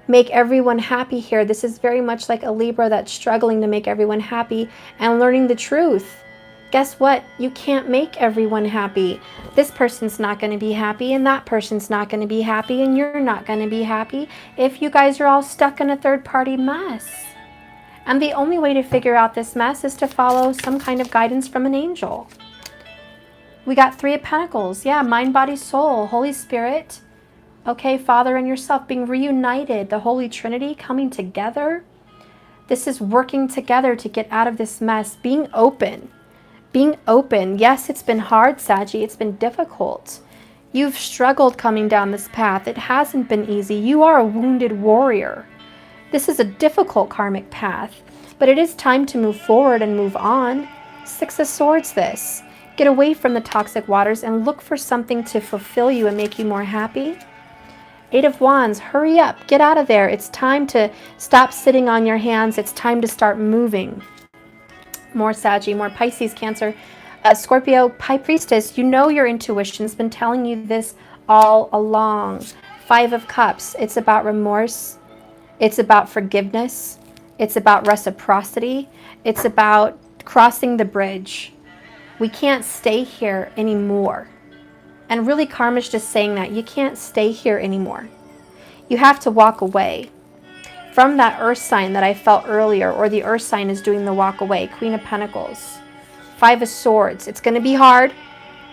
make everyone happy here. This is very much like a Libra that's struggling to make everyone happy and learning the truth. Guess what? You can't make everyone happy. This person's not going to be happy, and that person's not going to be happy, and you're not going to be happy if you guys are all stuck in a third-party mess. And the only way to figure out this mess is to follow some kind of guidance from an angel. We got Three of Pentacles. Yeah, mind, body, soul, Holy Spirit. Okay, Father and yourself being reunited. The Holy Trinity coming together. This is working together to get out of this mess. Being open. Being open. Yes, it's been hard, Saggy. It's been difficult. You've struggled coming down this path. It hasn't been easy. You are a wounded warrior. This is a difficult karmic path, but it is time to move forward and move on. Six of Swords this. Get away from the toxic waters and look for something to fulfill you and make you more happy. Eight of Wands, hurry up. Get out of there. It's time to stop sitting on your hands. It's time to start moving. More Saggy, more Pisces, Cancer. Scorpio, High Priestess, you know your intuition's been telling you this all along. 5 of Cups, it's about remorse. It's about forgiveness. It's about reciprocity. It's about crossing the bridge. We can't stay here anymore. And really, Karma's just saying that. You can't stay here anymore. You have to walk away from that earth sign that I felt earlier, or the earth sign is doing the walk away. Queen of Pentacles. 5 of Swords. It's going to be hard.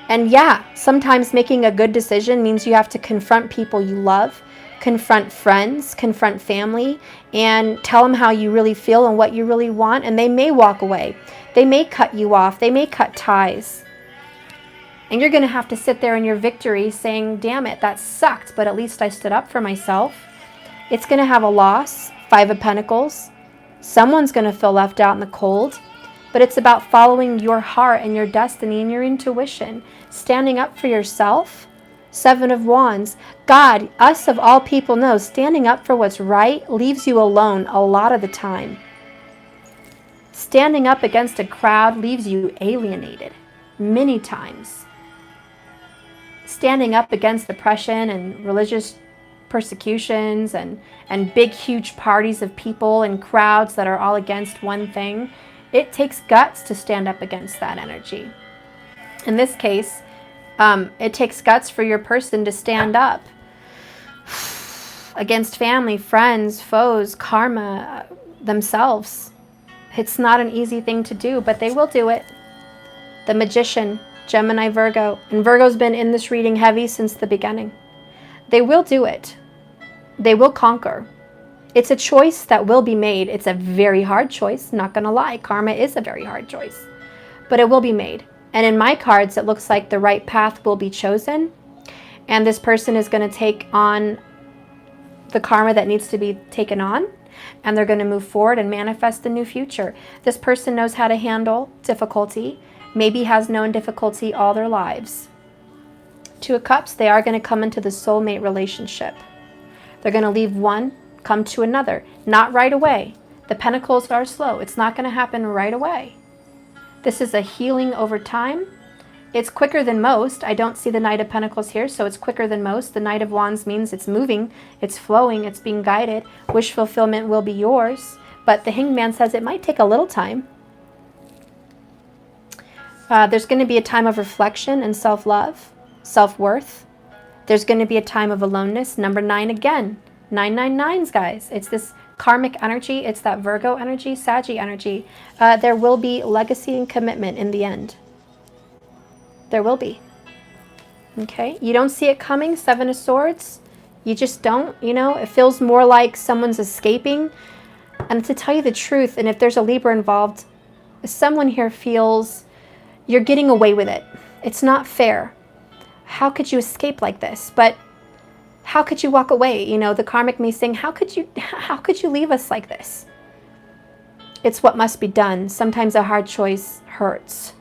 And yeah, sometimes making a good decision means you have to confront people you love, confront friends, confront family, and tell them how you really feel and what you really want. And they may walk away. They may cut you off. They may cut ties. And you're going to have to sit there in your victory saying, damn it, that sucked, but at least I stood up for myself. It's going to have a loss. 5 of Pentacles. Someone's going to feel left out in the cold. But it's about following your heart and your destiny and your intuition. Standing up for yourself. 7 of Wands. God, us of all people know, standing up for what's right leaves you alone a lot of the time. Standing up against a crowd leaves you alienated many times. Standing up against oppression and religious persecutions and big, huge parties of people and crowds that are all against one thing, it takes guts to stand up against that energy. In this case, it takes guts for your person to stand up against family, friends, foes, karma, themselves. It's not an easy thing to do, but they will do it. The Magician, Gemini, Virgo. And Virgo's been in this reading heavy since the beginning. They will do it. They will conquer. It's a choice that will be made. It's a very hard choice, not going to lie. Karma is a very hard choice. But it will be made. And in my cards, it looks like the right path will be chosen. And this person is going to take on the karma that needs to be taken on. And they're going to move forward and manifest the new future. This person knows how to handle difficulty. Maybe has known difficulty all their lives. 2 of Cups, they are going to come into the soulmate relationship. They're going to leave one, come to another. Not right away. The Pentacles are slow. It's not going to happen right away. This is a healing over time. It's quicker than most. I don't see the Knight of Pentacles here, so it's quicker than most. The Knight of Wands means it's moving, it's flowing, it's being guided. Wish fulfillment will be yours. But the Hanged Man says it might take a little time. There's going to be a time of reflection and self-love, self-worth. There's going to be a time of aloneness. Number 9 again. 999s, guys. It's this karmic energy. It's that Virgo energy, Saggy energy. There will be legacy and commitment in the end. There will be. Okay? You don't see it coming, 7 of Swords. You just don't, you know. It feels more like someone's escaping. And to tell you the truth, and if there's a Libra involved, someone here feels you're getting away with it. It's not fair. How could you escape like this? But how could you walk away? You know, the karmic me saying, how could you leave us like this? It's what must be done. Sometimes a hard choice hurts.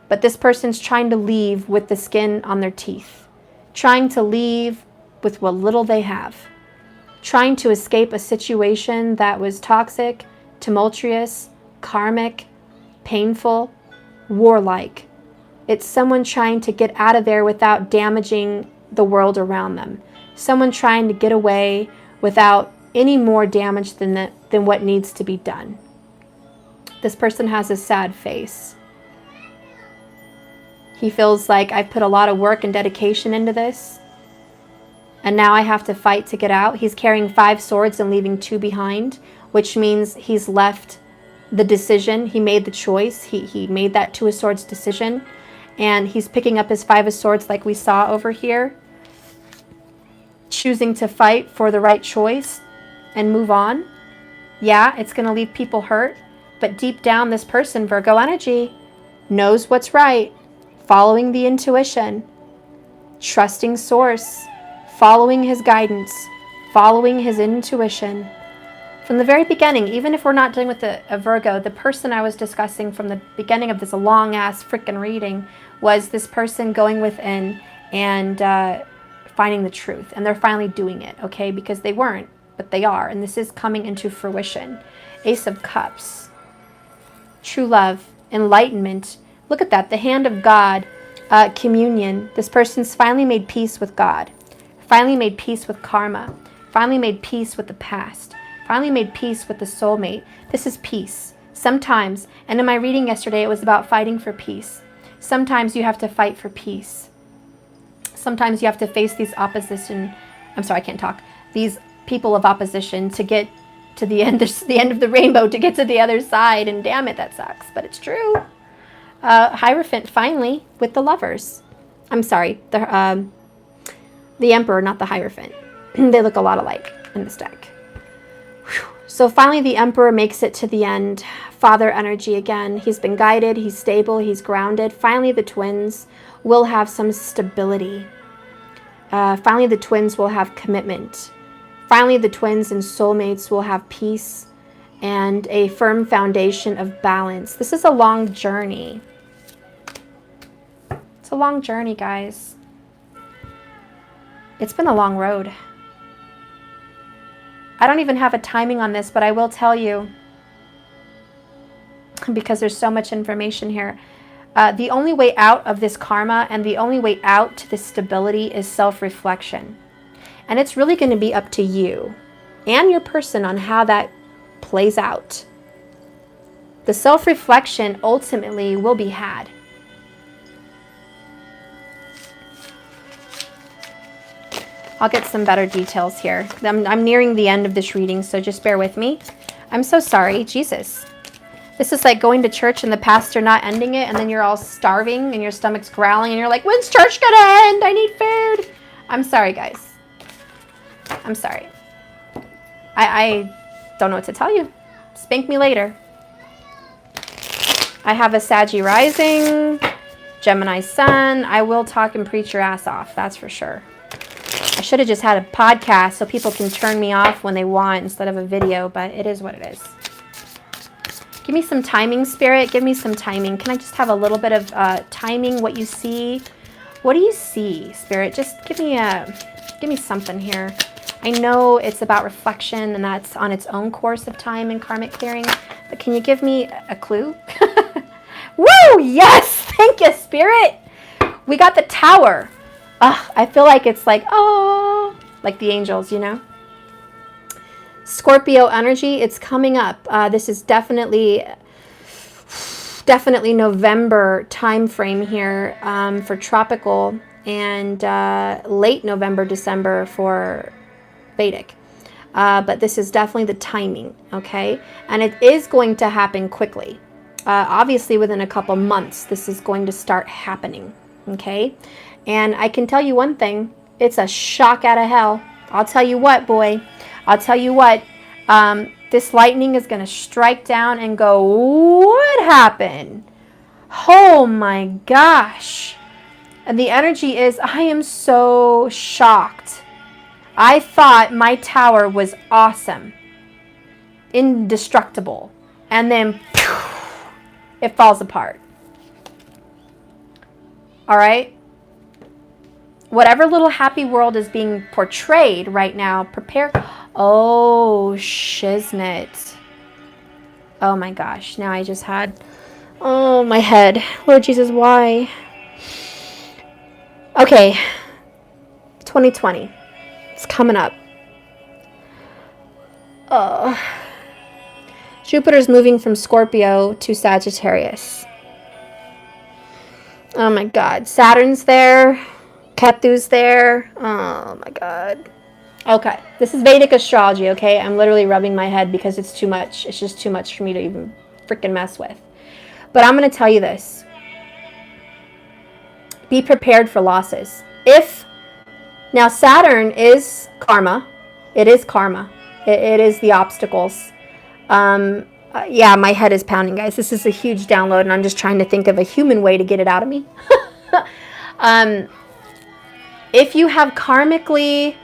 But this person's trying to leave with the skin on their teeth. Trying to leave with what little they have. Trying to escape a situation that was toxic, tumultuous, karmic, painful, warlike. It's someone trying to get out of there without damaging the world around them. Someone trying to get away without any more damage than what needs to be done. This person has a sad face. He feels like I've put a lot of work and dedication into this, and now I have to fight to get out. He's carrying 5 swords and leaving 2 behind, which means he's left the decision. He made the choice. He made that 2 of Swords decision. And he's picking up his 5 of Swords like we saw over here. Choosing to fight for the right choice and move on. Yeah, it's going to leave people hurt. But deep down, this person, Virgo energy, knows what's right. Following the intuition. Trusting source. Following his guidance. Following his intuition. From the very beginning, even if we're not dealing with a Virgo, the person I was discussing from the beginning of this long-ass freaking reading was this person going within and finding the truth. And they're finally doing it, okay? Because they weren't, but they are. And this is coming into fruition. Ace of Cups. True love, enlightenment, Look at that. The hand of God, communion. This person's finally made peace with God. Finally made peace with karma. Finally made peace with the past. Finally made peace with the soulmate. This is peace. Sometimes, and in my reading yesterday, it was about fighting for peace. Sometimes you have to fight for peace. Sometimes you have to face these opposition, I'm sorry, I can't talk, these people of opposition to get to the end of the rainbow, to get to the other side, and damn it, that sucks, but it's true. Hierophant, finally, with the lovers. I'm sorry, the Emperor, not the Hierophant. They look a lot alike in this deck. Whew. So finally the Emperor makes it to the end. Father energy again. He's been guided, he's stable, he's grounded. Finally the twins will have some stability. Finally the twins will have commitment. Finally the twins and soulmates will have peace and a firm foundation of balance. This is a long journey. It's a long journey, guys. It's been a long road. I don't even have a timing on this, but I will tell you, because there's so much information here. The only way out of this karma and the only way out to this stability is self-reflection. And it's really going to be up to you and your person on how that plays out. The self-reflection ultimately will be had. I'll get some better details here. I'm nearing the end of this reading, so just bear with me. I'm so sorry. Jesus. This is like going to church and the pastor not ending it, and then you're all starving and your stomach's growling and you're like, when's church gonna end? I need food. I'm sorry, guys. I'm sorry. I don't know what to tell you. Spank me later. I have a Saggy rising, Gemini sun. I will talk and preach your ass off, that's for sure. I should have just had a podcast so people can turn me off when they want instead of a video, but it is what it is. Give me some timing, Spirit. Give me some timing. Can I just have a little bit of timing, what you see? What do you see, Spirit? Just give me something here. I know it's about reflection, and that's on its own course of time and karmic clearing, but can you give me a clue? Woo! Yes! Thank you, Spirit! We got the Tower. I feel like it's like, oh, like the angels, you know? Scorpio energy, it's coming up. This is definitely November time frame here for tropical, and late November, December for Vedic. But this is definitely the timing, okay? And it is going to happen quickly. Obviously, within a couple months, this is going to start happening, okay? And I can tell you one thing, it's a shock out of hell. I'll tell you what, boy. I'll tell you what. This lightning is going to strike down and go, what happened? Oh my gosh. And the energy is, I am so shocked. I thought my tower was awesome, indestructible, and then it falls apart. All right? Whatever little happy world is being portrayed right now, prepare. Oh, shiznit. Oh my gosh. Now I just had, oh, my head. Lord Jesus, why? Okay. 2020. It's coming up. Jupiter's moving from Scorpio to Sagittarius. Oh my God. Saturn's there. Ketu's there. Oh my God. Okay. This is Vedic astrology, okay? I'm literally rubbing my head because it's too much. It's just too much for me to even freaking mess with. But I'm going to tell you this. Be prepared for losses. Now Saturn is karma. It is karma. It is the obstacles. Yeah, my head is pounding, guys. This is a huge download, and I'm just trying to think of a human way to get it out of me. If you have karmically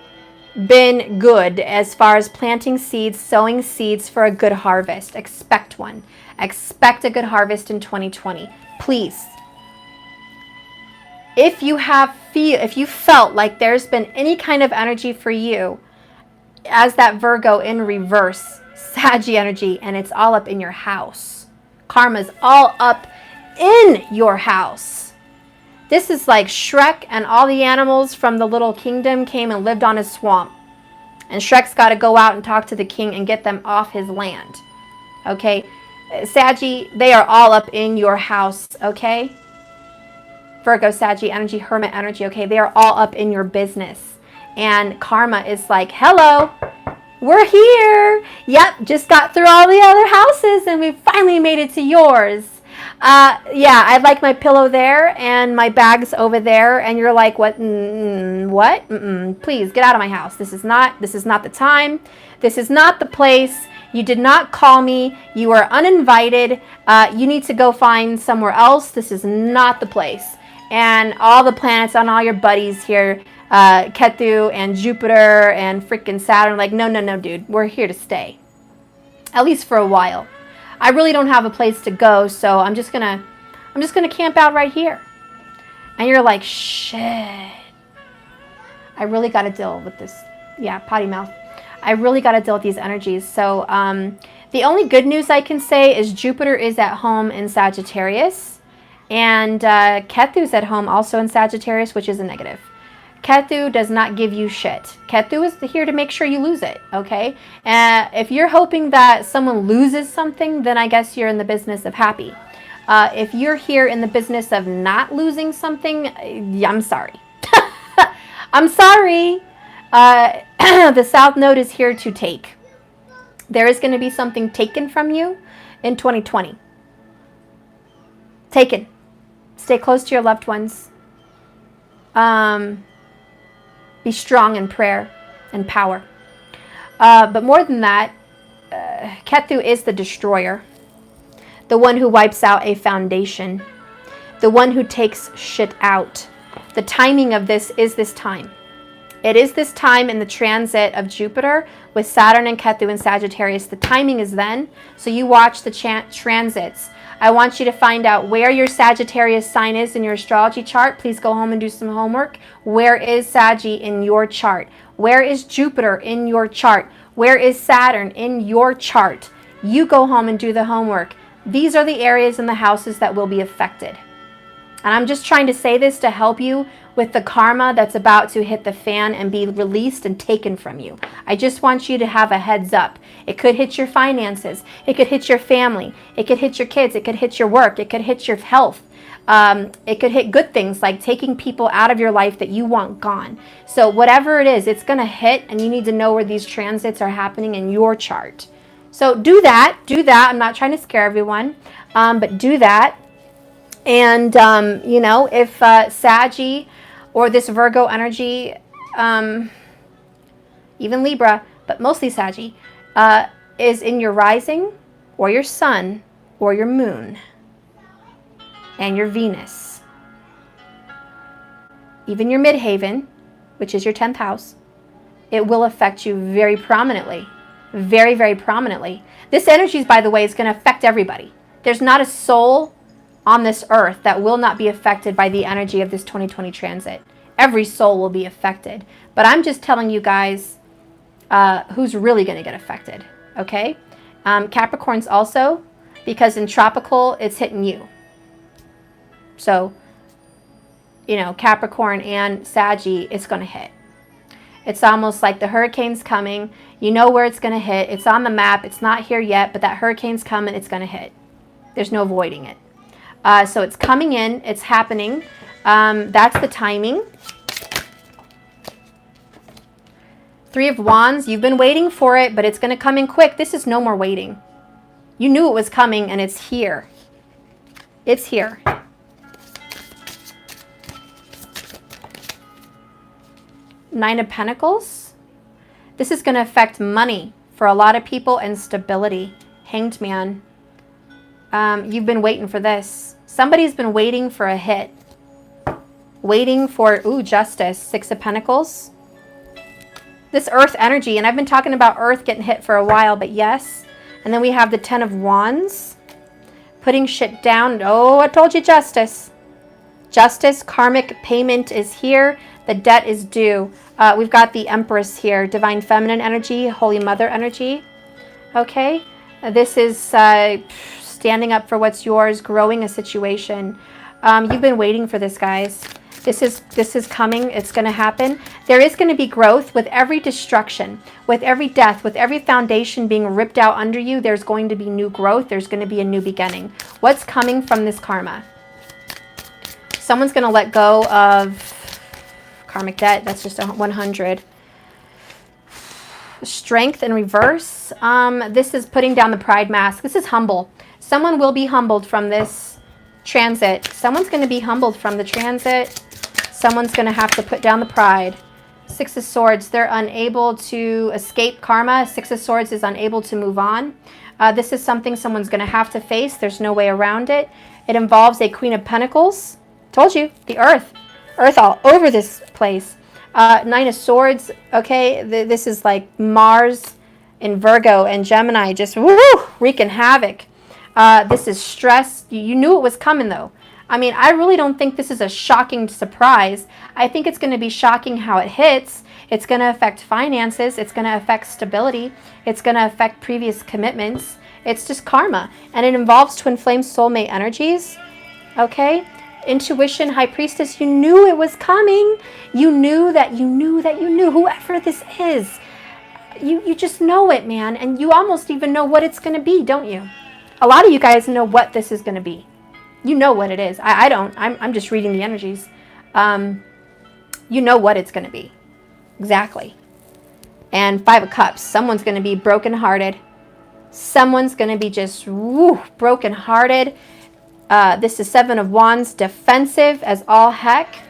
been good as far as planting seeds, sowing seeds for a good harvest, expect one. Expect a good harvest in 2020. Please. If you felt like there's been any kind of energy for you as that Virgo in reverse, Saggy energy, and it's all up in your house. Karma's all up in your house. This is like Shrek and all the animals from the little kingdom came and lived on his swamp. And Shrek's got to go out and talk to the king and get them off his land. Okay? Saggy, they are all up in your house, okay? Virgo, Saggy energy, Hermit energy, okay? They are all up in your business. And karma is like, hello, we're here. Yep, just got through all the other houses and we finally made it to yours. Yeah, I'd like my pillow there and my bags over there. And you're like, what? What? Please get out of my house. This is not the time. This is not the place. You did not call me. You are uninvited. You need to go find somewhere else. This is not the place. And all the planets and all your buddies here, Ketu and Jupiter and freaking Saturn, like, no, dude, we're here to stay. At least for a while. I really don't have a place to go, so I'm just gonna camp out right here. And you're like, shit. I really gotta deal with this. Yeah, potty mouth. I really gotta deal with these energies. So the only good news I can say is Jupiter is at home in Sagittarius. And Ketu's at home also in Sagittarius, which is a negative. Ketu does not give you shit. Ketu is here to make sure you lose it, okay? If you're hoping that someone loses something, then I guess you're in the business of happy. If you're here in the business of not losing something, I'm sorry. I'm sorry. The South Node is here to take. There is going to be something taken from you in 2020. Taken. Stay close to your loved ones. Be strong in prayer and power. But more than that, Ketu is the destroyer. The one who wipes out a foundation. The one who takes shit out. The timing of this is this time. It is this time in the transit of Jupiter with Saturn and Ketu in Sagittarius. The timing is then. So you watch the transits. I want you to find out where your Sagittarius sign is in your astrology chart. Please go home and do some homework. Where is Saggy in your chart? Where is Jupiter in your chart? Where is Saturn in your chart? You go home and do the homework. These are the areas in the houses that will be affected. And I'm just trying to say this to help you with the karma that's about to hit the fan and be released and taken from you. I just want you to have a heads up. It could hit your finances. It could hit your family. It could hit your kids. It could hit your work. It could hit your health. It could hit good things like taking people out of your life that you want gone. So whatever it is, it's going to hit, and you need to know where these transits are happening in your chart. So do that. Do that. I'm not trying to scare everyone, but do that. And, you know, if Saggy or this Virgo energy, even Libra, but mostly Saggy, is in your rising or your sun or your moon and your Venus, even your midhaven, which is your 10th house, it will affect you very prominently, very, very prominently. This energy, by the way, is going to affect everybody. There's not a soul on this earth that will not be affected by the energy of this 2020 transit. Every soul will be affected. But I'm just telling you guys who's really going to get affected, okay? Capricorns also, because in tropical, it's hitting you. So, you know, Capricorn and Saggy, it's going to hit. It's almost like the hurricane's coming. You know where it's going to hit. It's on the map. It's not here yet, but that hurricane's coming. It's going to hit. There's no avoiding it. So it's coming in. It's happening. That's the timing. Three of Wands. You've been waiting for it, but it's going to come in quick. This is no more waiting. You knew it was coming, and it's here. It's here. Nine of Pentacles. This is going to affect money for a lot of people and stability. Hanged Man. You've been waiting for this. Somebody's been waiting for a hit. Waiting for, Justice. Six of Pentacles. This Earth energy, and I've been talking about Earth getting hit for a while, but yes. And then we have the 10 of Wands. Putting shit down. Oh, I told you Justice. Justice, karmic payment is here. The debt is due. We've got the Empress here. Divine Feminine energy. Holy Mother energy. Okay. This is standing up for what's yours, growing a situation. You've been waiting for this, guys. This is coming. It's going to happen. There is going to be growth with every destruction, with every death, with every foundation being ripped out under you. There's going to be new growth. There's going to be a new beginning. What's coming from this karma? Someone's going to let go of karmic debt. That's just 100. Strength in reverse. This is putting down the pride mask. This is humble. Someone will be humbled from this transit. Someone's going to be humbled from the transit. Someone's going to have to put down the pride. 6 of Swords. They're unable to escape karma. 6 of Swords is unable to move on. This is something someone's going to have to face. There's no way around it. It involves a Queen of Pentacles. Told you, the Earth. Earth all over this place. 9 of Swords. Okay, this is like Mars in Virgo and Gemini just wreaking havoc. This is stress. You knew it was coming, though. I mean, I really don't think this is a shocking surprise. I think it's going to be shocking how it hits. It's going to affect finances. It's going to affect stability. It's going to affect previous commitments. It's just karma. And it involves twin flame soulmate energies. Okay? Intuition, High Priestess, you knew it was coming. You knew that you knew that you knew. Whoever this is, you just know it, man. And you almost even know what it's going to be, don't you? A lot of you guys know what this is going to be. You know what it is. I don't. I'm just reading the energies. You know what it's going to be. Exactly. And 5 of Cups. Someone's going to be brokenhearted. Someone's going to be just brokenhearted. This is 7 of Wands. Defensive as all heck.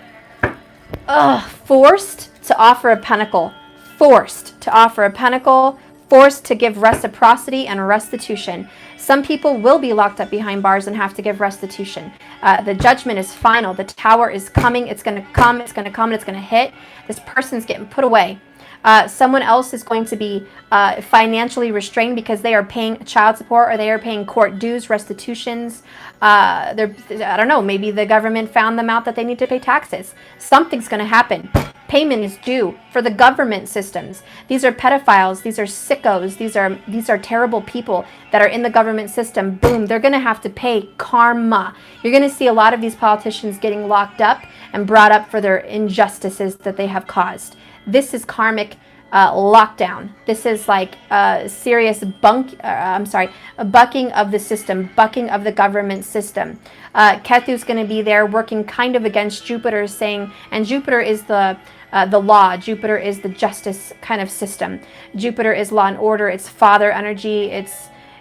Forced to offer a pentacle. Forced to offer a pentacle. Forced to give reciprocity and restitution. Some people will be locked up behind bars and have to give restitution. The judgment is final. The tower is coming. It's going to come. It's going to come. And it's going to hit. This person's getting put away. Someone else is going to be financially restrained because they are paying child support or they are paying court dues, restitutions. I don't know. Maybe the government found them out that they need to pay taxes. Something's going to happen. Payment is due for the government systems. These are pedophiles. These are sickos. These are terrible people that are in the government system. Boom, they're going to have to pay karma. You're going to see a lot of these politicians getting locked up and brought up for their injustices that they have caused. This is karmic lockdown. This is like a serious a bucking of the system, bucking of the government system. Ketu's going to be there working kind of against Jupiter, saying, and Jupiter is the law. Jupiter is the justice kind of system. Jupiter is law and order. It's father energy.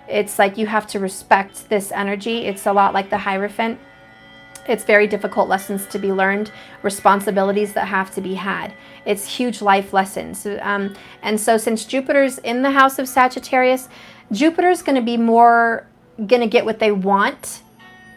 It's like you have to respect this energy. It's a lot like the Hierophant. It's very difficult lessons to be learned, responsibilities that have to be had. It's huge life lessons. And so since Jupiter's in the house of Sagittarius, Jupiter's going to be more going to get what they want,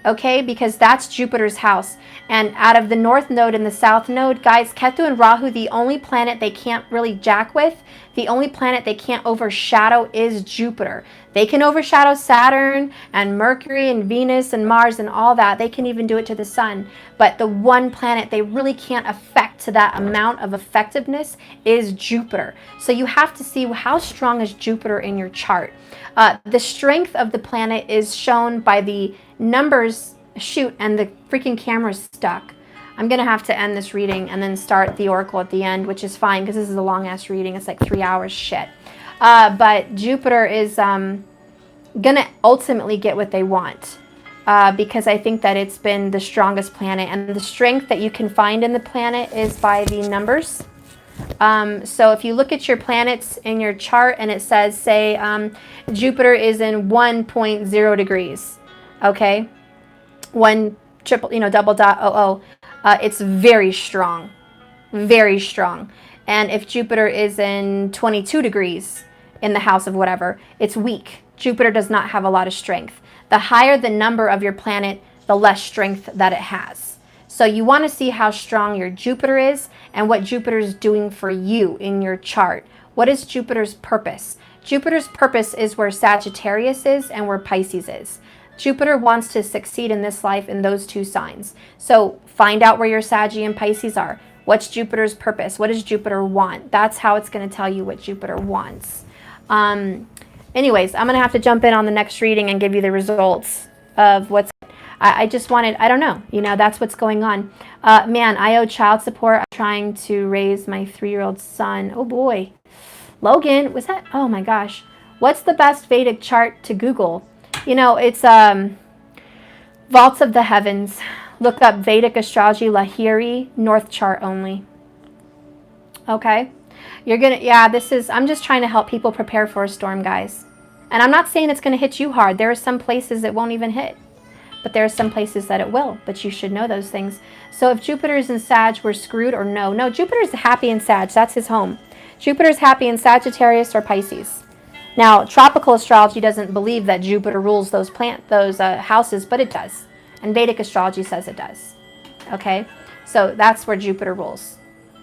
okay? Because that's Jupiter's house. And out of the North Node and the South Node, guys, Ketu and Rahu, the only planet they can't really jack with, the only planet they can't overshadow is Jupiter. They can overshadow Saturn and Mercury and Venus and Mars and all that. They can even do it to the sun. But the one planet they really can't affect to that amount of effectiveness is Jupiter. So you have to see how strong is Jupiter in your chart. The strength of the planet is shown by the numbers. Shoot, and the freaking camera's stuck. I'm going to have to end this reading and then start the oracle at the end, which is fine because this is a long-ass reading. It's like 3 hours shit. But Jupiter is going to ultimately get what they want because I think that it's been the strongest planet. And the strength that you can find in the planet is by the numbers. So if you look at your planets in your chart and it says, say, Jupiter is in 1.0 degrees, okay? Double dot 00. It's very strong, very strong. And if Jupiter is in 22 degrees in the house of whatever, it's weak. Jupiter does not have a lot of strength. The higher the number of your planet, the less strength that it has. So you want to see how strong your Jupiter is and what Jupiter is doing for you in your chart. What is Jupiter's purpose? Jupiter's purpose is where Sagittarius is and where Pisces is. Jupiter wants to succeed in this life in those two signs. So find out where your Saggy and Pisces are. What's Jupiter's purpose? What does Jupiter want? That's how it's going to tell you what Jupiter wants. anyways, I'm going to have to jump in on the next reading and give you the results of what's, I just wanted, I don't know, you know, that's what's going on. Man, I owe child support. I'm trying to raise my 3-year-old son. Oh boy. Logan, was that, oh my gosh. What's the best Vedic chart to Google? You know, it's Vaults of the Heavens. Look up Vedic Astrology Lahiri, North chart only. Okay? You're going to, yeah, this is, I'm just trying to help people prepare for a storm, guys. And I'm not saying it's going to hit you hard. There are some places it won't even hit. But there are some places that it will. But you should know those things. So if Jupiter's in Sag, we're screwed or no? No, Jupiter's happy in Sag. That's his home. Jupiter's happy in Sagittarius or Pisces. Now, tropical astrology doesn't believe that Jupiter rules those houses, but it does. And Vedic astrology says it does. Okay? So that's where Jupiter rules.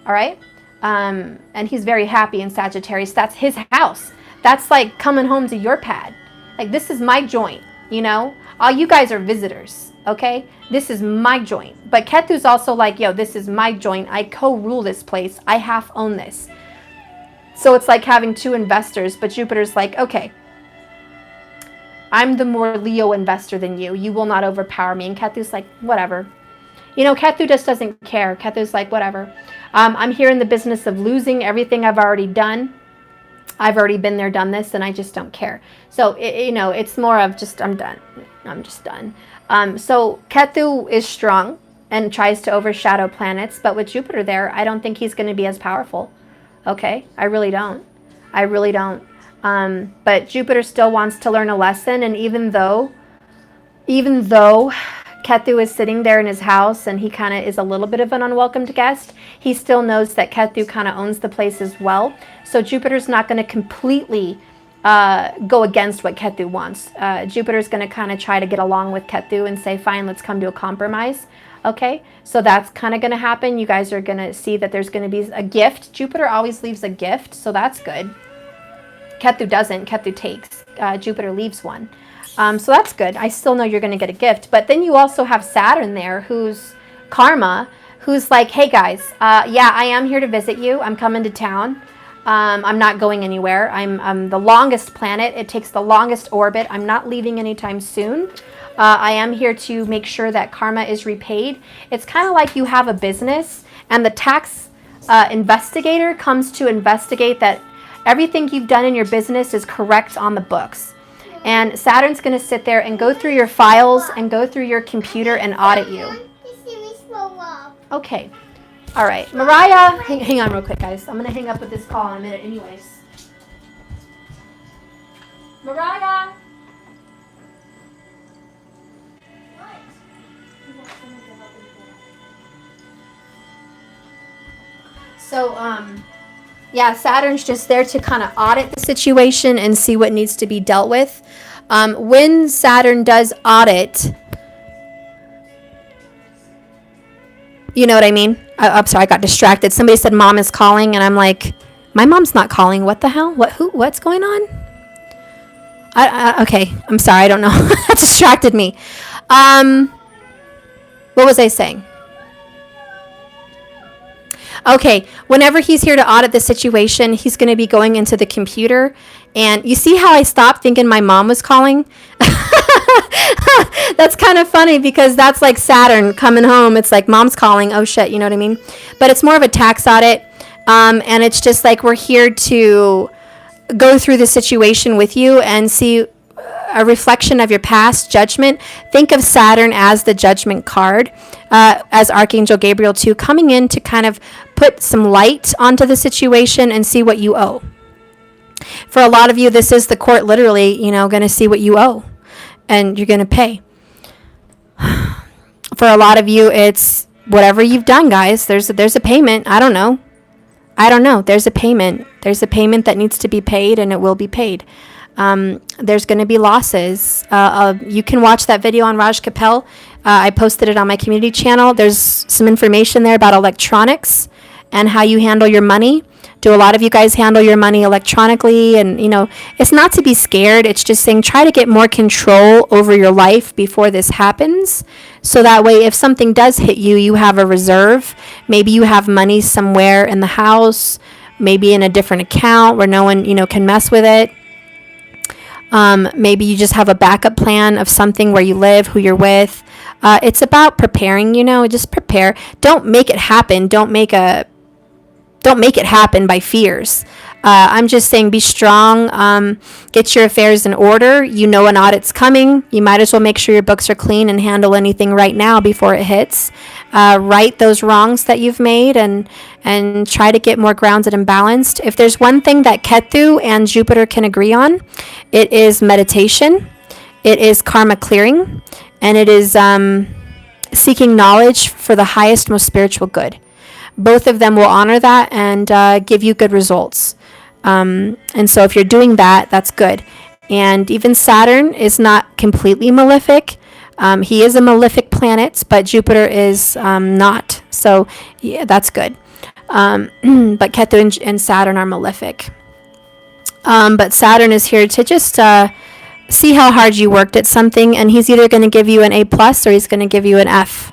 All right? And he's very happy in Sagittarius. That's his house. That's like coming home to your pad. Like, this is my joint, you know? All you guys are visitors, okay? This is my joint. But Ketu's also like, yo, this is my joint. I co-rule this place. I half own this. So it's like having 2 investors, but Jupiter's like, okay, I'm the more Leo investor than you. You will not overpower me. And Ketu's like, whatever. You know, Ketu just doesn't care. Ketu's like, whatever. I'm here in the business of losing everything I've already done. I've already been there, done this, and I just don't care. So, you know, it's more of just, I'm done. I'm just done. So Ketu is strong and tries to overshadow planets. But with Jupiter there, I don't think he's going to be as powerful. Okay, I really don't. I really don't. But Jupiter still wants to learn a lesson, and even though Ketu is sitting there in his house and he kind of is a little bit of an unwelcomed guest, he still knows that Ketu kind of owns the place as well. So Jupiter's not going to completely go against what Ketu wants. Jupiter's going to kind of try to get along with Ketu and say, fine, let's come to a compromise. Okay, so that's kind of going to happen. You guys are going to see that there's going to be a gift. Jupiter always leaves a gift, so that's good. Ketu doesn't. Ketu takes. Jupiter leaves one. So that's good. I still know you're going to get a gift. But then you also have Saturn there, who's karma, who's like, hey guys, yeah, I am here to visit you. I'm coming to town. I'm not going anywhere. I'm the longest planet. It takes the longest orbit. I'm not leaving anytime soon. I am here to make sure that karma is repaid. It's kind of like you have a business and the tax investigator comes to investigate that everything you've done in your business is correct on the books. And Saturn's going to sit there and go through your files and go through your computer and audit you. Okay. All right. Mariah, hang on real quick, guys. I'm going to hang up with this call in a minute anyways. Mariah. So, yeah, Saturn's just there to kind of audit the situation and see what needs to be dealt with. When Saturn does audit, you know what I mean? I'm sorry, I got distracted. Somebody said mom is calling, and I'm like, my mom's not calling. What the hell? What's going on? Okay, I'm sorry, I don't know. That distracted me. What was I saying? Okay, whenever he's here to audit the situation, he's going to be going into the computer. And you see how I stopped thinking my mom was calling? That's kind of funny because that's like Saturn coming home. It's like mom's calling. Oh, shit, you know what I mean? But it's more of a tax audit. And it's just like we're here to go through the situation with you and see a reflection of your past judgment. Think of Saturn as the judgment card, as Archangel Gabriel too, coming in to kind of put some light onto the situation and see what you owe. For a lot of you, this is the court literally, you know, going to see what you owe and you're going to pay. For a lot of you, it's whatever you've done, guys. There's a payment. I don't know. There's a payment. There's a payment that needs to be paid and it will be paid. There's going to be losses. You can watch that video on Raj Kapel. I posted it on my community channel. There's some information there about electronics and how you handle your money. Do a lot of you guys handle your money electronically? And, you know, it's not to be scared. It's just saying try to get more control over your life before this happens. So that way, if something does hit you, you have a reserve. Maybe you have money somewhere in the house, maybe in a different account where no one, you know, can mess with it. Maybe you just have a backup plan of something where you live, who you're with. It's about preparing, just prepare. Don't make it happen. Don't make it happen by fears. I'm just saying be strong, get your affairs in order. You know an audit's coming. You might as well make sure your books are clean and handle anything right now before it hits. Right those wrongs that you've made and try to get more grounded and balanced. If there's one thing that Ketu and Jupiter can agree on, it is meditation, it is karma clearing, and it is seeking knowledge for the highest, most spiritual good. Both of them will honor that and give you good results. And so if you're doing that, that's good. And even Saturn is not completely malefic. He is a malefic planet, but Jupiter is not. So yeah, that's good. But Ketu and Saturn are malefic. But Saturn is here to just see how hard you worked at something, and he's either going to give you an A+ or he's going to give you an F,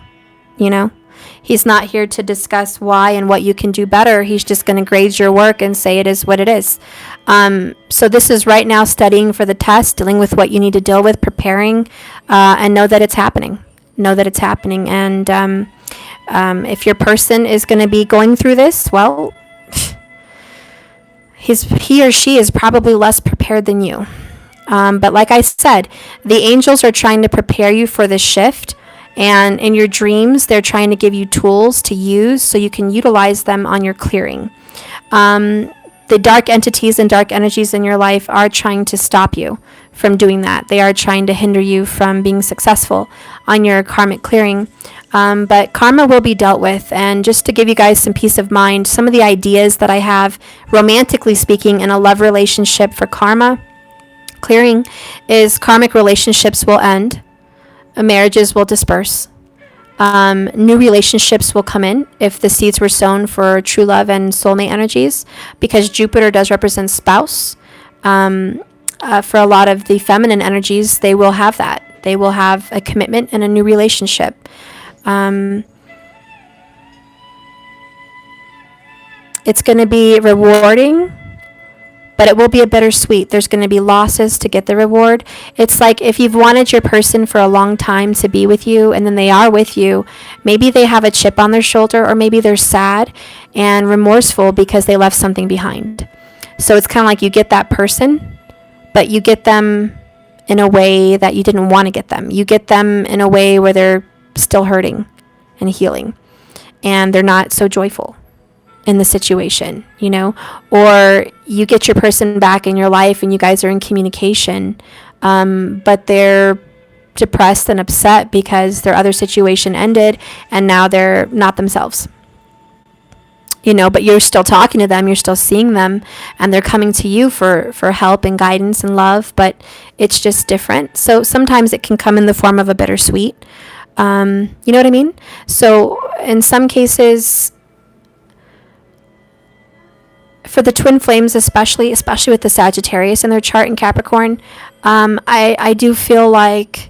He's not here to discuss why and what you can do better. He's just going to grade your work and say it is what it is. So this is right now studying for the test, dealing with what you need to deal with, preparing, and know that it's happening. Know that it's happening. And if your person is going to be going through this, well, he or she is probably less prepared than you. But like I said, the angels are trying to prepare you for this shift. And in your dreams, they're trying to give you tools to use so you can utilize them on your clearing. The dark entities and dark energies in your life are trying to stop you from doing that. They are trying to hinder you from being successful on your karmic clearing. But karma will be dealt with. And just to give you guys some peace of mind, some of the ideas that I have, romantically speaking, in a love relationship for karma clearing is karmic relationships will end. Marriages will disperse. New relationships will come in if the seeds were sown for true love and soulmate energies, because Jupiter does represent spouse. For a lot of the feminine energies, they will have that. They will have a commitment and a new relationship. It's going to be rewarding, but it will be a bittersweet. There's going to be losses to get the reward. It's like if you've wanted your person for a long time to be with you and then they are with you, maybe they have a chip on their shoulder, or maybe they're sad and remorseful because they left something behind. So it's kind of like you get that person, but you get them in a way that you didn't want to get them. You get them in a way where they're still hurting and healing, and they're not so joyful in the situation, or you get your person back in your life and you guys are in communication, but they're depressed and upset because their other situation ended and now they're not themselves, but you're still talking to them, you're still seeing them, and they're coming to you for help and guidance and love, but it's just different. So sometimes it can come in the form of a bittersweet, you know what I mean? So in some cases, for the twin flames, especially with the Sagittarius in their chart in Capricorn, I do feel like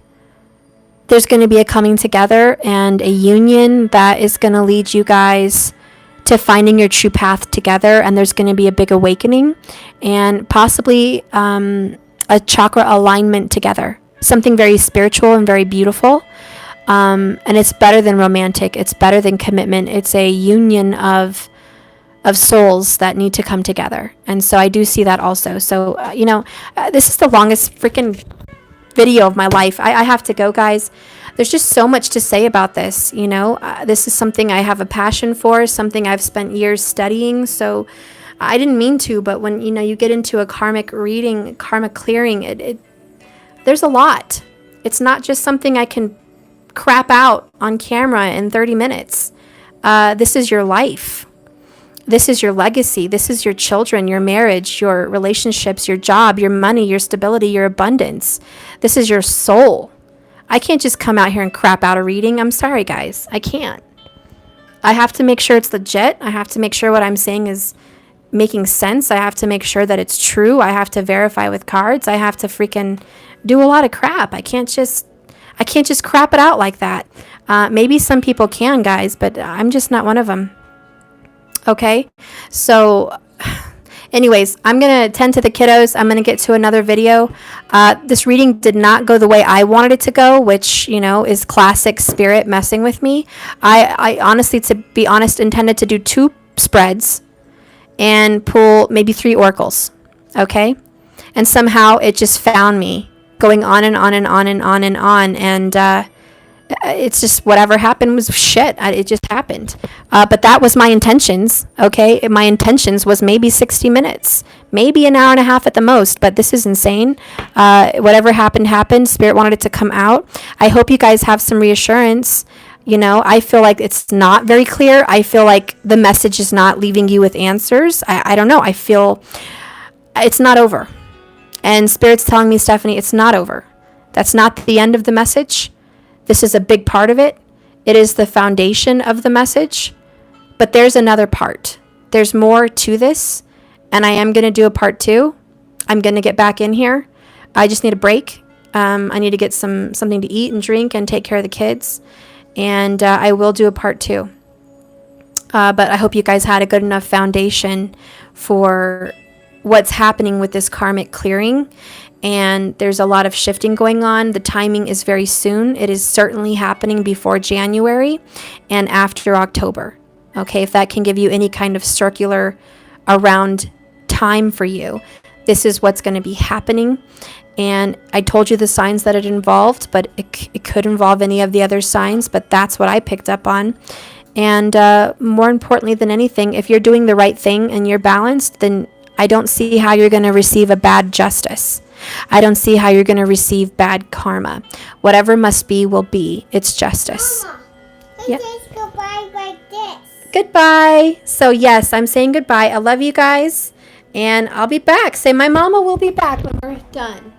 there's going to be a coming together and a union that is going to lead you guys to finding your true path together, and there's going to be a big awakening and possibly a chakra alignment together, something very spiritual and very beautiful. And it's better than romantic. It's better than commitment. It's a union of souls that need to come together. And so I do see that also. So, this is the longest freaking video of my life. I have to go, guys. There's just so much to say about this. This is something I have a passion for, something I've spent years studying. So I didn't mean to, but when, you get into a karmic reading, karmic clearing, there's a lot. It's not just something I can crap out on camera in 30 minutes. This is your life. This is your legacy. This is your children, your marriage, your relationships, your job, your money, your stability, your abundance. This is your soul. I can't just come out here and crap out a reading. I'm sorry, guys. I can't. I have to make sure it's legit. I have to make sure what I'm saying is making sense. I have to make sure that it's true. I have to verify with cards. I have to freaking do a lot of crap. I can't just crap it out like that. Maybe some people can, guys, but I'm just not one of them. Okay, so Anyways, I'm going to tend to the kiddos. I'm going to get to another video. This reading did not go the way I wanted it to go, which, is classic spirit messing with me. I honestly, to be honest, intended to do 2 spreads and pull maybe 3 oracles. Okay? And somehow it just found me going on and on and on and on and on. And it's just whatever happened was shit. It just happened. But that was my intentions. Okay? My intentions was maybe 60 minutes, maybe an hour and a half at the most. But this is insane. Whatever happened. Spirit wanted it to come out. I hope you guys have some reassurance. I feel like it's not very clear. I feel like the message is not leaving you with answers. I don't know. I feel it's not over. And Spirit's telling me, Stephanie, it's not over. That's not the end of the message. This is a big part of it. It is the foundation of the message. But there's another part. There's more to this. And I am going to do a part 2. I'm going to get back in here. I just need a break. I need to get something to eat and drink and take care of the kids. And I will do a part 2. But I hope you guys had a good enough foundation for what's happening with this karmic clearing. And there's a lot of shifting going on. The timing is very soon. It is certainly happening before January and after October. Okay, if that can give you any kind of circular around time for you, this is what's going to be happening. And I told you the signs that it involved, but it could involve any of the other signs, but that's what I picked up on. And more importantly than anything, if you're doing the right thing and you're balanced, then I don't see how you're going to receive a bad justice. I don't see how you're going to receive bad karma. Whatever must be will be. It's justice. Mama, Yeah. says goodbye like this. Goodbye. So yes, I'm saying goodbye. I love you guys. And I'll be back. Say my mama will be back when we're done.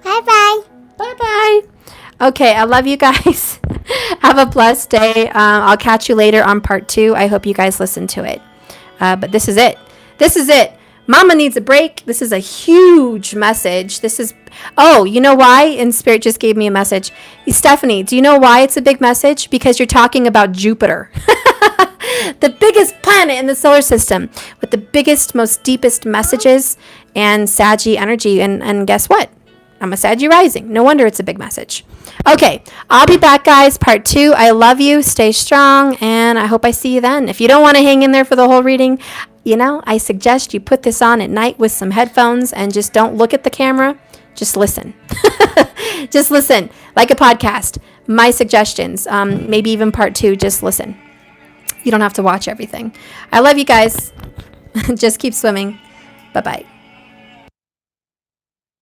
Bye-bye. Bye-bye. Okay, I love you guys. Have a blessed day. I'll catch you later on part 2. I hope you guys listen to it. But this is it. This is it. Mama needs a break. This is a huge message. Oh, you know why? And Spirit just gave me a message. Stephanie, do you know why it's a big message? Because you're talking about Jupiter. The biggest planet in the solar system with the biggest, most deepest messages and Saggy energy. And guess what? I'm a Saggy rising. No wonder it's a big message. Okay, I'll be back, guys. Part 2. I love you. Stay strong, and I hope I see you then. If you don't want to hang in there for the whole reading, I suggest you put this on at night with some headphones and just don't look at the camera. Just listen. Just listen. Like a podcast. My suggestions. Maybe even part 2. Just listen. You don't have to watch everything. I love you guys. Just keep swimming. Bye-bye.